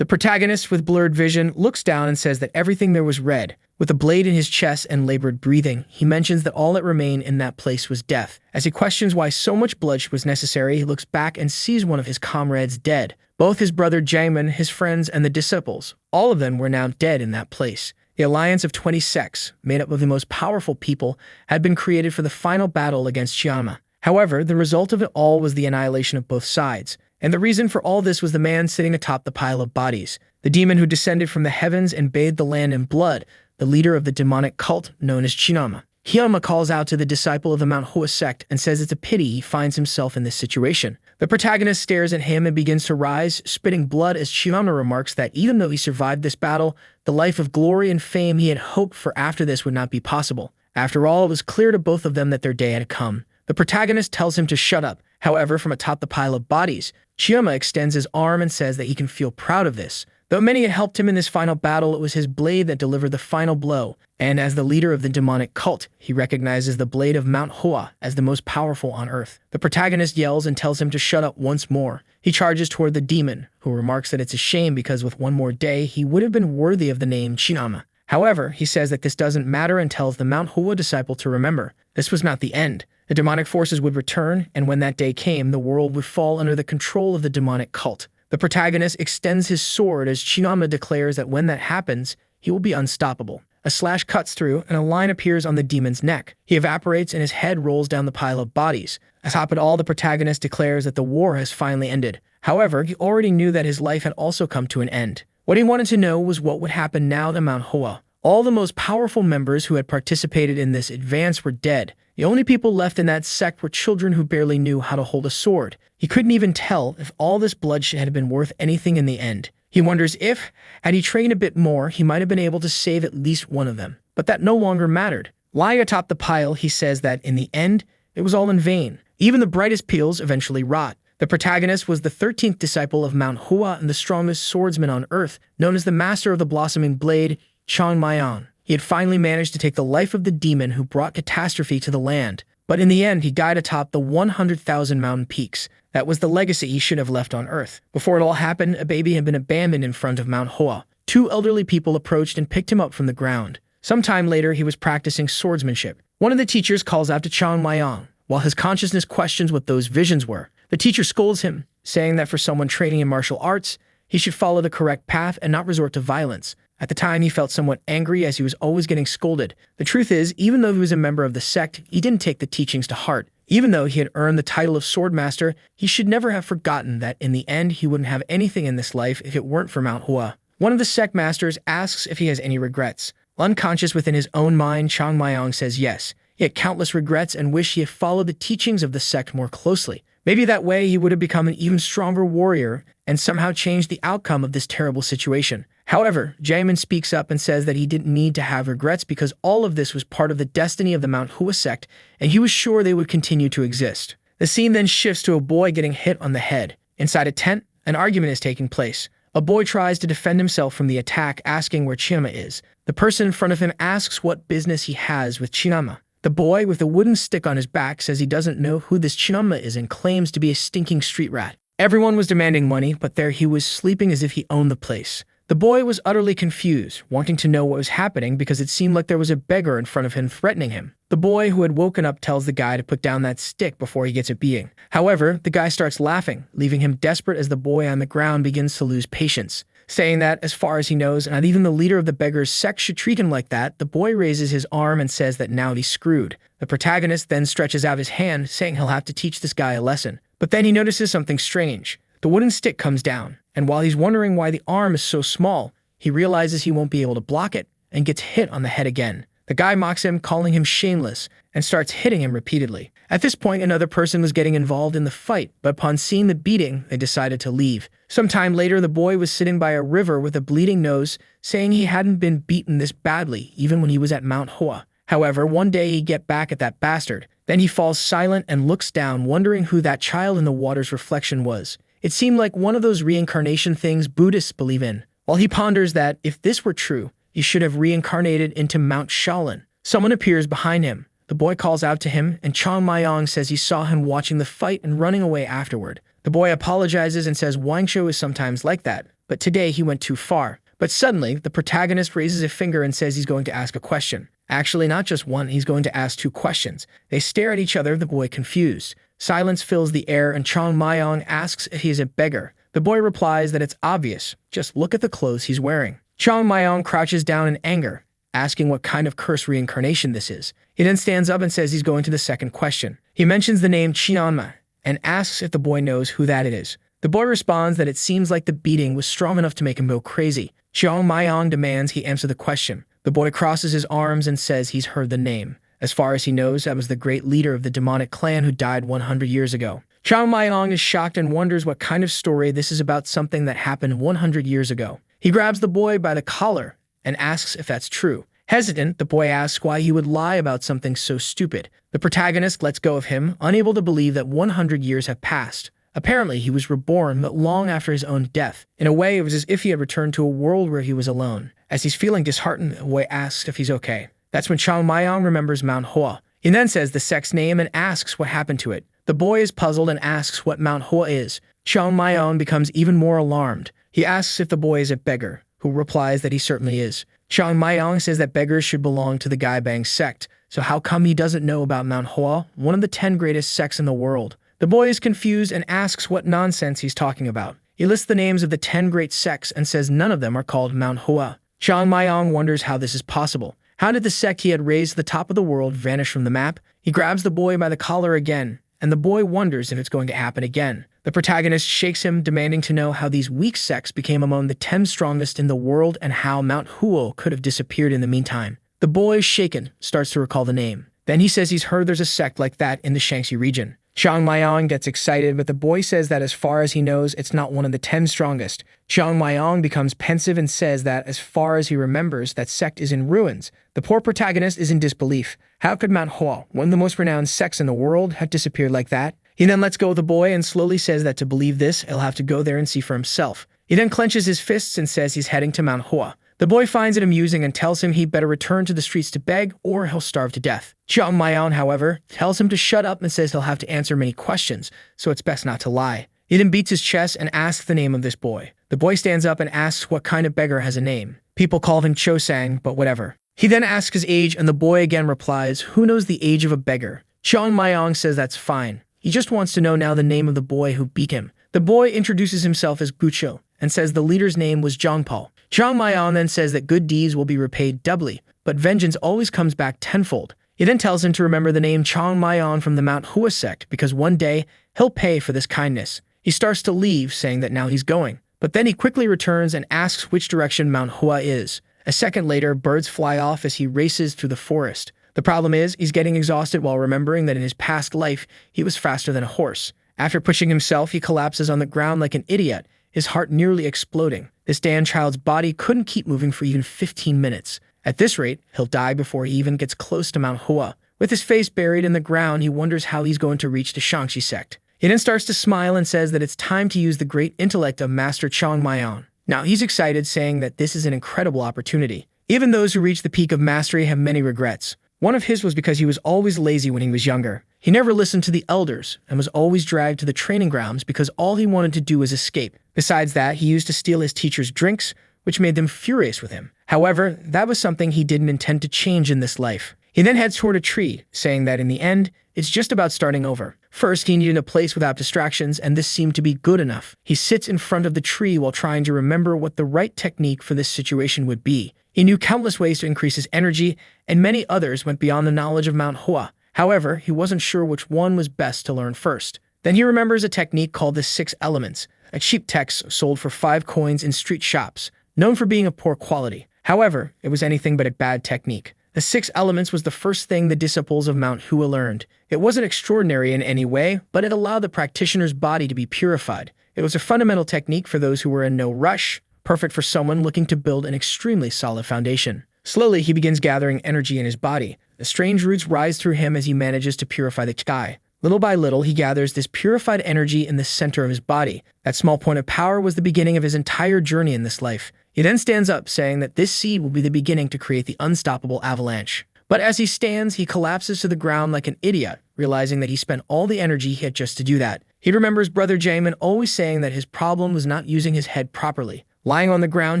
The protagonist, with blurred vision, looks down and says that everything there was red. With a blade in his chest and labored breathing, he mentions that all that remained in that place was death. As he questions why so much blood was necessary, he looks back and sees one of his comrades dead. Both his brother Jaemin, his friends, and the disciples, all of them were now dead in that place. The alliance of 20 sects, made up of the most powerful people, had been created for the final battle against Chiama. However, the result of it all was the annihilation of both sides. And the reason for all this was the man sitting atop the pile of bodies, the demon who descended from the heavens and bathed the land in blood, the leader of the demonic cult known as Chiama. Chiama calls out to the disciple of the Manhwa sect and says it's a pity he finds himself in this situation. The protagonist stares at him and begins to rise, spitting blood as Chiama remarks that even though he survived this battle, the life of glory and fame he had hoped for after this would not be possible. After all, it was clear to both of them that their day had come. The protagonist tells him to shut up. However, from atop the pile of bodies, Chiama extends his arm and says that he can feel proud of this. Though many had helped him in this final battle, it was his blade that delivered the final blow, and as the leader of the demonic cult, he recognizes the blade of Manhwa as the most powerful on Earth. The protagonist yells and tells him to shut up once more. He charges toward the demon, who remarks that it's a shame because with one more day, he would have been worthy of the name Chiama. However, he says that this doesn't matter and tells the Manhwa disciple to remember, this was not the end. The demonic forces would return, and when that day came, the world would fall under the control of the demonic cult. The protagonist extends his sword as Chiama declares that when that happens, he will be unstoppable. A slash cuts through, and a line appears on the demon's neck. He evaporates, and his head rolls down the pile of bodies. Atop it all, the protagonist declares that the war has finally ended. However, he already knew that his life had also come to an end. What he wanted to know was what would happen now to Manhwa. All the most powerful members who had participated in this advance were dead. The only people left in that sect were children who barely knew how to hold a sword. He couldn't even tell if all this bloodshed had been worth anything in the end. He wonders if, had he trained a bit more, he might have been able to save at least one of them. But that no longer mattered. Lying atop the pile, he says that in the end, it was all in vain. Even the brightest peels eventually rot. The protagonist was the 13th disciple of Manhwa and the strongest swordsman on Earth, known as the Master of the Blossoming Blade, Changmayang. He had finally managed to take the life of the demon who brought catastrophe to the land. But in the end, he died atop the 100,000 mountain peaks. That was the legacy he should have left on Earth. Before it all happened, a baby had been abandoned in front of Manhwa. Two elderly people approached and picked him up from the ground. Sometime later, he was practicing swordsmanship. One of the teachers calls out to Changmayang. While his consciousness questions what those visions were, the teacher scolds him, saying that for someone training in martial arts, he should follow the correct path and not resort to violence. At the time, he felt somewhat angry as he was always getting scolded. The truth is, even though he was a member of the sect, he didn't take the teachings to heart. Even though he had earned the title of Swordmaster, he should never have forgotten that in the end, he wouldn't have anything in this life if it weren't for Manhwa. One of the sect masters asks if he has any regrets. Unconscious within his own mind, Changmayang says yes. He had countless regrets and wished he had followed the teachings of the sect more closely. Maybe that way he would have become an even stronger warrior and somehow changed the outcome of this terrible situation. However, Jaemin speaks up and says that he didn't need to have regrets because all of this was part of the destiny of the Manhwa sect, and he was sure they would continue to exist. The scene then shifts to a boy getting hit on the head. Inside a tent, an argument is taking place. A boy tries to defend himself from the attack, asking where Chiama is. The person in front of him asks what business he has with Chiama. The boy, with a wooden stick on his back, says he doesn't know who this Chiama is and claims to be a stinking street rat. Everyone was demanding money, but there he was sleeping as if he owned the place. The boy was utterly confused, wanting to know what was happening because it seemed like there was a beggar in front of him threatening him. The boy, who had woken up, tells the guy to put down that stick before he gets a beating. However, the guy starts laughing, leaving him desperate as the boy on the ground begins to lose patience. Saying that, as far as he knows, not even the leader of the beggar's sect should treat him like that, the boy raises his arm and says that now he's screwed. The protagonist then stretches out his hand, saying he'll have to teach this guy a lesson. But then he notices something strange. The wooden stick comes down, and while he's wondering why the arm is so small, he realizes he won't be able to block it, and gets hit on the head again. The guy mocks him, calling him shameless, and starts hitting him repeatedly. At this point, another person was getting involved in the fight, but upon seeing the beating, they decided to leave. Sometime later, the boy was sitting by a river with a bleeding nose, saying he hadn't been beaten this badly, even when he was at Manhwa. However, one day he'd get back at that bastard. Then he falls silent and looks down, wondering who that child in the water's reflection was. It seemed like one of those reincarnation things Buddhists believe in. While he ponders that, if this were true, he should have reincarnated into Mount Shaolin. Someone appears behind him. The boy calls out to him, and Changmayang says he saw him watching the fight and running away afterward. The boy apologizes and says Wangshou is sometimes like that, but today he went too far. But suddenly, the protagonist raises a finger and says he's going to ask a question. Actually, not just one, he's going to ask 2 questions. They stare at each other, the boy confused. Silence fills the air and Chong Mayong asks if he is a beggar. The boy replies that it's obvious. Just look at the clothes he's wearing. Chong Mayong crouches down in anger, asking what kind of cursed reincarnation this is. He then stands up and says he's going to the second question. He mentions the name Chianma and asks if the boy knows who that it is. The boy responds that it seems like the beating was strong enough to make him go crazy. Chong Mayong demands he answer the question. The boy crosses his arms and says he's heard the name. As far as he knows, that was the great leader of the demonic clan who died 100 years ago. Chong Mayong is shocked and wonders what kind of story this is about something that happened 100 years ago. He grabs the boy by the collar and asks if that's true. Hesitant, the boy asks why he would lie about something so stupid. The protagonist lets go of him, unable to believe that 100 years have passed. Apparently, he was reborn, but long after his own death. In a way, it was as if he had returned to a world where he was alone. As he's feeling disheartened, the boy asks if he's okay. That's when Chong Mayong remembers Manhwa. He then says the sect's name and asks what happened to it. The boy is puzzled and asks what Manhwa is. Chong Mayong becomes even more alarmed. He asks if the boy is a beggar, who replies that he certainly is. Chong Mayong says that beggars should belong to the Gaibang sect, so how come he doesn't know about Manhwa, one of the 10 greatest sects in the world? The boy is confused and asks what nonsense he's talking about. He lists the names of the 10 great sects and says none of them are called Manhwa. Chong Mayong wonders how this is possible. How did the sect he had raised to the top of the world vanish from the map? He grabs the boy by the collar again, and the boy wonders if it's going to happen again. The protagonist shakes him, demanding to know how these weak sects became among the 10 strongest in the world and how Mount Huo could have disappeared in the meantime. The boy, shaken, starts to recall the name. Then he says he's heard there's a sect like that in the Shaanxi region. Chong Mayong gets excited, but the boy says that as far as he knows, it's not one of the 10 strongest. Chong Mayong becomes pensive and says that as far as he remembers, that sect is in ruins. The poor protagonist is in disbelief. How could Manhwa, one of the most renowned sects in the world, have disappeared like that? He then lets go of the boy and slowly says that to believe this, he'll have to go there and see for himself. He then clenches his fists and says he's heading to Manhwa. The boy finds it amusing and tells him he'd better return to the streets to beg or he'll starve to death. Chong Mayong, however, tells him to shut up and says he'll have to answer many questions, so it's best not to lie. He then beats his chest and asks the name of this boy. The boy stands up and asks what kind of beggar has a name. People call him Chosang, but whatever. He then asks his age and the boy again replies, who knows the age of a beggar? Chong Mayong says that's fine. He just wants to know now the name of the boy who beat him. The boy introduces himself as Gucho and says the leader's name was Zhongpao. Chong Mayong then says that good deeds will be repaid doubly, but vengeance always comes back tenfold. He then tells him to remember the name Chong Mayong from the Mount Hua sect because one day he'll pay for this kindness. He starts to leave, saying that now he's going, but then he quickly returns and asks which direction Mount Hua is. A second later, birds fly off as he races through the forest. The problem is, he's getting exhausted while remembering that in his past life, he was faster than a horse. After pushing himself, he collapses on the ground like an idiot, his heart nearly exploding. This Dan child's body couldn't keep moving for even 15 minutes. At this rate, he'll die before he even gets close to Mount Hua. With his face buried in the ground, he wonders how he's going to reach the Shaanxi sect. He then starts to smile and says that it's time to use the great intellect of Master Chong Mayong. Now he's excited, saying that this is an incredible opportunity. Even those who reach the peak of mastery have many regrets. One of his was because he was always lazy when he was younger. He never listened to the elders and was always dragged to the training grounds because all he wanted to do was escape. Besides that, he used to steal his teachers' drinks, which made them furious with him. However, that was something he didn't intend to change in this life. He then heads toward a tree, saying that in the end, it's just about starting over. First, he needed a place without distractions, and this seemed to be good enough. He sits in front of the tree while trying to remember what the right technique for this situation would be. He knew countless ways to increase his energy, and many others went beyond the knowledge of Mount Hua. However, he wasn't sure which one was best to learn first. Then he remembers a technique called the 6 elements, a cheap text sold for 5 coins in street shops, known for being of poor quality. However, it was anything but a bad technique. The 6 elements was the first thing the disciples of Mount Hua learned. It wasn't extraordinary in any way, but it allowed the practitioner's body to be purified. It was a fundamental technique for those who were in no rush, perfect for someone looking to build an extremely solid foundation. Slowly, he begins gathering energy in his body. The strange roots rise through him as he manages to purify the sky. Little by little, he gathers this purified energy in the center of his body. That small point of power was the beginning of his entire journey in this life. He then stands up, saying that this seed will be the beginning to create the unstoppable avalanche. But as he stands, he collapses to the ground like an idiot, realizing that he spent all the energy he had just to do that. He remembers Brother Jamin always saying that his problem was not using his head properly. Lying on the ground,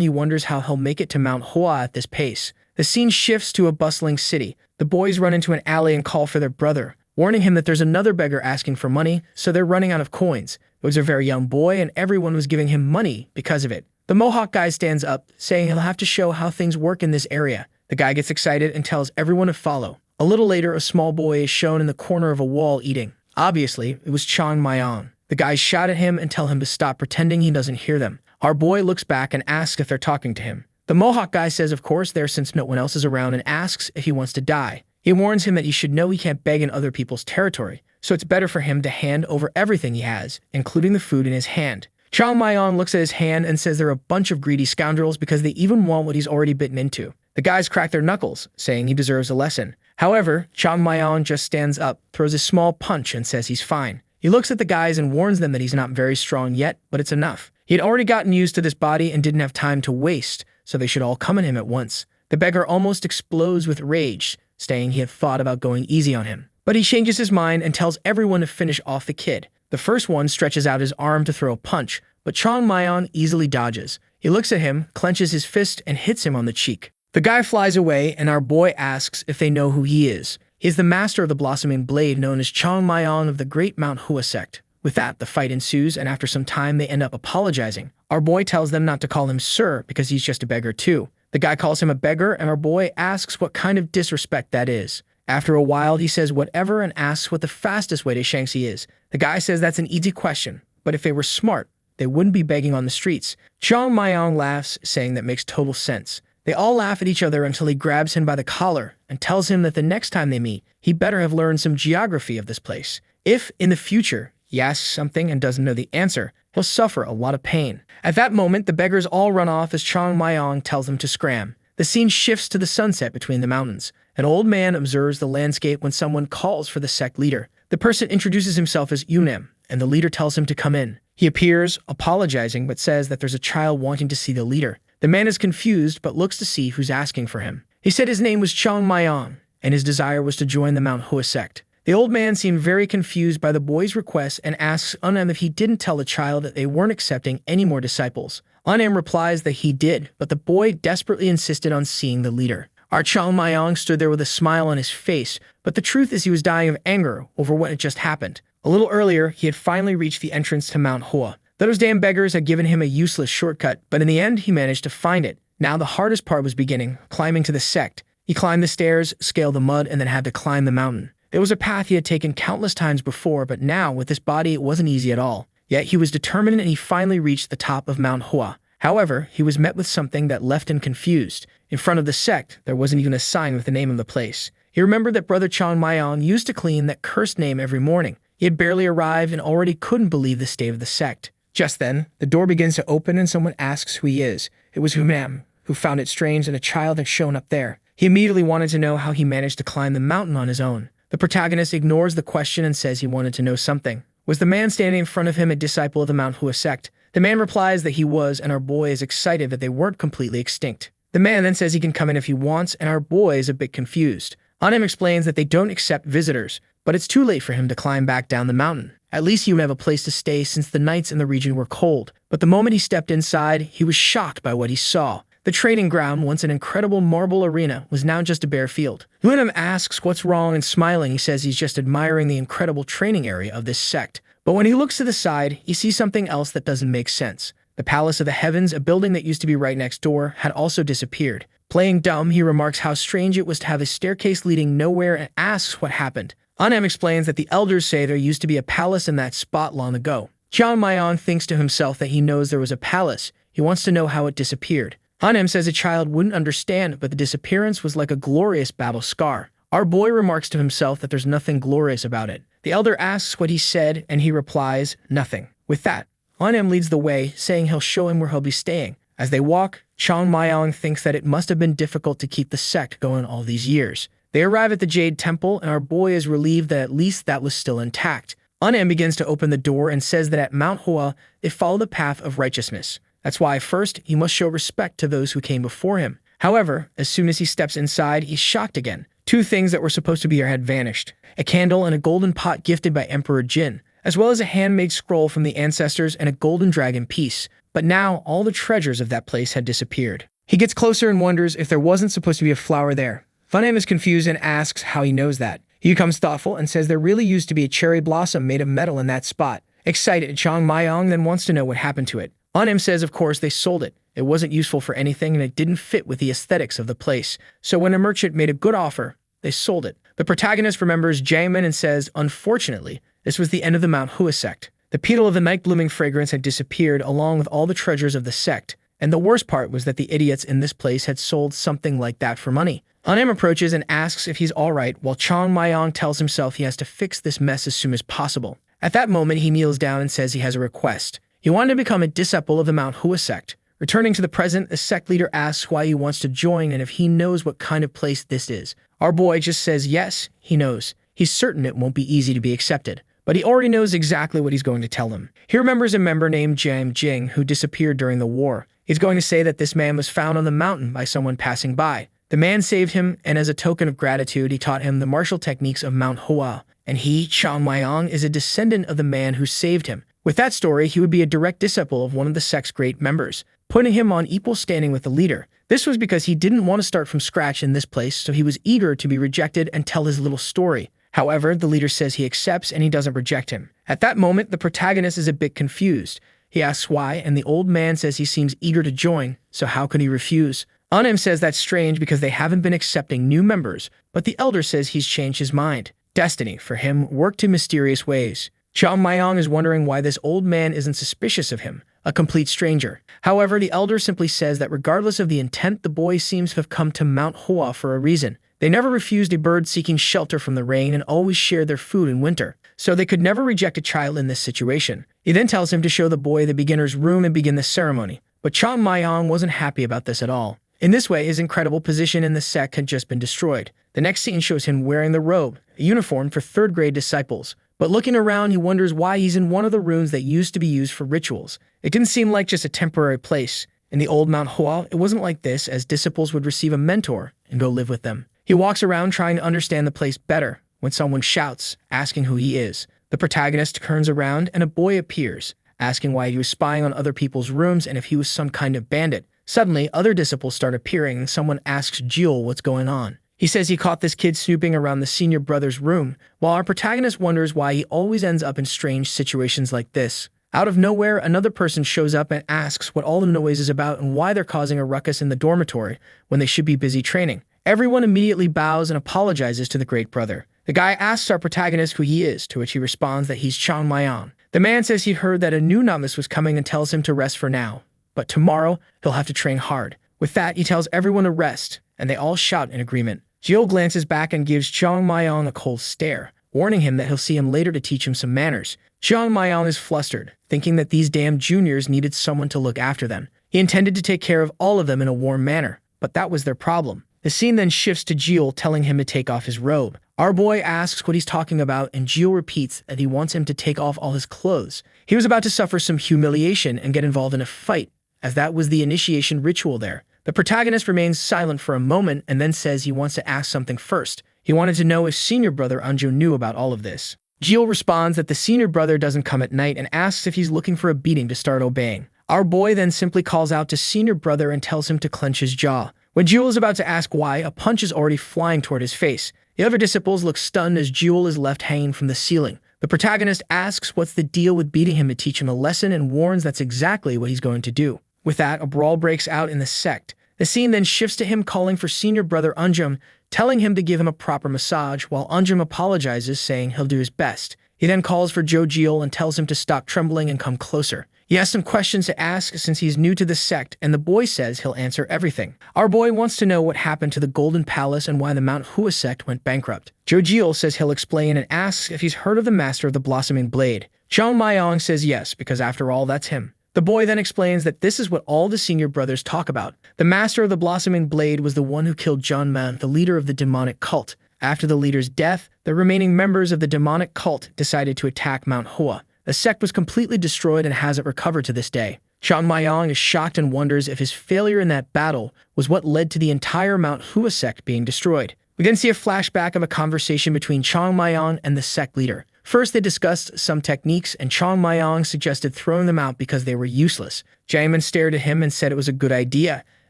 he wonders how he'll make it to Mount Hua at this pace. The scene shifts to a bustling city. The boys run into an alley and call for their brother, warning him that there's another beggar asking for money, so they're running out of coins. It was a very young boy, and everyone was giving him money because of it. The Mohawk guy stands up, saying he'll have to show how things work in this area. The guy gets excited and tells everyone to follow. A little later, a small boy is shown in the corner of a wall eating. Obviously, it was Chang Mayan. The guys shout at him and tell him to stop pretending he doesn't hear them. Our boy looks back and asks if they're talking to him. The Mohawk guy says of course they're since no one else is around and asks if he wants to die. He warns him that he should know he can't beg in other people's territory, so it's better for him to hand over everything he has, including the food in his hand. Chang Mayan looks at his hand and says they're a bunch of greedy scoundrels because they even want what he's already bitten into. The guys crack their knuckles, saying he deserves a lesson. However, Chang Mayan just stands up, throws a small punch, and says he's fine. He looks at the guys and warns them that he's not very strong yet, but it's enough. He had already gotten used to this body and didn't have time to waste, so they should all come at him at once. The beggar almost explodes with rage, saying he had thought about going easy on him. But he changes his mind and tells everyone to finish off the kid. The first one stretches out his arm to throw a punch, but Chang Mayan easily dodges. He looks at him, clenches his fist, and hits him on the cheek. The guy flies away, and our boy asks if they know who he is. He is the master of the blossoming blade known as Chang Mayan of the great Manhwa sect. With that, the fight ensues, and after some time, they end up apologizing. Our boy tells them not to call him sir because he's just a beggar too. The guy calls him a beggar, and our boy asks what kind of disrespect that is. After a while, he says whatever and asks what the fastest way to Shanxi is. The guy says that's an easy question, but if they were smart, they wouldn't be begging on the streets. Chang Mayan laughs, saying that makes total sense. They all laugh at each other until he grabs him by the collar and tells him that the next time they meet, he better have learned some geography of this place. If, in the future, he asks something and doesn't know the answer, he'll suffer a lot of pain. At that moment, the beggars all run off as Chang Mayan tells them to scram. The scene shifts to the sunset between the mountains. An old man observes the landscape when someone calls for the sect leader. The person introduces himself as Yunem, and the leader tells him to come in. He appears, apologizing, but says that there's a child wanting to see the leader. The man is confused, but looks to see who's asking for him. He said his name was Chang Mayan, and his desire was to join the Manhwa sect. The old man seemed very confused by the boy's request and asks Unem if he didn't tell the child that they weren't accepting any more disciples. Unem replies that he did, but the boy desperately insisted on seeing the leader. Our Chang Mayan stood there with a smile on his face, but the truth is he was dying of anger over what had just happened. A little earlier, he had finally reached the entrance to Mount Hua. Those damn beggars had given him a useless shortcut, but in the end, he managed to find it. Now the hardest part was beginning, climbing to the sect. He climbed the stairs, scaled the mud, and then had to climb the mountain. It was a path he had taken countless times before, but now, with this body, it wasn't easy at all. Yet he was determined and he finally reached the top of Mount Hua. However, he was met with something that left him confused. In front of the sect, there wasn't even a sign with the name of the place. He remembered that Brother Chang Mayan used to clean that cursed name every morning. He had barely arrived and already couldn't believe the state of the sect. Just then, the door begins to open and someone asks who he is. It was Humam, who found it strange that a child had shown up there. He immediately wanted to know how he managed to climb the mountain on his own. The protagonist ignores the question and says he wanted to know something. Was the man standing in front of him a disciple of the Manhwa sect? The man replies that he was, and our boy is excited that they weren't completely extinct. The man then says he can come in if he wants, and our boy is a bit confused. Anim explains that they don't accept visitors, but it's too late for him to climb back down the mountain. At least he would have a place to stay since the nights in the region were cold. But the moment he stepped inside, he was shocked by what he saw. The training ground, once an incredible marble arena, was now just a bare field. Lunam asks what's wrong, and smiling, he says he's just admiring the incredible training area of this sect. But when he looks to the side, he sees something else that doesn't make sense. The Palace of the Heavens, a building that used to be right next door, had also disappeared. Playing dumb, he remarks how strange it was to have a staircase leading nowhere and asks what happened. Anam explains that the elders say there used to be a palace in that spot long ago. Chang Mayan thinks to himself that he knows there was a palace. He wants to know how it disappeared. Hanem says a child wouldn't understand, but the disappearance was like a glorious battle scar. Our boy remarks to himself that there's nothing glorious about it. The elder asks what he said, and he replies, nothing. With that, Hanem leads the way, saying he'll show him where he'll be staying. As they walk, Chang Mayan thinks that it must have been difficult to keep the sect going all these years. They arrive at the Jade Temple, and our boy is relieved that at least that was still intact. Hanem begins to open the door and says that at Mount Hua, they follow the path of righteousness. That's why first, he must show respect to those who came before him. However, as soon as he steps inside, he's shocked again. Two things that were supposed to be here had vanished. A candle and a golden pot gifted by Emperor Jin, as well as a handmade scroll from the ancestors and a golden dragon piece. but now all the treasures of that place had disappeared. He gets closer and wonders if there wasn't supposed to be a flower there. Funim is confused and asks how he knows that. He becomes thoughtful and says there really used to be a cherry blossom made of metal in that spot. Excited, Chang Mayong then wants to know what happened to it. Funim says of course they sold it. It wasn't useful for anything and it didn't fit with the aesthetics of the place. So when a merchant made a good offer, they sold it. The protagonist remembers Jaemin and says, unfortunately, this was the end of the Manhwa sect. The petal of the night-blooming fragrance had disappeared along with all the treasures of the sect. And the worst part was that the idiots in this place had sold something like that for money. Funim approaches and asks if he's alright, while Chang Mayong tells himself he has to fix this mess as soon as possible. At that moment, he kneels down and says he has a request. He wanted to become a disciple of the Manhwa sect. Returning to the present, the sect leader asks why he wants to join and if he knows what kind of place this is. Our boy just says yes, he knows. He's certain it won't be easy to be accepted. But he already knows exactly what he's going to tell him. He remembers a member named Jiang Jing who disappeared during the war. He's going to say that this man was found on the mountain by someone passing by. The man saved him, and as a token of gratitude, he taught him the martial techniques of Manhwa. And he, Chang Mayong, is a descendant of the man who saved him. With that story, he would be a direct disciple of one of the sect's great members, putting him on equal standing with the leader. This was because he didn't want to start from scratch in this place, so he was eager to be rejected and tell his little story. However, the leader says he accepts and he doesn't reject him. At that moment, the protagonist is a bit confused. He asks why, and the old man says he seems eager to join, so how could he refuse? Funim says that's strange because they haven't been accepting new members, but the elder says he's changed his mind. Destiny, for him, worked in mysterious ways. Chang Mayong is wondering why this old man isn't suspicious of him, a complete stranger. However, the elder simply says that regardless of the intent, the boy seems to have come to Manhwa for a reason. They never refused a bird seeking shelter from the rain and always shared their food in winter, so they could never reject a child in this situation. He then tells him to show the boy the beginner's room and begin the ceremony. But Chang Mayong wasn't happy about this at all. In this way, his incredible position in the sect had just been destroyed. The next scene shows him wearing the robe, a uniform for third-grade disciples. But looking around, he wonders why he's in one of the rooms that used to be used for rituals. It didn't seem like just a temporary place. In the old Manhwa, it wasn't like this, as disciples would receive a mentor and go live with them. He walks around trying to understand the place better when someone shouts, asking who he is. The protagonist turns around and a boy appears, asking why he was spying on other people's rooms and if he was some kind of bandit. Suddenly, other disciples start appearing and someone asks Jill what's going on. He says he caught this kid snooping around the senior brother's room, while our protagonist wonders why he always ends up in strange situations like this. Out of nowhere, another person shows up and asks what all the noise is about and why they're causing a ruckus in the dormitory when they should be busy training. Everyone immediately bows and apologizes to the great brother. The guy asks our protagonist who he is, to which he responds that he's Chang Mayong. The man says he'd heard that a new novice was coming and tells him to rest for now. But tomorrow, he'll have to train hard. With that, he tells everyone to rest, and they all shout in agreement. Jill glances back and gives Chang Mayong a cold stare, warning him that he'll see him later to teach him some manners. Chang Mayong is flustered, thinking that these damn juniors needed someone to look after them. He intended to take care of all of them in a warm manner, but that was their problem. The scene then shifts to Jill telling him to take off his robe. Our boy asks what he's talking about, and Jill repeats that he wants him to take off all his clothes. He was about to suffer some humiliation and get involved in a fight, as that was the initiation ritual there. The protagonist remains silent for a moment and then says he wants to ask something first. He wanted to know if senior brother Anjo knew about all of this. Jill responds that the senior brother doesn't come at night and asks if he's looking for a beating to start obeying. Our boy then simply calls out to senior brother and tells him to clench his jaw. When Jill is about to ask why, a punch is already flying toward his face. The other disciples look stunned as Jill is left hanging from the ceiling. The protagonist asks what's the deal with beating him to teach him a lesson and warns that's exactly what he's going to do. With that, a brawl breaks out in the sect. The scene then shifts to him calling for senior brother Anjum, telling him to give him a proper massage, while Anjum apologizes, saying he'll do his best. He then calls for Jo Jill and tells him to stop trembling and come closer. He has some questions to ask since he's new to the sect, and the boy says he'll answer everything. Our boy wants to know what happened to the Golden Palace and why the Manhwa sect went bankrupt. Jo Jill says he'll explain and asks if he's heard of the master of the Blossoming Blade. Chang Mayong says yes, because after all, that's him. The boy then explains that this is what all the senior brothers talk about. The master of the Blossoming Blade was the one who killed John Man, the leader of the demonic cult. After the leader's death, the remaining members of the demonic cult decided to attack Manhwa. The sect was completely destroyed and hasn't recovered to this day. Chang Mayong is shocked and wonders if his failure in that battle was what led to the entire Manhwa sect being destroyed. We then see a flashback of a conversation between Chang Mayong and the sect leader. First, they discussed some techniques, and Chong Mayong suggested throwing them out because they were useless. Jaemin stared at him and said it was a good idea,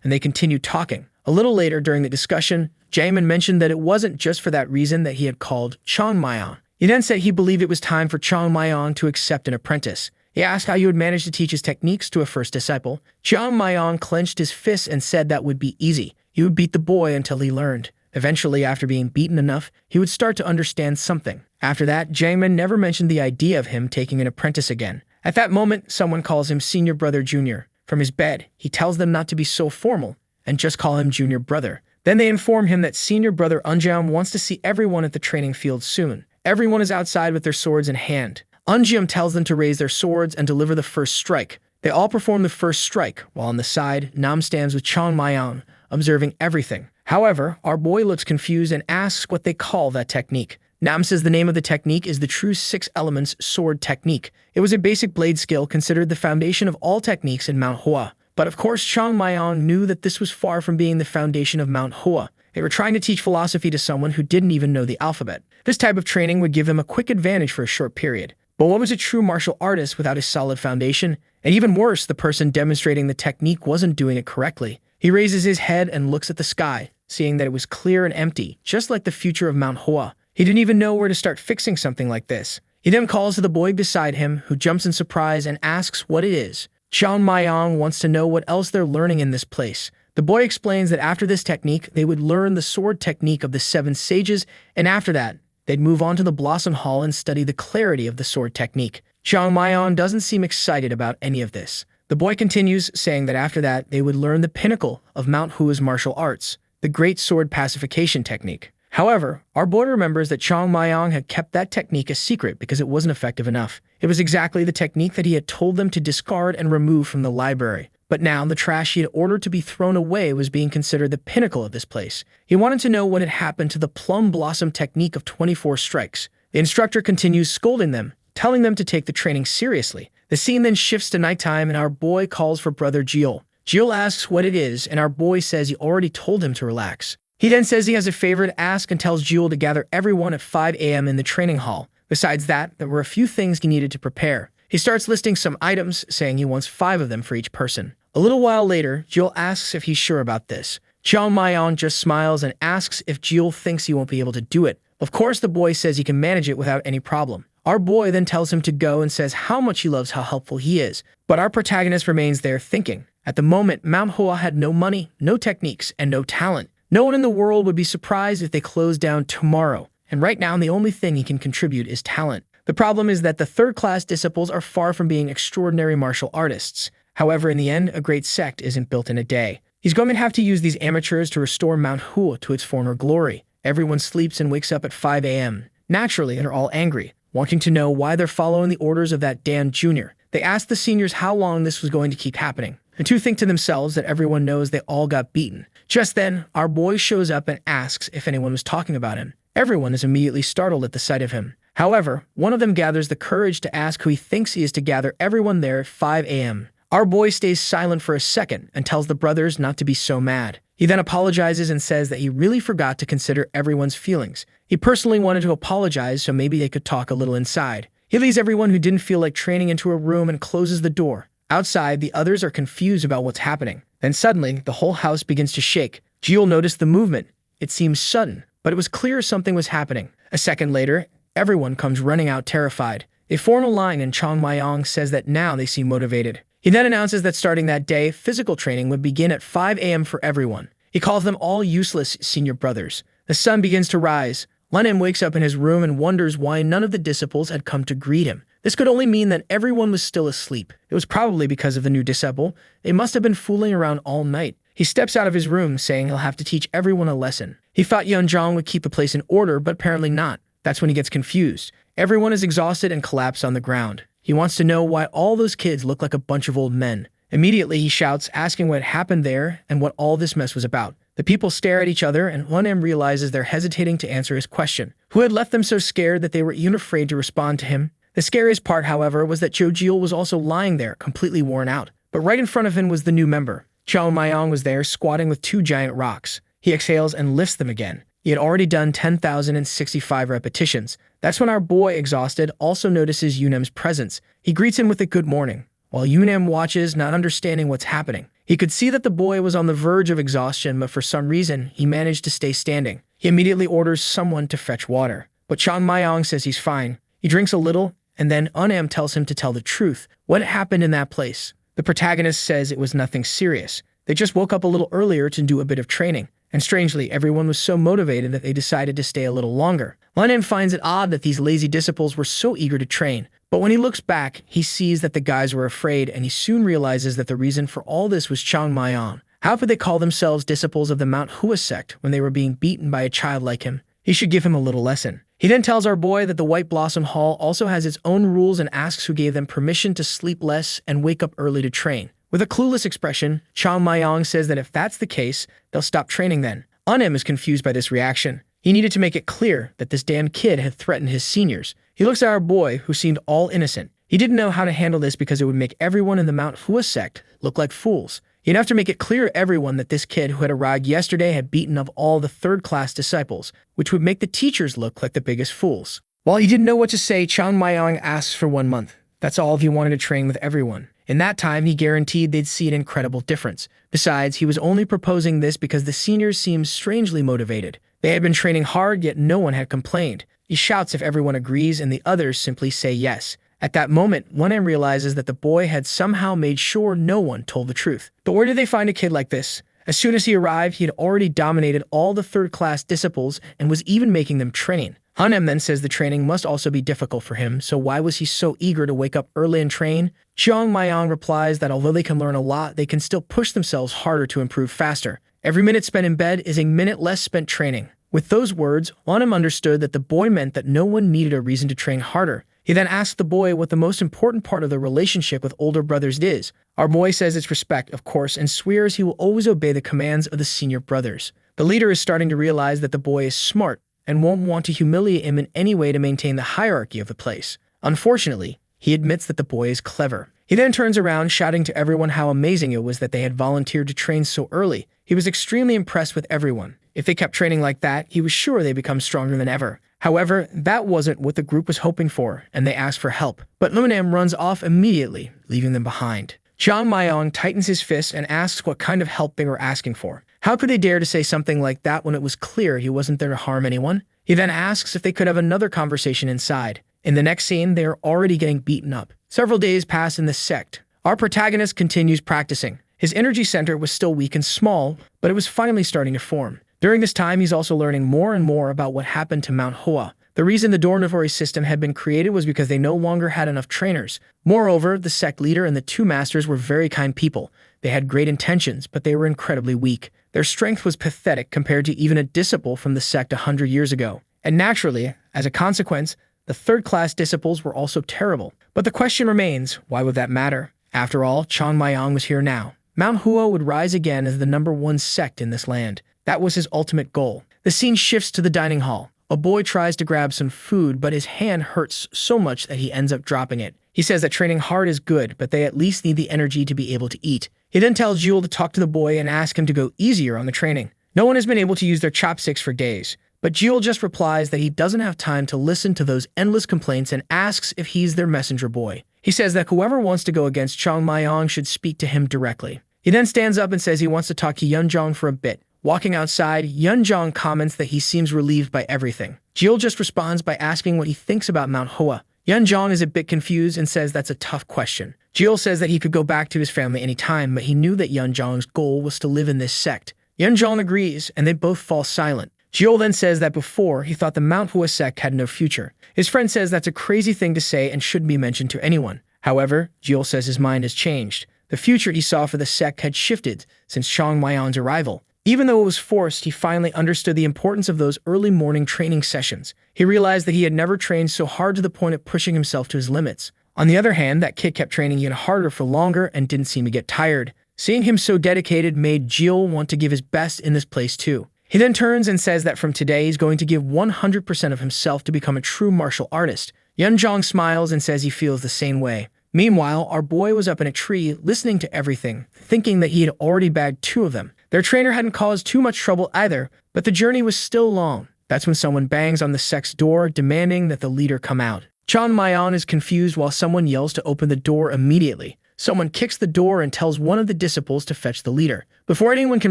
and they continued talking. A little later during the discussion, Jaemin mentioned that it wasn't just for that reason that he had called Chong Mayong. He then said he believed it was time for Chong Mayong to accept an apprentice. He asked how he would manage to teach his techniques to a first disciple. Chong Mayong clenched his fists and said that would be easy. He would beat the boy until he learned. Eventually, after being beaten enough, he would start to understand something. After that, Jaemin never mentioned the idea of him taking an apprentice again. At that moment, someone calls him Senior Brother Junior. From his bed, he tells them not to be so formal and just call him Junior Brother. Then they inform him that Senior Brother Unjam wants to see everyone at the training field soon. Everyone is outside with their swords in hand. Unjam tells them to raise their swords and deliver the first strike. They all perform the first strike, while on the side, Nam stands with Chong Mayong, observing everything. However, our boy looks confused and asks what they call that technique. Nam says the name of the technique is the True Six Elements Sword Technique. It was a basic blade skill considered the foundation of all techniques in Manhwa. But of course, Chong Mayong knew that this was far from being the foundation of Manhwa. They were trying to teach philosophy to someone who didn't even know the alphabet. This type of training would give them a quick advantage for a short period. But what was a true martial artist without a solid foundation? And even worse, the person demonstrating the technique wasn't doing it correctly. He raises his head and looks at the sky, seeing that it was clear and empty, just like the future of Manhwa. He didn't even know where to start fixing something like this. He then calls to the boy beside him, who jumps in surprise and asks what it is. Chong Mayong wants to know what else they're learning in this place. The boy explains that after this technique, they would learn the sword technique of the 7 sages, and after that, they'd move on to the Blossom Hall and study the clarity of the sword technique. Chong Mayong doesn't seem excited about any of this. The boy continues, saying that after that, they would learn the pinnacle of Mount Hua's martial arts, the Great Sword Pacification Technique. However, our boy remembers that Chong Mayong had kept that technique a secret because it wasn't effective enough. It was exactly the technique that he had told them to discard and remove from the library. But now, the trash he had ordered to be thrown away was being considered the pinnacle of this place. He wanted to know what had happened to the Plum Blossom technique of 24 strikes. The instructor continues scolding them, telling them to take the training seriously. The scene then shifts to nighttime and our boy calls for Brother Jiel. Jiel asks what it is, and our boy says he already told him to relax. He then says he has a favor to ask and tells Jiel to gather everyone at 5 a.m. in the training hall. Besides that, there were a few things he needed to prepare. He starts listing some items, saying he wants 5 of them for each person. A little while later, Jiel asks if he's sure about this. Chong Mayong just smiles and asks if Jiel thinks he won't be able to do it. Of course, the boy says he can manage it without any problem. Our boy then tells him to go and says how much he loves how helpful he is. But our protagonist remains there thinking. At the moment, Manhwa had no money, no techniques, and no talent. No one in the world would be surprised if they closed down tomorrow. And right now, the only thing he can contribute is talent. The problem is that the third-class disciples are far from being extraordinary martial artists. However, in the end, a great sect isn't built in a day. He's going to have to use these amateurs to restore Manhwa to its former glory. Everyone sleeps and wakes up at 5 a.m. Naturally, they're all angry, wanting to know why they're following the orders of that Dan Jr. They ask the seniors how long this was going to keep happening. The two think to themselves that everyone knows they all got beaten. Just then, our boy shows up and asks if anyone was talking about him. Everyone is immediately startled at the sight of him. However, one of them gathers the courage to ask who he thinks he is to gather everyone there at 5 a.m. Our boy stays silent for a second and tells the brothers not to be so mad. He then apologizes and says that he really forgot to consider everyone's feelings. He personally wanted to apologize so maybe they could talk a little inside. He leads everyone who didn't feel like training into a room and closes the door. Outside, the others are confused about what's happening. Then suddenly, the whole house begins to shake. Jiel noticed the movement. It seemed sudden, but it was clear something was happening. A second later, everyone comes running out terrified. They form a line and Chong Mayong says that now they seem motivated. He then announces that starting that day, physical training would begin at 5 a.m. for everyone. He calls them all useless senior brothers. The sun begins to rise. Lenin wakes up in his room and wonders why none of the disciples had come to greet him. This could only mean that everyone was still asleep. It was probably because of the new disciple. They must have been fooling around all night. He steps out of his room, saying he'll have to teach everyone a lesson. He thought Yeonjong would keep the place in order, but apparently not. That's when he gets confused. Everyone is exhausted and collapsed on the ground. He wants to know why all those kids look like a bunch of old men. Immediately, he shouts, asking what happened there and what all this mess was about. The people stare at each other, and one M realizes they're hesitating to answer his question. Who had left them so scared that they were even afraid to respond to him? The scariest part, however, was that Jo Jiel was also lying there, completely worn out. But right in front of him was the new member. Chong Mayong was there, squatting with 2 giant rocks. He exhales and lifts them again. He had already done 10,065 repetitions. That's when our boy, exhausted, also notices Yunem's presence. He greets him with a good morning, while Yunem watches, not understanding what's happening. He could see that the boy was on the verge of exhaustion, but for some reason, he managed to stay standing. He immediately orders someone to fetch water. But Chang Mayong says he's fine. He drinks a little, and then Unam tells him to tell the truth. What happened in that place? The protagonist says it was nothing serious. They just woke up a little earlier to do a bit of training. And strangely, everyone was so motivated that they decided to stay a little longer. Unam finds it odd that these lazy disciples were so eager to train. But when he looks back, he sees that the guys were afraid, and he soon realizes that the reason for all this was Chang Mayong. How could they call themselves disciples of the Manhwa sect when they were being beaten by a child like him? He should give him a little lesson. He then tells our boy that the White Blossom Hall also has its own rules and asks who gave them permission to sleep less and wake up early to train. With a clueless expression, Chang Mayong says that if that's the case, they'll stop training then. Unam is confused by this reaction. He needed to make it clear that this damn kid had threatened his seniors. He looks at our boy, who seemed all innocent. He didn't know how to handle this because it would make everyone in the Manhwa sect look like fools. He'd have to make it clear to everyone that this kid who had arrived yesterday had beaten up all the third-class disciples, which would make the teachers look like the biggest fools. While he didn't know what to say, Chang Mayong asks for 1 month. That's all if he wanted to train with everyone. In that time, he guaranteed they'd see an incredible difference. Besides, he was only proposing this because the seniors seemed strangely motivated. They had been training hard, yet no one had complained. He shouts if everyone agrees, and the others simply say yes. At that moment, Unam realizes that the boy had somehow made sure no one told the truth. But where did they find a kid like this? As soon as he arrived, he had already dominated all the third-class disciples and was even making them train. Unam then says the training must also be difficult for him, so why was he so eager to wake up early and train? Chang Mayong replies that although they can learn a lot, they can still push themselves harder to improve faster. Every minute spent in bed is a minute less spent training. With those words, Unam understood that the boy meant that no one needed a reason to train harder. He then asked the boy what the most important part of the relationship with older brothers is. Our boy says it's respect, of course, and swears he will always obey the commands of the senior brothers. The leader is starting to realize that the boy is smart and won't want to humiliate him in any way to maintain the hierarchy of the place. Unfortunately, he admits that the boy is clever. He then turns around, shouting to everyone how amazing it was that they had volunteered to train so early. He was extremely impressed with everyone. If they kept training like that, he was sure they'd become stronger than ever. However, that wasn't what the group was hoping for, and they asked for help. But Unam runs off immediately, leaving them behind. Chang Mayong tightens his fist and asks what kind of help they were asking for. How could they dare to say something like that when it was clear he wasn't there to harm anyone? He then asks if they could have another conversation inside. In the next scene, they are already getting beaten up. Several days pass in the sect. Our protagonist continues practicing. His energy center was still weak and small, but it was finally starting to form. During this time, he's also learning more and more about what happened to Manhwa. The reason the dormitory system had been created was because they no longer had enough trainers. Moreover, the sect leader and the 2 masters were very kind people. They had great intentions, but they were incredibly weak. Their strength was pathetic compared to even a disciple from the sect 100 years ago. And naturally, as a consequence, the third-class disciples were also terrible. But the question remains, why would that matter? After all, Chang Mayong was here now. Manhwa would rise again as the #1 sect in this land. That was his ultimate goal. The scene shifts to the dining hall. A boy tries to grab some food, but his hand hurts so much that he ends up dropping it. He says that training hard is good, but they at least need the energy to be able to eat. He then tells Jewel to talk to the boy and ask him to go easier on the training. No one has been able to use their chopsticks for days, but Jewel just replies that he doesn't have time to listen to those endless complaints and asks if he's their messenger boy. He says that whoever wants to go against Chang Mayong should speak to him directly. He then stands up and says he wants to talk to Yunjong for a bit. Walking outside, Yunjong comments that he seems relieved by everything. Jill just responds by asking what he thinks about Manhwa. Yunjong is a bit confused and says that's a tough question. Jill says that he could go back to his family anytime, but he knew that Yunjong's goal was to live in this sect. Yunjong agrees, and they both fall silent. Jill then says that before, he thought the Manhwa sect had no future. His friend says that's a crazy thing to say and shouldn't be mentioned to anyone. However, Jill says his mind has changed. The future he saw for the sect had shifted since Chang Mayong's arrival. Even though it was forced, he finally understood the importance of those early morning training sessions. He realized that he had never trained so hard to the point of pushing himself to his limits. On the other hand, that kid kept training yet harder for longer and didn't seem to get tired. Seeing him so dedicated made Jill want to give his best in this place too. He then turns and says that from today he's going to give 100% of himself to become a true martial artist. Yunjong smiles and says he feels the same way. Meanwhile, our boy was up in a tree, listening to everything, thinking that he had already bagged 2 of them. Their trainer hadn't caused too much trouble either, But the journey was still long. That's when someone bangs on the sect's door, demanding that the leader come out. Chang Mayan is confused while someone yells to open the door immediately. Someone kicks the door and tells one of the disciples to fetch the leader. Before anyone can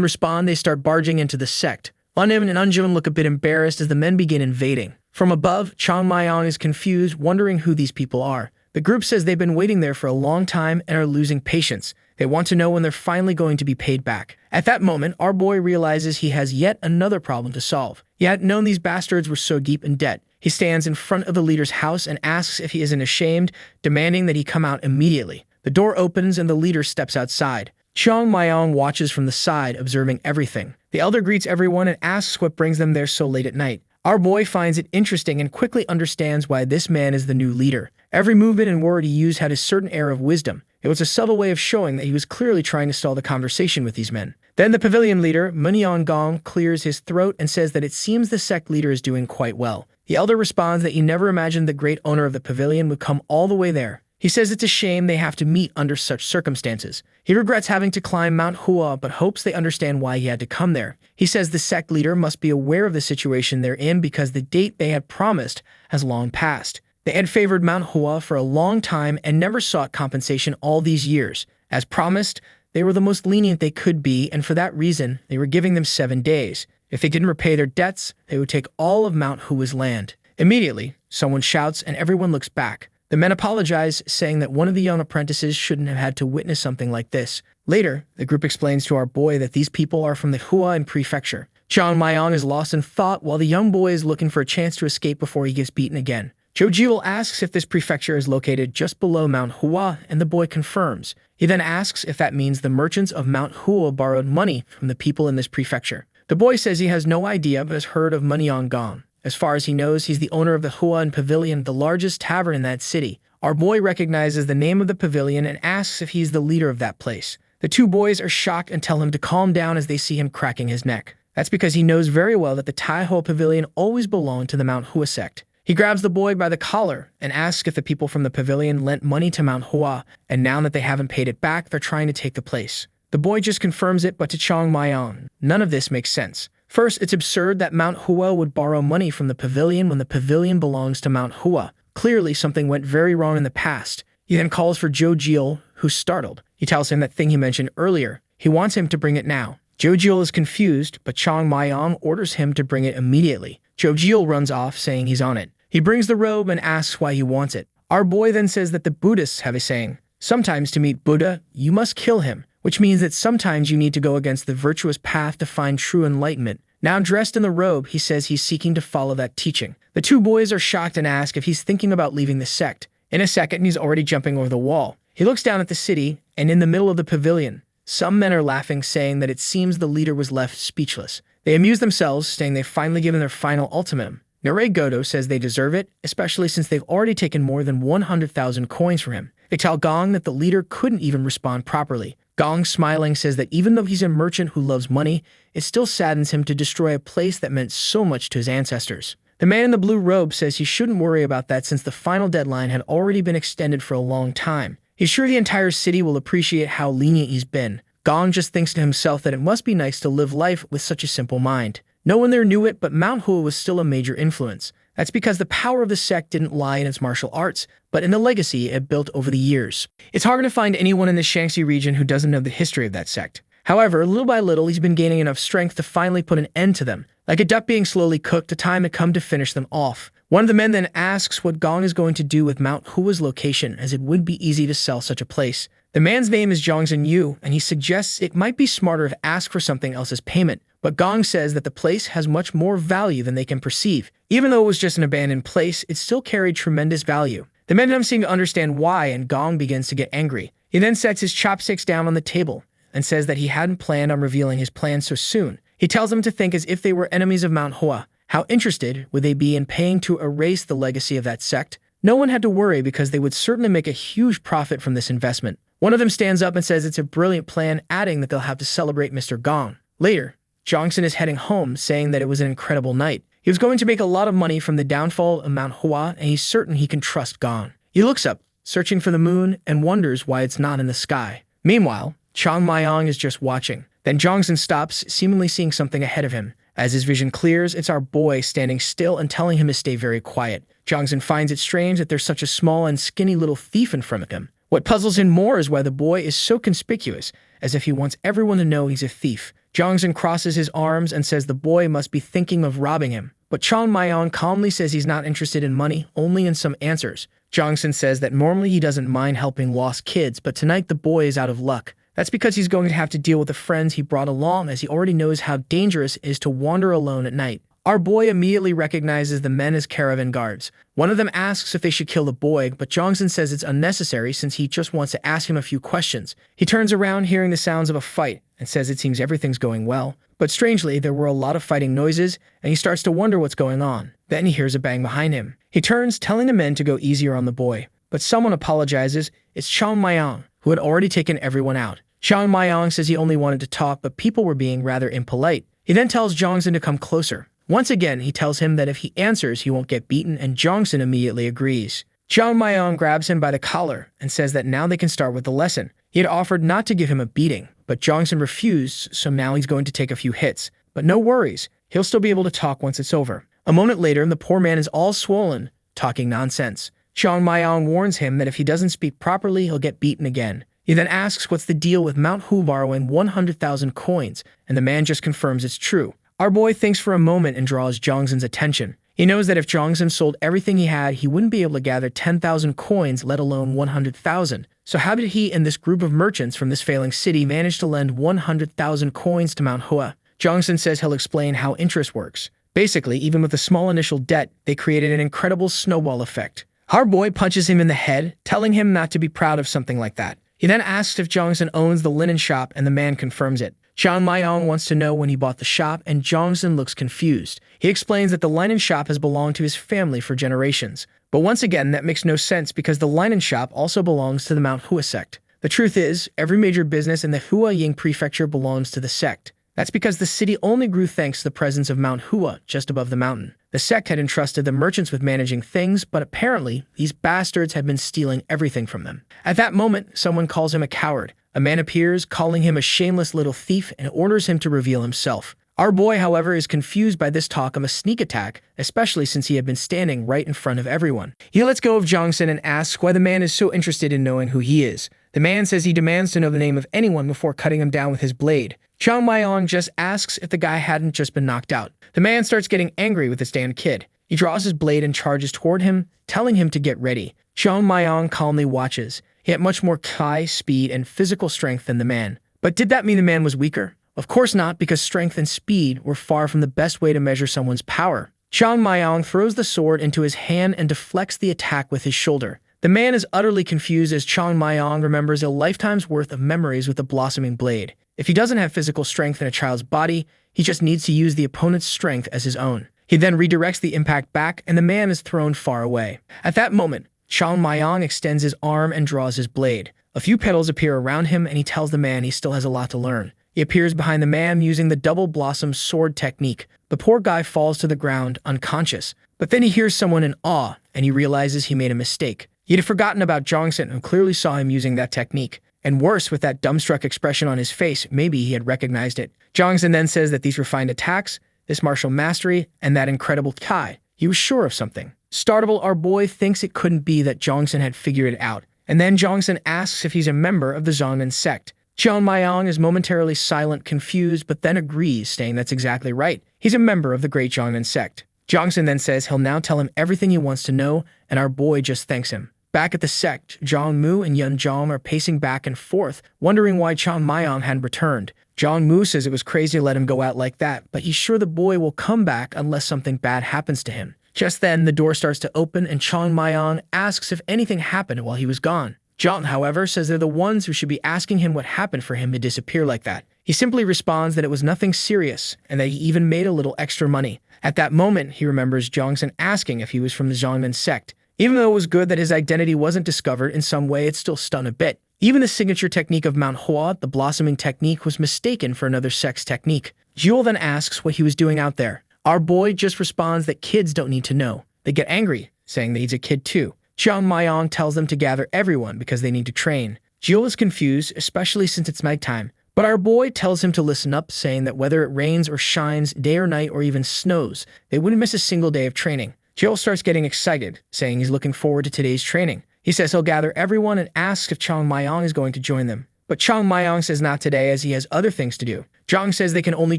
respond, they start barging into the sect. Unim and Unjun look a bit embarrassed as the men begin invading. From above, Chang Mayan is confused, wondering who these people are. The group says they've been waiting there for a long time and are losing patience. They want to know when they're finally going to be paid back. At that moment, our boy realizes he has yet another problem to solve. He hadn't known these bastards were so deep in debt. He stands in front of the leader's house and asks if he isn't ashamed, demanding that he come out immediately. The door opens and the leader steps outside. Chang Mayan watches from the side, observing everything. The elder greets everyone and asks what brings them there so late at night. Our boy finds it interesting and quickly understands why this man is the new leader. Every movement and word he used had a certain air of wisdom. It was a subtle way of showing that he was clearly trying to stall the conversation with these men. Then the pavilion leader, Munyan Gong, clears his throat and says that it seems the sect leader is doing quite well. The elder responds that he never imagined the great owner of the pavilion would come all the way there. He says it's a shame they have to meet under such circumstances. He regrets having to climb Mount Hua, but hopes they understand why he had to come there. He says the sect leader must be aware of the situation they're in because the date they had promised has long passed. They had favored Mount Hua for a long time and never sought compensation all these years. As promised, they were the most lenient they could be, and for that reason, they were giving them 7 days. If they didn't repay their debts, they would take all of Mount Hua's land. Immediately, someone shouts and everyone looks back. The men apologize, saying that one of the young apprentices shouldn't have had to witness something like this. Later, the group explains to our boy that these people are from the Huan Prefecture. Chang Mayan is lost in thought while the young boy is looking for a chance to escape before he gets beaten again. Jojiel asks if this prefecture is located just below Mount Hua, and the boy confirms. He then asks if that means the merchants of Mount Hua borrowed money from the people in this prefecture. The boy says he has no idea but has heard of Munyan Gong. As far as he knows, he's the owner of the Huan Pavilion, the largest tavern in that city. Our boy recognizes the name of the pavilion and asks if he's the leader of that place. The two boys are shocked and tell him to calm down as they see him cracking his neck. That's because he knows very well that the Taiho Pavilion always belonged to the Mount Hua sect. He grabs the boy by the collar and asks if the people from the pavilion lent money to Mount Hua, and now that they haven't paid it back, they're trying to take the place. The boy just confirms it, but to Chang Mayan, none of this makes sense. First, it's absurd that Mount Hua would borrow money from the pavilion when the pavilion belongs to Mount Hua. Clearly, something went very wrong in the past. He then calls for Jojiel, who's startled. He tells him that thing he mentioned earlier. He wants him to bring it now. Jojiel is confused, but Chang Mayan orders him to bring it immediately. Jojiel runs off, saying he's on it. He brings the robe and asks why he wants it. Our boy then says that the Buddhists have a saying, sometimes to meet Buddha, you must kill him, which means that sometimes you need to go against the virtuous path to find true enlightenment. Now dressed in the robe, he says he's seeking to follow that teaching. The two boys are shocked and ask if he's thinking about leaving the sect. In a second, he's already jumping over the wall. He looks down at the city, and in the middle of the pavilion, some men are laughing, saying that it seems the leader was left speechless. They amuse themselves, saying they've finally given their final ultimatum. Nare Godo says they deserve it, especially since they've already taken more than 100,000 coins from him. They tell Gong that the leader couldn't even respond properly. Gong, smiling, says that even though he's a merchant who loves money, it still saddens him to destroy a place that meant so much to his ancestors. The man in the blue robe says he shouldn't worry about that since the final deadline had already been extended for a long time. He's sure the entire city will appreciate how lenient he's been. Gong just thinks to himself that it must be nice to live life with such a simple mind. No one there knew it, but Mount Hua was still a major influence. That's because the power of the sect didn't lie in its martial arts, but in the legacy it built over the years. It's hard to find anyone in the Shaanxi region who doesn't know the history of that sect. However, little by little, he's been gaining enough strength to finally put an end to them. Like a duck being slowly cooked, the time had come to finish them off. One of the men then asks what Gong is going to do with Mount Hua's location, as it would be easy to sell such a place. The man's name is Zhongzhen Yu, and he suggests it might be smarter if asked for something else as payment. But Gong says that the place has much more value than they can perceive. Even though it was just an abandoned place, it still carried tremendous value. The men don't seem to understand why, and Gong begins to get angry. He then sets his chopsticks down on the table and says that he hadn't planned on revealing his plan so soon. He tells them to think as if they were enemies of Mount Hua. How interested would they be in paying to erase the legacy of that sect? No one had to worry because they would certainly make a huge profit from this investment. One of them stands up and says it's a brilliant plan, adding that they'll have to celebrate Mr. Gong. Later, Zhongzhen is heading home, saying that it was an incredible night. He was going to make a lot of money from the downfall of Mount Hua, and he's certain he can trust Gong. He looks up, searching for the moon, and wonders why it's not in the sky. Meanwhile, Chang Mayan is just watching. Then Zhongzhen stops, seemingly seeing something ahead of him. As his vision clears, it's our boy standing still and telling him to stay very quiet. Jongsun finds it strange that there's such a small and skinny little thief in front of him. What puzzles him more is why the boy is so conspicuous, as if he wants everyone to know he's a thief. Jongsun crosses his arms and says the boy must be thinking of robbing him. But Chong Mayong calmly says he's not interested in money, only in some answers. Jongsun says that normally he doesn't mind helping lost kids, but tonight the boy is out of luck. That's because he's going to have to deal with the friends he brought along, as he already knows how dangerous it is to wander alone at night. Our boy immediately recognizes the men as caravan guards. One of them asks if they should kill the boy, but Jongsun says it's unnecessary since he just wants to ask him a few questions. He turns around hearing the sounds of a fight and says it seems everything's going well. But strangely, there were a lot of fighting noises, and he starts to wonder what's going on. Then he hears a bang behind him. He turns, telling the men to go easier on the boy. But someone apologizes. It's Chong Mayong, who had already taken everyone out. Chong Mayong says he only wanted to talk, but people were being rather impolite. He then tells Jongsun to come closer. Once again, he tells him that if he answers, he won't get beaten, and Jongsun immediately agrees. Chong Mayong grabs him by the collar and says that now they can start with the lesson. He had offered not to give him a beating, but Jongsun refused, so now he's going to take a few hits. But no worries, he'll still be able to talk once it's over. A moment later, the poor man is all swollen, talking nonsense. Chong Mayong warns him that if he doesn't speak properly, he'll get beaten again. He then asks what's the deal with Mount Hu borrowing 100,000 coins, and the man just confirms it's true. Our boy thinks for a moment and draws Jongsun's attention. He knows that if Jongsun sold everything he had, he wouldn't be able to gather 10,000 coins, let alone 100,000. So how did he and this group of merchants from this failing city manage to lend 100,000 coins to Mount Hua? Jongsun says he'll explain how interest works. Basically, even with a small initial debt, they created an incredible snowball effect. Our boy punches him in the head, telling him not to be proud of something like that. He then asks if Jongsun owns the linen shop, and the man confirms it. Chong Mayong wants to know when he bought the shop, and Jongsun looks confused. He explains that the linen shop has belonged to his family for generations. But once again, that makes no sense because the linen shop also belongs to the Mount Hua sect. The truth is, every major business in the Hua Ying prefecture belongs to the sect. That's because the city only grew thanks to the presence of Mount Hua just above the mountain. The sect had entrusted the merchants with managing things, but apparently, these bastards had been stealing everything from them. At that moment, someone calls him a coward. A man appears, calling him a shameless little thief, and orders him to reveal himself. Our boy, however, is confused by this talk of a sneak attack, especially since he had been standing right in front of everyone. He lets go of Jongsun and asks why the man is so interested in knowing who he is. The man says he demands to know the name of anyone before cutting him down with his blade. Chong Mayong just asks if the guy hadn't just been knocked out. The man starts getting angry with this damn kid. He draws his blade and charges toward him, telling him to get ready. Chong Mayong calmly watches. He had much more kai, speed, and physical strength than the man. But did that mean the man was weaker? Of course not, because strength and speed were far from the best way to measure someone's power. Chong Mayong throws the sword into his hand and deflects the attack with his shoulder. The man is utterly confused as Chong Mayong remembers a lifetime's worth of memories with the blossoming blade. If he doesn't have physical strength in a child's body, he just needs to use the opponent's strength as his own. He then redirects the impact back, and the man is thrown far away. At that moment, Chong Mayong extends his arm and draws his blade. A few petals appear around him, and he tells the man he still has a lot to learn. He appears behind the man using the double blossom sword technique. The poor guy falls to the ground, unconscious. But then he hears someone in awe, and he realizes he made a mistake. He had forgotten about Jongsun, who clearly saw him using that technique. And worse, with that dumbstruck expression on his face, maybe he had recognized it. Jongsun then says that these refined attacks, this martial mastery, and that incredible kai, he was sure of something. Startled, our boy thinks it couldn't be that Jongsun had figured it out. And then Jongsun asks if he's a member of the Zhongnan sect. Chong Mayong is momentarily silent, confused, but then agrees, saying that's exactly right. He's a member of the Great Zhongnan sect. Jongsun then says he'll now tell him everything he wants to know, and our boy just thanks him. Back at the sect, Zhang Mu and Yun Zhang are pacing back and forth, wondering why Chong Mayong hadn't returned. Zhang Mu says it was crazy to let him go out like that, but he's sure the boy will come back unless something bad happens to him. Just then, the door starts to open, and Chong Mayong asks if anything happened while he was gone. Zhang, however, says they're the ones who should be asking him what happened for him to disappear like that. He simply responds that it was nothing serious, and that he even made a little extra money. At that moment, he remembers Jongsun asking if he was from the Zhongnan sect. Even though it was good that his identity wasn't discovered, in some way it still stung a bit. Even the signature technique of Mount Hua, the blossoming technique, was mistaken for another sect's technique. Jewel then asks what he was doing out there. Our boy just responds that kids don't need to know. They get angry, saying that he's a kid too. Chong Mayong tells them to gather everyone because they need to train. Jewel is confused, especially since it's nighttime. But our boy tells him to listen up, saying that whether it rains or shines, day or night, or even snows, they wouldn't miss a single day of training. Jill starts getting excited, saying he's looking forward to today's training. He says he'll gather everyone and asks if Chang Mayong is going to join them. But Chang Mayong says not today as he has other things to do. Zhang says they can only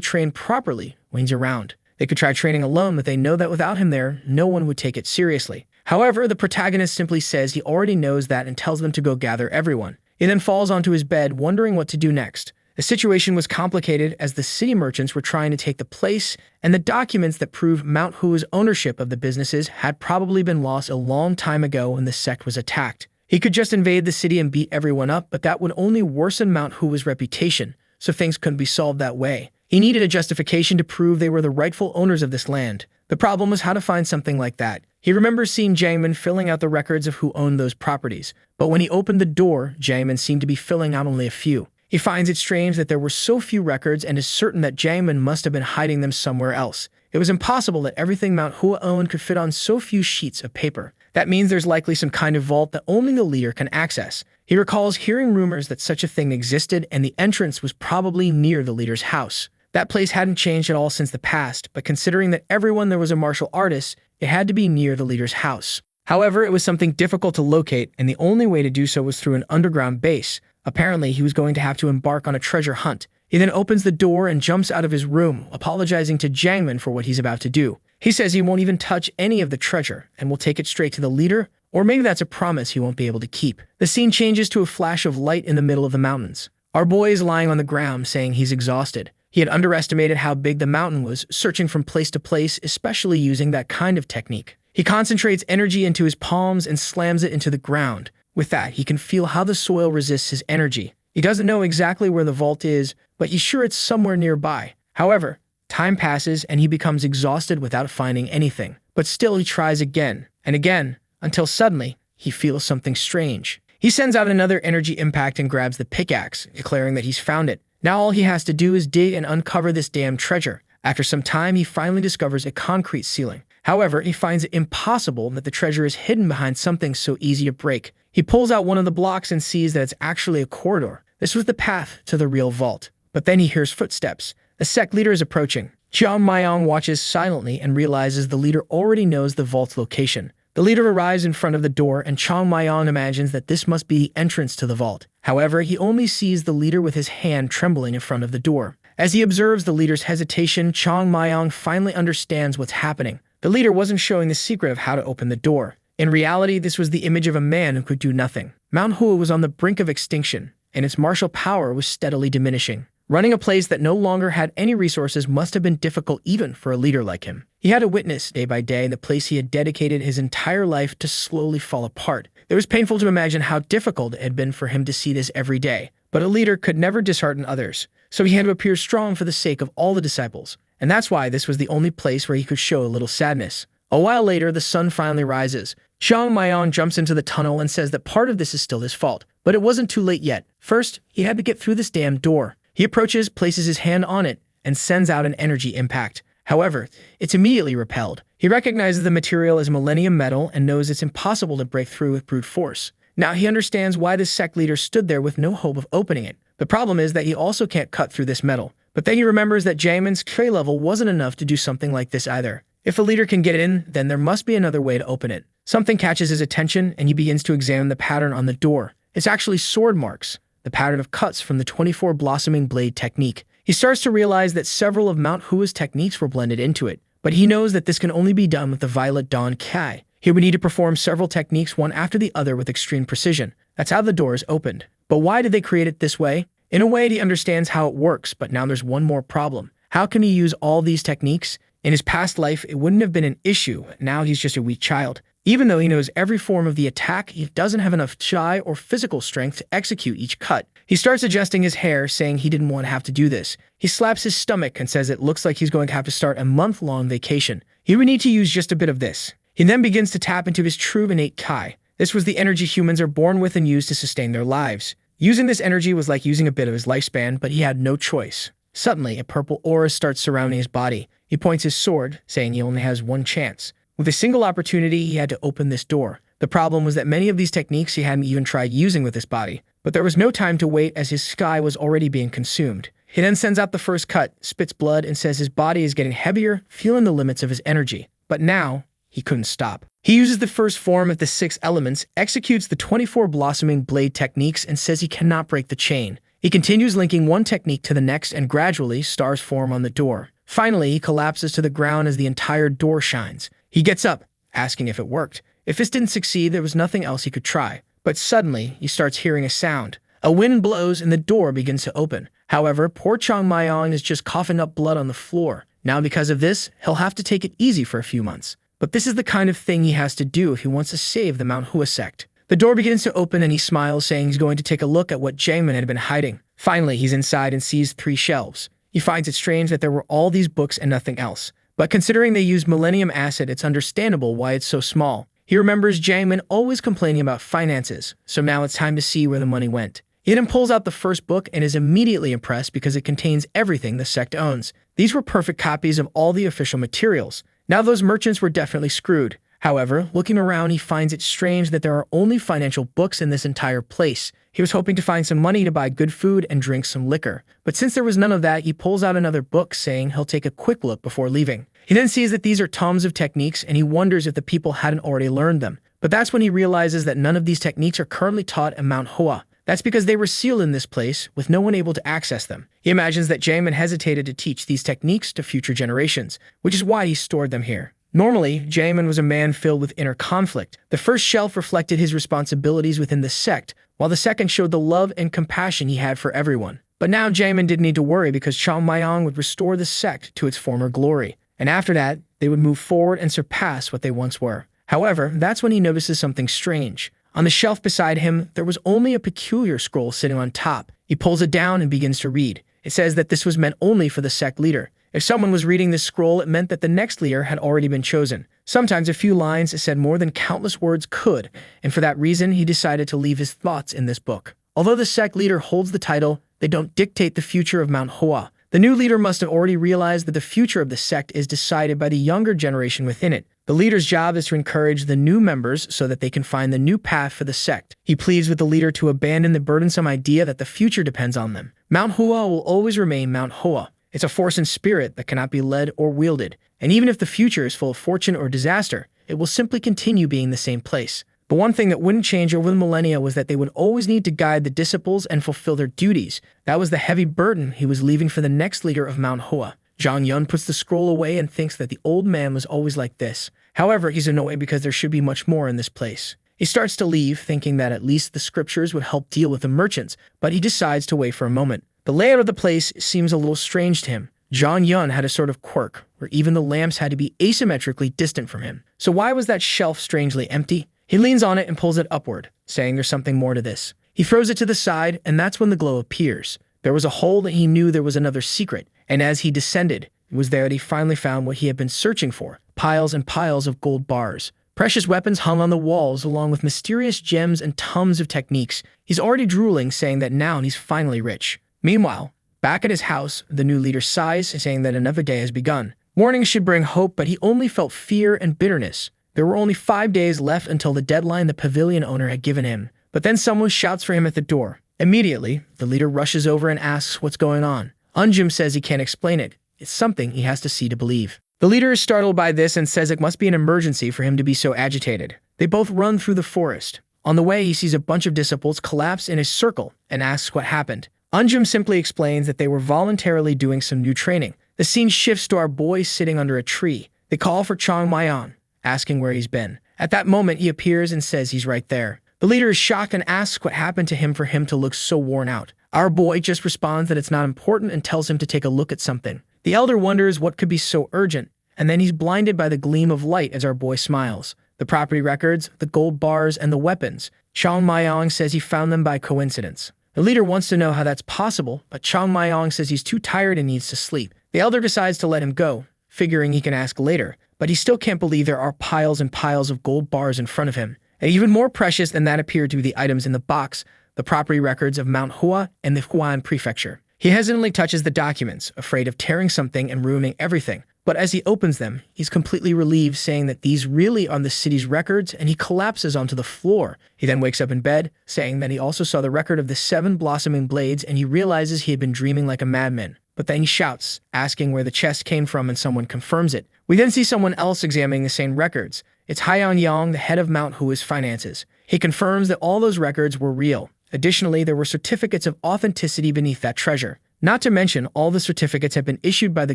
train properly when he's around. They could try training alone, but they know that without him there, no one would take it seriously. However, the protagonist simply says he already knows that and tells them to go gather everyone. He then falls onto his bed, wondering what to do next. The situation was complicated as the city merchants were trying to take the place, and the documents that prove ManhwaCapped's ownership of the businesses had probably been lost a long time ago when the sect was attacked. He could just invade the city and beat everyone up, but that would only worsen ManhwaCapped's reputation, so things couldn't be solved that way. He needed a justification to prove they were the rightful owners of this land. The problem was how to find something like that. He remembers seeing Jiangman filling out the records of who owned those properties, but when he opened the door, Jiangman seemed to be filling out only a few. He finds it strange that there were so few records and is certain that Jiangman must have been hiding them somewhere else. It was impossible that everything ManhwaCapped owned could fit on so few sheets of paper. That means there's likely some kind of vault that only the leader can access. He recalls hearing rumors that such a thing existed and the entrance was probably near the leader's house. That place hadn't changed at all since the past, but considering that everyone there was a martial artist, it had to be near the leader's house. However, it was something difficult to locate, and the only way to do so was through an underground base. Apparently, he was going to have to embark on a treasure hunt. He then opens the door and jumps out of his room, apologizing to Jiangman for what he's about to do. He says he won't even touch any of the treasure and will take it straight to the leader, or maybe that's a promise he won't be able to keep. The scene changes to a flash of light in the middle of the mountains. Our boy is lying on the ground, saying he's exhausted. He had underestimated how big the mountain was, searching from place to place, especially using that kind of technique. He concentrates energy into his palms and slams it into the ground. With that, he can feel how the soil resists his energy. He doesn't know exactly where the vault is, but he's sure it's somewhere nearby. However, time passes and he becomes exhausted without finding anything. But still he tries again and again, until suddenly he feels something strange. He sends out another energy impact and grabs the pickaxe, declaring that he's found it. Now all he has to do is dig and uncover this damn treasure. After some time, he finally discovers a concrete ceiling. However, he finds it impossible that the treasure is hidden behind something so easy to break. He pulls out one of the blocks and sees that it's actually a corridor. This was the path to the real vault. But then he hears footsteps. The sect leader is approaching. Chang Mayong watches silently and realizes the leader already knows the vault's location. The leader arrives in front of the door, and Chang Mayong imagines that this must be the entrance to the vault. However, he only sees the leader with his hand trembling in front of the door. As he observes the leader's hesitation, Chang Mayong finally understands what's happening. The leader wasn't showing the secret of how to open the door. In reality, this was the image of a man who could do nothing. ManhwaCapped was on the brink of extinction, and its martial power was steadily diminishing. Running a place that no longer had any resources must have been difficult even for a leader like him. He had to witness, day by day, the place he had dedicated his entire life to slowly fall apart. It was painful to imagine how difficult it had been for him to see this every day. But a leader could never dishearten others, so he had to appear strong for the sake of all the disciples. And that's why this was the only place where he could show a little sadness. A while later, the sun finally rises. Chang Mayong jumps into the tunnel and says that part of this is still his fault. But it wasn't too late yet. First, he had to get through this damn door. He approaches, places his hand on it, and sends out an energy impact. However, it's immediately repelled. He recognizes the material as millennium metal and knows it's impossible to break through with brute force. Now he understands why this sect leader stood there with no hope of opening it. The problem is that he also can't cut through this metal. But then he remembers that Jiangman's K level wasn't enough to do something like this either. If a leader can get in, then there must be another way to open it. Something catches his attention, and he begins to examine the pattern on the door. It's actually sword marks, the pattern of cuts from the 24 blossoming blade technique. He starts to realize that several of ManhwaCapped's techniques were blended into it, but he knows that this can only be done with the Violet Dawn Kai. He would need to perform several techniques one after the other with extreme precision. That's how the door is opened. But why did they create it this way? In a way, he understands how it works, but now there's one more problem. How can he use all these techniques? In his past life, it wouldn't have been an issue. Now he's just a weak child. Even though he knows every form of the attack, he doesn't have enough chi or physical strength to execute each cut. He starts adjusting his hair, saying he didn't want to have to do this. He slaps his stomach and says it looks like he's going to have to start a month-long vacation. He would need to use just a bit of this. He then begins to tap into his true innate chi. This was the energy humans are born with and use to sustain their lives. Using this energy was like using a bit of his lifespan, but he had no choice. Suddenly, a purple aura starts surrounding his body. He points his sword, saying he only has one chance. With a single opportunity, he had to open this door. The problem was that many of these techniques he hadn't even tried using with his body. But there was no time to wait as his sky was already being consumed. He then sends out the first cut, spits blood, and says his body is getting heavier, feeling the limits of his energy. But now, he couldn't stop. He uses the first form of the 6 elements, executes the 24 blossoming blade techniques, and says he cannot break the chain. He continues linking one technique to the next, and gradually, stars form on the door. Finally, he collapses to the ground as the entire door shines. He gets up, asking if it worked. If this didn't succeed, there was nothing else he could try. But suddenly, he starts hearing a sound. A wind blows and the door begins to open. However, poor Chong Mayong is just coughing up blood on the floor. Now because of this, he'll have to take it easy for a few months. But this is the kind of thing he has to do if he wants to save the Manhwa sect. The door begins to open and he smiles, saying he's going to take a look at what Jaemin had been hiding. Finally, he's inside and sees 3 shelves. He finds it strange that there were all these books and nothing else. But considering they used Millennium Acid, it's understandable why it's so small. He remembers Jaemin always complaining about finances, so now it's time to see where the money went. He then pulls out the first book and is immediately impressed because it contains everything the sect owns. These were perfect copies of all the official materials. Now those merchants were definitely screwed. However, looking around, he finds it strange that there are only financial books in this entire place. He was hoping to find some money to buy good food and drink some liquor. But since there was none of that, he pulls out another book, saying he'll take a quick look before leaving. He then sees that these are tomes of techniques, and he wonders if the people hadn't already learned them. But that's when he realizes that none of these techniques are currently taught in Manhwa. That's because they were sealed in this place, with no one able to access them. He imagines that Jaemin hesitated to teach these techniques to future generations, which is why he stored them here. Normally, Jaemin was a man filled with inner conflict. The first shelf reflected his responsibilities within the sect, while the second showed the love and compassion he had for everyone. But now Jaemin didn't need to worry because Chong Mayong would restore the sect to its former glory. And after that, they would move forward and surpass what they once were. However, that's when he notices something strange. On the shelf beside him, there was only a peculiar scroll sitting on top. He pulls it down and begins to read. It says that this was meant only for the sect leader. If someone was reading this scroll, it meant that the next leader had already been chosen. Sometimes a few lines said more than countless words could, and for that reason, he decided to leave his thoughts in this book. Although the sect leader holds the title, they don't dictate the future of Manhwa. The new leader must have already realized that the future of the sect is decided by the younger generation within it. The leader's job is to encourage the new members so that they can find the new path for the sect. He pleads with the leader to abandon the burdensome idea that the future depends on them. Manhwa will always remain Manhwa. It's a force and spirit that cannot be led or wielded. And even if the future is full of fortune or disaster, it will simply continue being the same place. But one thing that wouldn't change over the millennia was that they would always need to guide the disciples and fulfill their duties. That was the heavy burden he was leaving for the next leader of Manhwa. Zhang Yun puts the scroll away and thinks that the old man was always like this. However, he's annoyed because there should be much more in this place. He starts to leave, thinking that at least the scriptures would help deal with the merchants, but he decides to wait for a moment. The layout of the place seems a little strange to him. Zhang Yun had a sort of quirk, where even the lamps had to be asymmetrically distant from him. So why was that shelf strangely empty? He leans on it and pulls it upward, saying there's something more to this. He throws it to the side, and that's when the glow appears. There was a hole that he knew there was another secret, and as he descended, it was there that he finally found what he had been searching for, piles and piles of gold bars. Precious weapons hung on the walls, along with mysterious gems and tons of techniques. He's already drooling, saying that now he's finally rich. Meanwhile, back at his house, the new leader sighs, saying that another day has begun. Mornings should bring hope, but he only felt fear and bitterness. There were only 5 days left until the deadline the pavilion owner had given him. But then someone shouts for him at the door. Immediately, the leader rushes over and asks what's going on. Unjum says he can't explain it. It's something he has to see to believe. The leader is startled by this and says it must be an emergency for him to be so agitated. They both run through the forest. On the way, he sees a bunch of disciples collapse in a circle and asks what happened. Unjum simply explains that they were voluntarily doing some new training. The scene shifts to our boy sitting under a tree. They call for Chong Mayong, asking where he's been. At that moment, he appears and says he's right there. The leader is shocked and asks what happened to him for him to look so worn out. Our boy just responds that it's not important and tells him to take a look at something. The elder wonders what could be so urgent, and then he's blinded by the gleam of light as our boy smiles. The property records, the gold bars, and the weapons. Chong Mayong says he found them by coincidence. The leader wants to know how that's possible, but Chong Mayong says he's too tired and needs to sleep. The elder decides to let him go, figuring he can ask later, but he still can't believe there are piles and piles of gold bars in front of him. And even more precious than that appeared to be the items in the box, the property records of Manhwa and the Huan Prefecture. He hesitantly touches the documents, afraid of tearing something and ruining everything. But as he opens them, he's completely relieved, saying that these really are the city's records, and he collapses onto the floor. He then wakes up in bed, saying that he also saw the record of the 7 blossoming blades, and he realizes he had been dreaming like a madman. But then he shouts, asking where the chest came from, and someone confirms it. We then see someone else examining the same records. It's Haiyan Yang, the head of Manhua's finances. He confirms that all those records were real. Additionally, there were certificates of authenticity beneath that treasure. Not to mention, all the certificates had been issued by the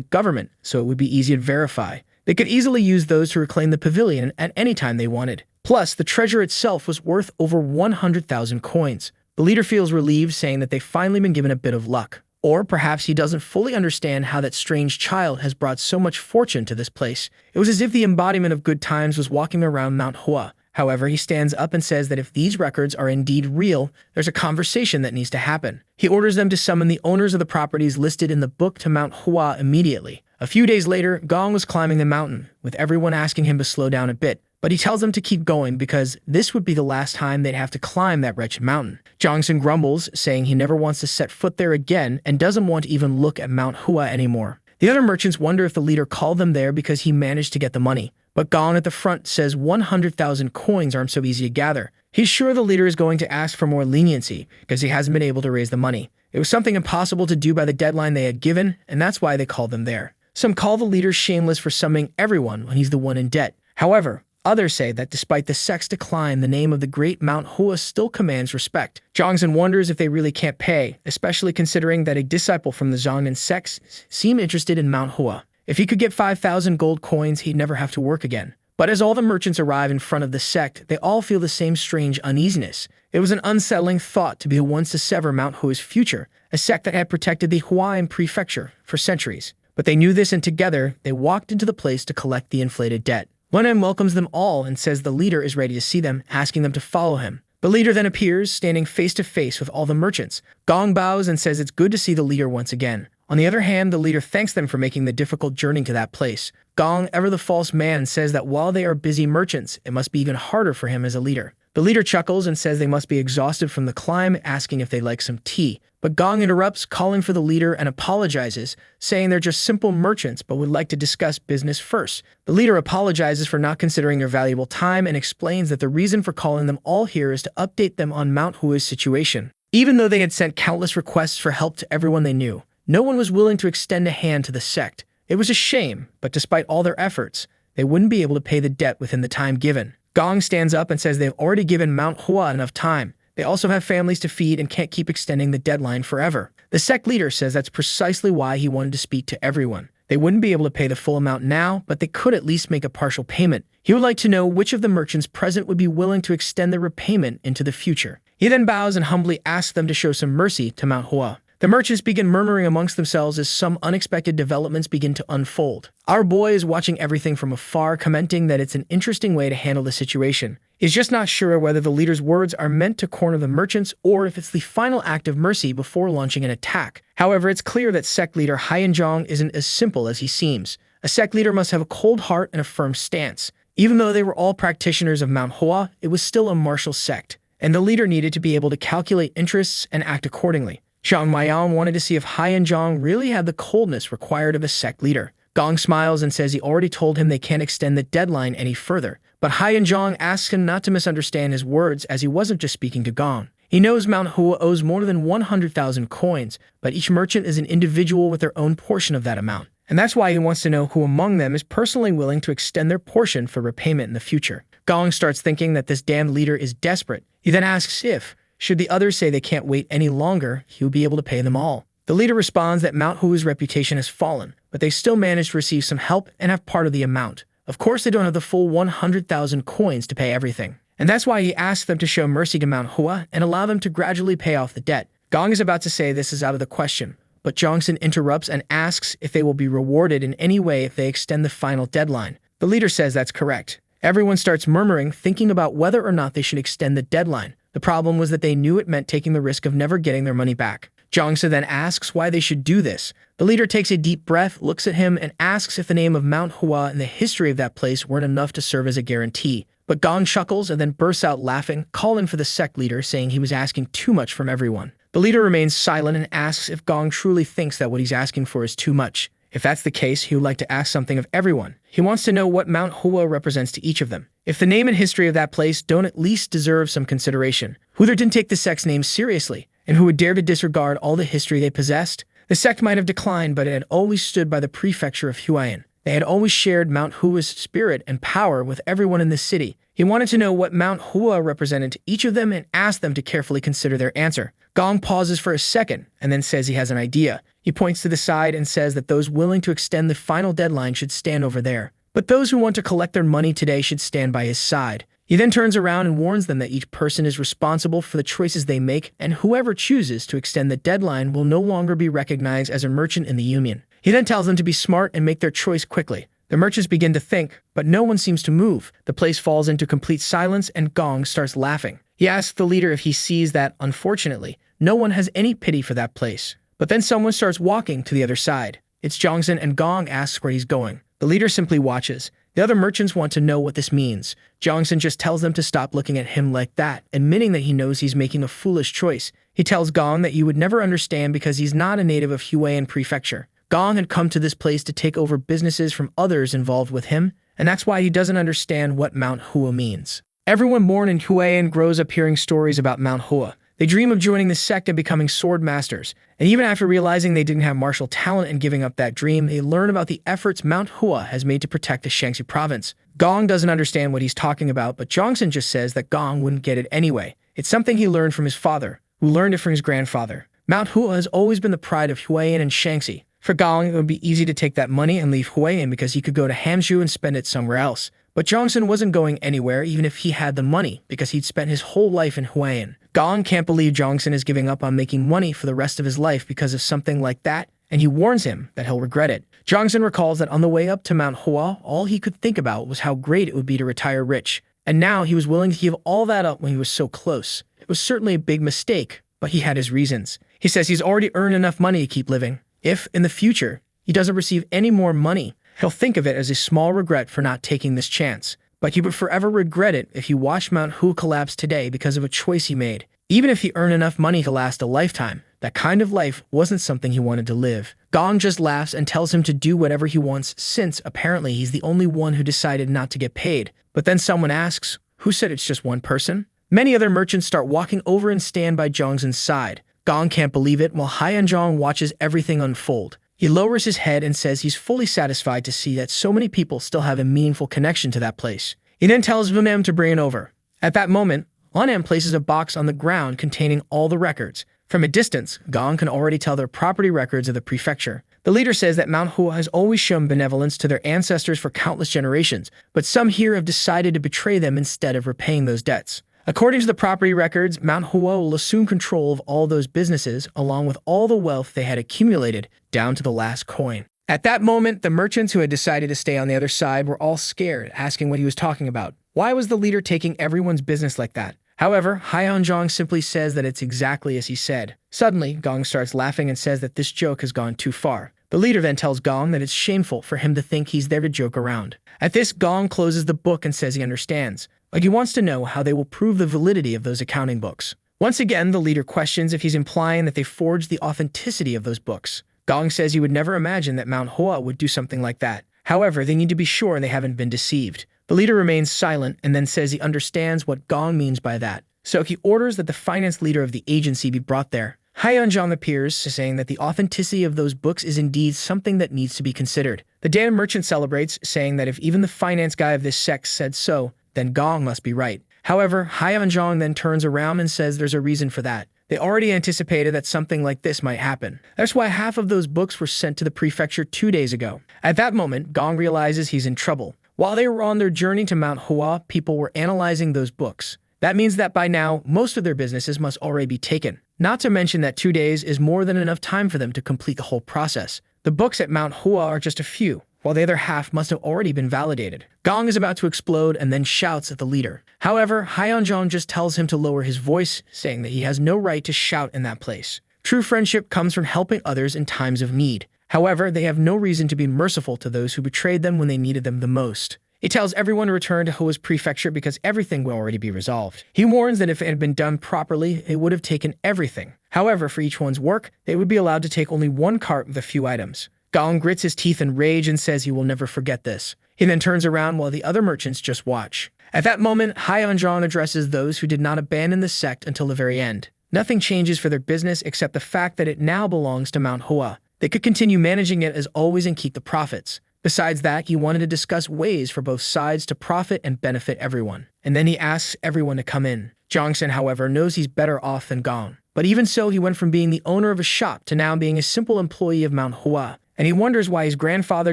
government, so it would be easy to verify. They could easily use those to reclaim the pavilion at any time they wanted. Plus, the treasure itself was worth over 100,000 coins. The leader feels relieved, saying that they've finally been given a bit of luck. Or perhaps he doesn't fully understand how that strange child has brought so much fortune to this place. It was as if the embodiment of good times was walking around Manhwa. However, he stands up and says that if these records are indeed real, there's a conversation that needs to happen. He orders them to summon the owners of the properties listed in the book to Manhwa immediately. A few days later, Gong was climbing the mountain, with everyone asking him to slow down a bit. But he tells them to keep going because this would be the last time they'd have to climb that wretched mountain. Jongsun grumbles, saying he never wants to set foot there again and doesn't want to even look at Manhwa anymore. The other merchants wonder if the leader called them there because he managed to get the money. But Gong at the front says 100,000 coins aren't so easy to gather. He's sure the leader is going to ask for more leniency because he hasn't been able to raise the money. It was something impossible to do by the deadline they had given, and that's why they called them there. Some call the leader shameless for summoning everyone when he's the one in debt. However, others say that despite the sect's decline, the name of the great Manhwa still commands respect. Jongsun wonders if they really can't pay, especially considering that a disciple from the Zhongnan sect seemed interested in Manhwa. If he could get 5,000 gold coins, he'd never have to work again. But as all the merchants arrive in front of the sect, they all feel the same strange uneasiness. It was an unsettling thought to be the ones to sever Manhwa's future, a sect that had protected the Huayan prefecture for centuries. But they knew this, and together, they walked into the place to collect the inflated debt. Lunan welcomes them all and says the leader is ready to see them, asking them to follow him. The leader then appears, standing face to face with all the merchants. Gong bows and says it's good to see the leader once again. On the other hand, the leader thanks them for making the difficult journey to that place. Gong, ever the false man, says that while they are busy merchants, it must be even harder for him as a leader. The leader chuckles and says they must be exhausted from the climb, asking if they'd like some tea. But Gong interrupts, calling for the leader, and apologizes, saying they're just simple merchants but would like to discuss business first. The leader apologizes for not considering their valuable time and explains that the reason for calling them all here is to update them on Manhwa's situation. Even though they had sent countless requests for help to everyone they knew, no one was willing to extend a hand to the sect. It was a shame, but despite all their efforts, they wouldn't be able to pay the debt within the time given. Gong stands up and says they've already given Manhwa enough time. They also have families to feed and can't keep extending the deadline forever. The sect leader says that's precisely why he wanted to speak to everyone. They wouldn't be able to pay the full amount now, but they could at least make a partial payment. He would like to know which of the merchants present would be willing to extend their repayment into the future. He then bows and humbly asks them to show some mercy to Manhwa. The merchants begin murmuring amongst themselves as some unexpected developments begin to unfold. Our boy is watching everything from afar, commenting that it's an interesting way to handle the situation. He's just not sure whether the leader's words are meant to corner the merchants or if it's the final act of mercy before launching an attack. However, it's clear that sect leader Haiyan Zhang isn't as simple as he seems. A sect leader must have a cold heart and a firm stance. Even though they were all practitioners of Manhwa, it was still a martial sect, and the leader needed to be able to calculate interests and act accordingly. Zhang Weiyan wanted to see if Haiyan Zhang really had the coldness required of a sect leader. Gong smiles and says he already told him they can't extend the deadline any further. But Haiyan Zhang asks him not to misunderstand his words, as he wasn't just speaking to Gong. He knows Manhwa owes more than 100,000 coins, but each merchant is an individual with their own portion of that amount. And that's why he wants to know who among them is personally willing to extend their portion for repayment in the future. Gong starts thinking that this damned leader is desperate. He then asks if, should the others say they can't wait any longer, he will be able to pay them all. The leader responds that Manhwa's reputation has fallen, but they still manage to receive some help and have part of the amount. Of course, they don't have the full 100,000 coins to pay everything. And that's why he asks them to show mercy to Manhwa and allow them to gradually pay off the debt. Gong is about to say this is out of the question, but Jongsun interrupts and asks if they will be rewarded in any way if they extend the final deadline. The leader says that's correct. Everyone starts murmuring, thinking about whether or not they should extend the deadline. The problem was that they knew it meant taking the risk of never getting their money back. Jongsun then asks why they should do this. The leader takes a deep breath, looks at him, and asks if the name of Manhwa and the history of that place weren't enough to serve as a guarantee. But Gong chuckles and then bursts out laughing, calling for the sect leader, saying he was asking too much from everyone. The leader remains silent and asks if Gong truly thinks that what he's asking for is too much. If that's the case, he would like to ask something of everyone. He wants to know what Manhwa represents to each of them. If the name and history of that place don't at least deserve some consideration, who there didn't take the sect's name seriously, and who would dare to disregard all the history they possessed? The sect might have declined, but it had always stood by the prefecture of Huayan. They had always shared Mount Hua's spirit and power with everyone in the city. He wanted to know what Mount Hua represented to each of them and asked them to carefully consider their answer. Gong pauses for a second and then says he has an idea. He points to the side and says that those willing to extend the final deadline should stand over there, but those who want to collect their money today should stand by his side. He then turns around and warns them that each person is responsible for the choices they make, and whoever chooses to extend the deadline will no longer be recognized as a merchant in the union. He then tells them to be smart and make their choice quickly. The merchants begin to think, but no one seems to move. The place falls into complete silence and Gong starts laughing. He asks the leader if he sees that, unfortunately, no one has any pity for that place. But then someone starts walking to the other side. It's Jongson, and Gong asks where he's going. The leader simply watches. The other merchants want to know what this means. Jongson just tells them to stop looking at him like that, admitting that he knows he's making a foolish choice. He tells Gong that you would never understand because he's not a native of Huayan Prefecture. Gong had come to this place to take over businesses from others involved with him, and that's why he doesn't understand what Mount Hua means. Everyone born in Huayan grows up hearing stories about Mount Hua. They dream of joining the sect and becoming sword masters, and even after realizing they didn't have martial talent and giving up that dream, they learn about the efforts Mount Hua has made to protect the Shaanxi province. Gong doesn't understand what he's talking about, but Jongson just says that Gong wouldn't get it anyway. It's something he learned from his father, who learned it from his grandfather. Mount Hua has always been the pride of Huayan and Shaanxi. For Gong, it would be easy to take that money and leave Huayan because he could go to Hamzhou and spend it somewhere else. But Jongson wasn't going anywhere even if he had the money because he'd spent his whole life in Huayan. Gong can't believe Jongson is giving up on making money for the rest of his life because of something like that, and he warns him that he'll regret it. Jongson recalls that on the way up to Mount Hua, all he could think about was how great it would be to retire rich. And now he was willing to give all that up when he was so close. It was certainly a big mistake, but he had his reasons. He says he's already earned enough money to keep living. If, in the future, he doesn't receive any more money, he'll think of it as a small regret for not taking this chance. But he would forever regret it if he watched Mount Hua collapse today because of a choice he made. Even if he earned enough money to last a lifetime, that kind of life wasn't something he wanted to live. Gong just laughs and tells him to do whatever he wants since, apparently, he's the only one who decided not to get paid. But then someone asks, who said it's just one person? Many other merchants start walking over and stand by Jongson's side. Gong can't believe it while Haiyanzhong watches everything unfold. He lowers his head and says he's fully satisfied to see that so many people still have a meaningful connection to that place. He then tells Vunem to bring it over. At that moment, Onem places a box on the ground containing all the records. From a distance, Gong can already tell they're property records of the prefecture. The leader says that Mount Hua has always shown benevolence to their ancestors for countless generations, but some here have decided to betray them instead of repaying those debts. According to the property records, Mount Hua will assume control of all those businesses, along with all the wealth they had accumulated, down to the last coin. At that moment, the merchants who had decided to stay on the other side were all scared, asking what he was talking about. Why was the leader taking everyone's business like that? However, Haiyanzhong simply says that it's exactly as he said. Suddenly, Gong starts laughing and says that this joke has gone too far. The leader then tells Gong that it's shameful for him to think he's there to joke around. At this, Gong closes the book and says he understands. Like he wants to know how they will prove the validity of those accounting books. Once again, the leader questions if he's implying that they forged the authenticity of those books. Gong says he would never imagine that Mount Hua would do something like that. However, they need to be sure they haven't been deceived. The leader remains silent and then says he understands what Gong means by that. So he orders that the finance leader of the agency be brought there. Haiyanzhong appears, saying that the authenticity of those books is indeed something that needs to be considered. The damn merchant celebrates, saying that if even the finance guy of this sect said so, then Gong must be right. However, Haiyanzhong then turns around and says there's a reason for that. They already anticipated that something like this might happen. That's why half of those books were sent to the prefecture 2 days ago. At that moment, Gong realizes he's in trouble. While they were on their journey to Mount Hua, people were analyzing those books. That means that by now, most of their businesses must already be taken. Not to mention that 2 days is more than enough time for them to complete the whole process. The books at Mount Hua are just a few, while the other half must have already been validated. Gong is about to explode and then shouts at the leader. However, Haiyanzhong just tells him to lower his voice, saying that he has no right to shout in that place. True friendship comes from helping others in times of need. However, they have no reason to be merciful to those who betrayed them when they needed them the most. He tells everyone to return to Hua's prefecture because everything will already be resolved. He warns that if it had been done properly, it would have taken everything. However, for each one's work, they would be allowed to take only one cart with a few items. Gong grits his teeth in rage and says he will never forget this. He then turns around while the other merchants just watch. At that moment, Hyeonjong addresses those who did not abandon the sect until the very end. Nothing changes for their business except the fact that it now belongs to Manhwa. They could continue managing it as always and keep the profits. Besides that, he wanted to discuss ways for both sides to profit and benefit everyone. And then he asks everyone to come in. Jongsen, however, knows he's better off than Gong. But even so, he went from being the owner of a shop to now being a simple employee of Manhwa, and he wonders why his grandfather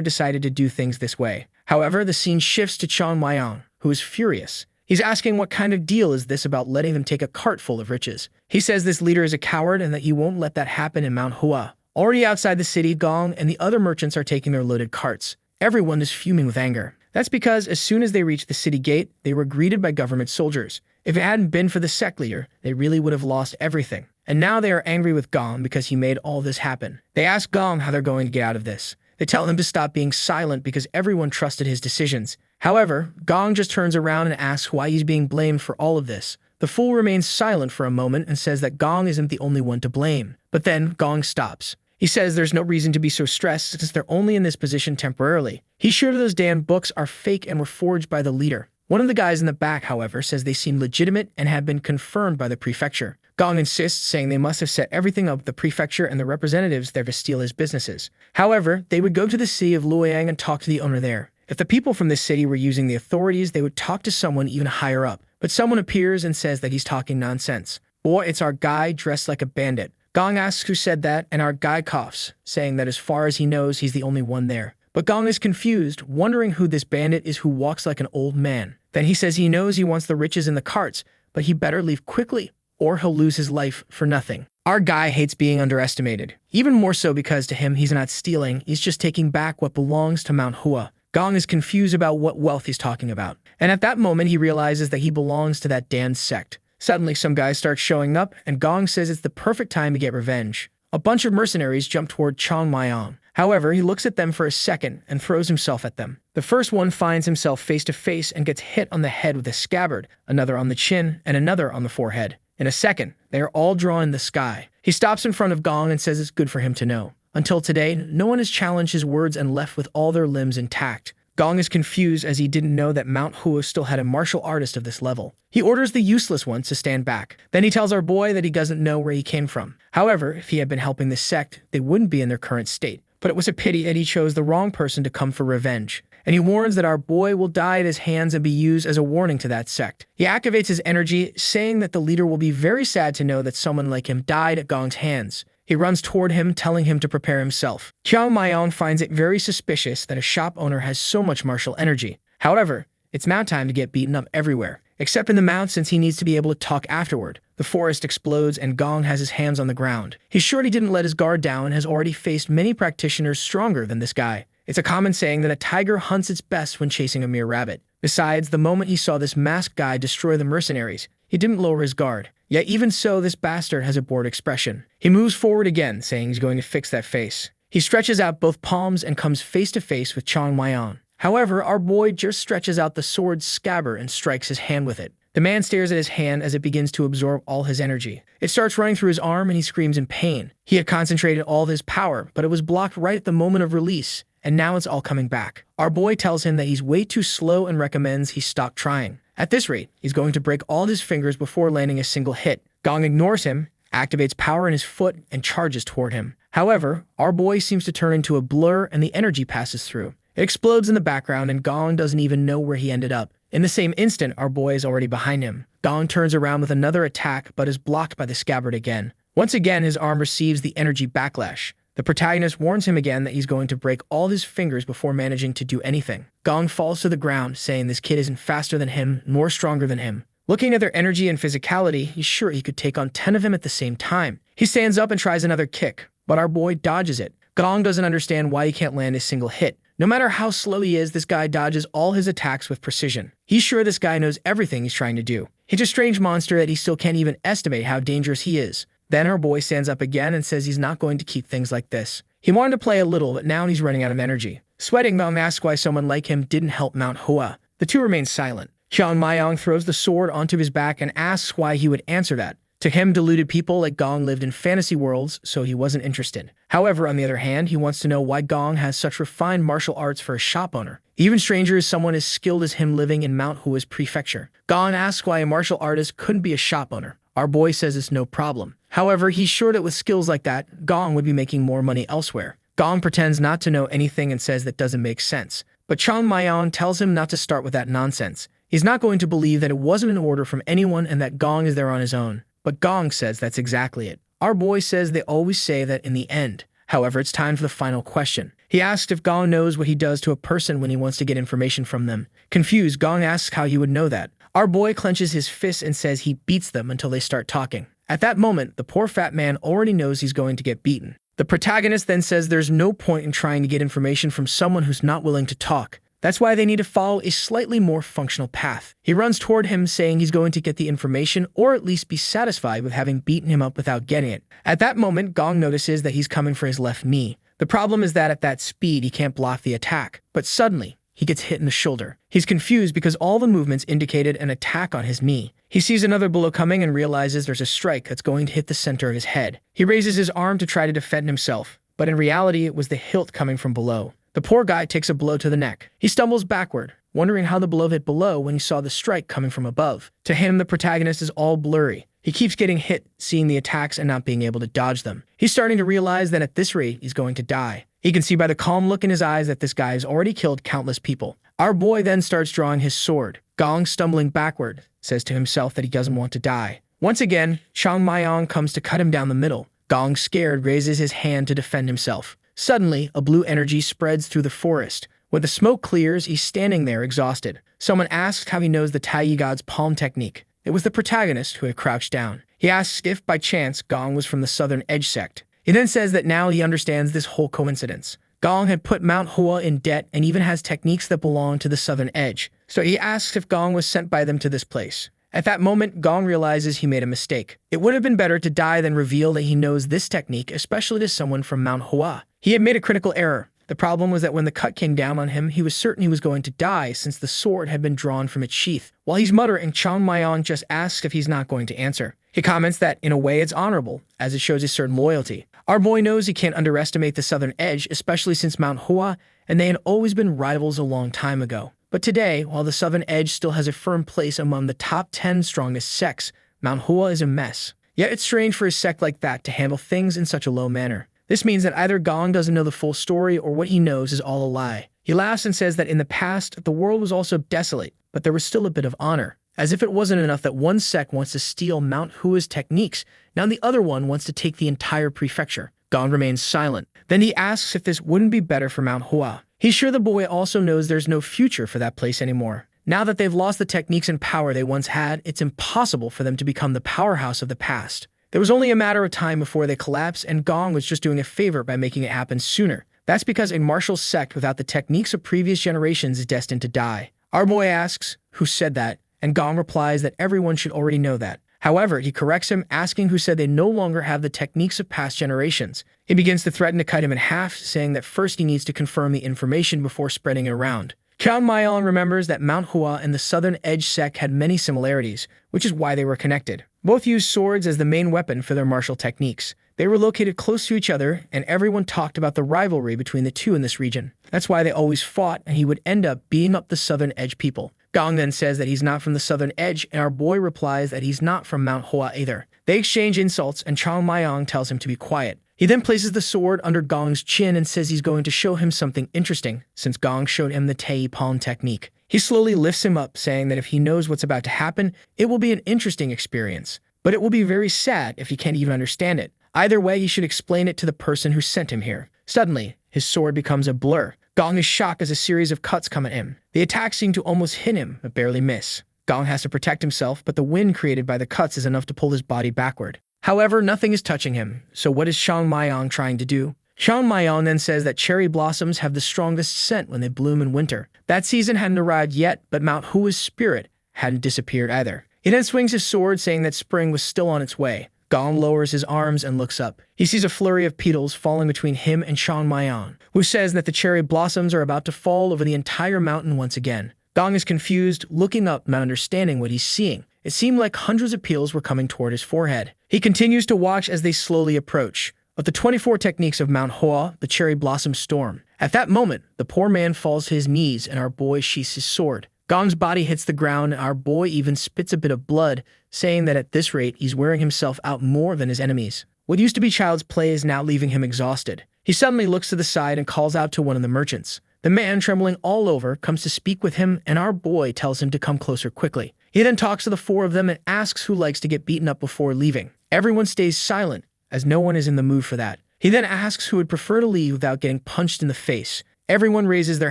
decided to do things this way. However, the scene shifts to Chong Myong, who is furious. He's asking what kind of deal is this about letting them take a cart full of riches. He says this leader is a coward and that he won't let that happen in Manhwa. Already outside the city, Gong and the other merchants are taking their loaded carts. Everyone is fuming with anger. That's because as soon as they reached the city gate, they were greeted by government soldiers. If it hadn't been for the sect leader, they really would have lost everything. And now they are angry with Gong because he made all this happen. They ask Gong how they're going to get out of this. They tell him to stop being silent because everyone trusted his decisions. However, Gong just turns around and asks why he's being blamed for all of this. The fool remains silent for a moment and says that Gong isn't the only one to blame. But then Gong stops. He says there's no reason to be so stressed since they're only in this position temporarily. He's sure those damn books are fake and were forged by the leader. One of the guys in the back, however, says they seem legitimate and have been confirmed by the prefecture. Gong insists, saying they must have set everything up with the prefecture and the representatives there to steal his businesses. However, they would go to the city of Luoyang and talk to the owner there. If the people from this city were using the authorities, they would talk to someone even higher up. But someone appears and says that he's talking nonsense. Boy, it's our guy dressed like a bandit. Gong asks who said that, and our guy coughs, saying that as far as he knows, he's the only one there. But Gong is confused, wondering who this bandit is who walks like an old man. Then he says he knows he wants the riches in the carts, but he better leave quickly, or he'll lose his life for nothing. Our guy hates being underestimated, even more so because to him he's not stealing, he's just taking back what belongs to Manhwa. Gong is confused about what wealth he's talking about, and at that moment he realizes that he belongs to that damned sect. Suddenly, some guys start showing up, and Gong says it's the perfect time to get revenge. A bunch of mercenaries jump toward Chong Myong. However, he looks at them for a second and throws himself at them. The first one finds himself face to face and gets hit on the head with a scabbard, another on the chin, and another on the forehead. In a second, they are all drawn in the sky. He stops in front of Gong and says it's good for him to know. Until today, no one has challenged his words and left with all their limbs intact. Gong is confused as he didn't know that Manhwa still had a martial artist of this level. He orders the useless ones to stand back. Then he tells our boy that he doesn't know where he came from. However, if he had been helping the sect, they wouldn't be in their current state. But it was a pity that he chose the wrong person to come for revenge. And he warns that our boy will die at his hands and be used as a warning to that sect. He activates his energy, saying that the leader will be very sad to know that someone like him died at Gong's hands. He runs toward him, telling him to prepare himself. Chong Myong finds it very suspicious that a shop owner has so much martial energy. However, it's now time to get beaten up everywhere, except in the mouth since he needs to be able to talk afterward. The forest explodes and Gong has his hands on the ground. He's sure he didn't let his guard down and has already faced many practitioners stronger than this guy. It's a common saying that a tiger hunts its best when chasing a mere rabbit. Besides, the moment he saw this masked guy destroy the mercenaries, he didn't lower his guard. Yet even so, this bastard has a bored expression. He moves forward again, saying he's going to fix that face. He stretches out both palms and comes face to face with Chong Myong. However, our boy just stretches out the sword's scabbard and strikes his hand with it. The man stares at his hand as it begins to absorb all his energy. It starts running through his arm and he screams in pain. He had concentrated all of his power, but it was blocked right at the moment of release, and now it's all coming back. Our boy tells him that he's way too slow and recommends he stop trying. At this rate, he's going to break all his fingers before landing a single hit. Gong ignores him, activates power in his foot, and charges toward him. However, our boy seems to turn into a blur and the energy passes through. It explodes in the background and Gong doesn't even know where he ended up. In the same instant, our boy is already behind him. Gong turns around with another attack but is blocked by the scabbard again. Once again, his arm receives the energy backlash. The protagonist warns him again that he's going to break all his fingers before managing to do anything. Gong falls to the ground, saying this kid isn't faster than him, nor stronger than him. Looking at their energy and physicality, he's sure he could take on 10 of them at the same time. He stands up and tries another kick, but our boy dodges it. Gong doesn't understand why he can't land a single hit. No matter how slow he is, this guy dodges all his attacks with precision. He's sure this guy knows everything he's trying to do. He's a strange monster that he still can't even estimate how dangerous he is. Then our boy stands up again and says he's not going to keep things like this. He wanted to play a little, but now he's running out of energy. Sweating, Gong asks why someone like him didn't help Manhwa. The two remain silent. Chong Myong throws the sword onto his back and asks why he would answer that. To him, deluded people like Gong lived in fantasy worlds, so he wasn't interested. However, on the other hand, he wants to know why Gong has such refined martial arts for a shop owner. Even stranger is someone as skilled as him living in Manhwa's prefecture. Gong asks why a martial artist couldn't be a shop owner. Our boy says it's no problem. However, he's sure that with skills like that, Gong would be making more money elsewhere. Gong pretends not to know anything and says that doesn't make sense. But Chang Mayan tells him not to start with that nonsense. He's not going to believe that it wasn't an order from anyone and that Gong is there on his own. But Gong says that's exactly it. Our boy says they always say that in the end. However, it's time for the final question. He asks if Gong knows what he does to a person when he wants to get information from them. Confused, Gong asks how he would know that. Our boy clenches his fists and says he beats them until they start talking. At that moment, the poor fat man already knows he's going to get beaten. The protagonist then says there's no point in trying to get information from someone who's not willing to talk. That's why they need to follow a slightly more functional path. He runs toward him saying he's going to get the information or at least be satisfied with having beaten him up without getting it. At that moment, Gong notices that he's coming for his left knee. The problem is that at that speed, he can't block the attack. But suddenly, he gets hit in the shoulder. He's confused because all the movements indicated an attack on his knee. He sees another blow coming and realizes there's a strike that's going to hit the center of his head. He raises his arm to try to defend himself, but in reality, it was the hilt coming from below. The poor guy takes a blow to the neck. He stumbles backward, wondering how the blow hit below when he saw the strike coming from above. To him, the protagonist is all blurry. He keeps getting hit, seeing the attacks and not being able to dodge them. He's starting to realize that at this rate, he's going to die. He can see by the calm look in his eyes that this guy has already killed countless people. Our boy then starts drawing his sword. Gong, stumbling backward, says to himself that he doesn't want to die. Once again, Chang Mayan comes to cut him down the middle. Gong, scared, raises his hand to defend himself. Suddenly, a blue energy spreads through the forest. When the smoke clears, he's standing there exhausted. Someone asks how he knows the Tai God's palm technique. It was the protagonist who had crouched down. He asks if, by chance, Gong was from the Southern Edge sect. He then says that now he understands this whole coincidence. Gong had put Manhwa in debt and even has techniques that belong to the Southern Edge. So he asks if Gong was sent by them to this place. At that moment, Gong realizes he made a mistake. It would have been better to die than reveal that he knows this technique, especially to someone from Manhwa. He had made a critical error. The problem was that when the cut came down on him, he was certain he was going to die since the sword had been drawn from its sheath. While he's muttering, Chang Mayan just asks if he's not going to answer. He comments that, in a way, it's honorable, as it shows a certain loyalty. Our boy knows he can't underestimate the Southern Edge, especially since Manhwa, and they had always been rivals a long time ago. But today, while the Southern Edge still has a firm place among the top 10 strongest sects, Manhwa is a mess. Yet it's strange for a sect like that to handle things in such a low manner. This means that either Gong doesn't know the full story or what he knows is all a lie. He laughs and says that in the past, the world was also desolate, but there was still a bit of honor. As if it wasn't enough that one sect wants to steal Manhwa's techniques, now the other one wants to take the entire prefecture. Gong remains silent. Then he asks if this wouldn't be better for Manhwa. He's sure the boy also knows there's no future for that place anymore. Now that they've lost the techniques and power they once had, it's impossible for them to become the powerhouse of the past. There was only a matter of time before they collapse, and Gong was just doing a favor by making it happen sooner. That's because a martial sect without the techniques of previous generations is destined to die. Our boy asks, who said that? And Gong replies that everyone should already know that. However, he corrects him, asking who said they no longer have the techniques of past generations. He begins to threaten to cut him in half, saying that first he needs to confirm the information before spreading it around. Chang Mayan remembers that Manhwa and the Southern Edge sect had many similarities, which is why they were connected. Both used swords as the main weapon for their martial techniques. They were located close to each other, and everyone talked about the rivalry between the two in this region. That's why they always fought, and he would end up beating up the Southern Edge people. Gong then says that he's not from the Southern Edge, and our boy replies that he's not from Manhwa either. They exchange insults, and Chang Mayan tells him to be quiet. He then places the sword under Gong's chin and says he's going to show him something interesting, since Gong showed him the Tei Palm technique. He slowly lifts him up, saying that if he knows what's about to happen, it will be an interesting experience. But it will be very sad if he can't even understand it. Either way, he should explain it to the person who sent him here. Suddenly, his sword becomes a blur. Gong is shocked as a series of cuts come at him. The attacks seem to almost hit him, but barely miss. Gong has to protect himself, but the wind created by the cuts is enough to pull his body backward. However, nothing is touching him, so what is Chang Mayan trying to do? Chang Mayan then says that cherry blossoms have the strongest scent when they bloom in winter. That season hadn't arrived yet, but Manhwa's spirit hadn't disappeared either. He then swings his sword, saying that spring was still on its way. Gong lowers his arms and looks up. He sees a flurry of petals falling between him and Chang Mayan, who says that the cherry blossoms are about to fall over the entire mountain once again. Gong is confused, looking up, not understanding what he's seeing. It seemed like hundreds of peels were coming toward his forehead. He continues to watch as they slowly approach. Of the 24 techniques of Manhwa, the cherry blossom storm. At that moment, the poor man falls to his knees and our boy sheaths his sword. Gong's body hits the ground and our boy even spits a bit of blood, saying that at this rate he's wearing himself out more than his enemies. What used to be child's play is now leaving him exhausted. He suddenly looks to the side and calls out to one of the merchants. The man, trembling all over, comes to speak with him and our boy tells him to come closer quickly. He then talks to the four of them and asks who likes to get beaten up before leaving. Everyone stays silent, as no one is in the mood for that. He then asks who would prefer to leave without getting punched in the face. Everyone raises their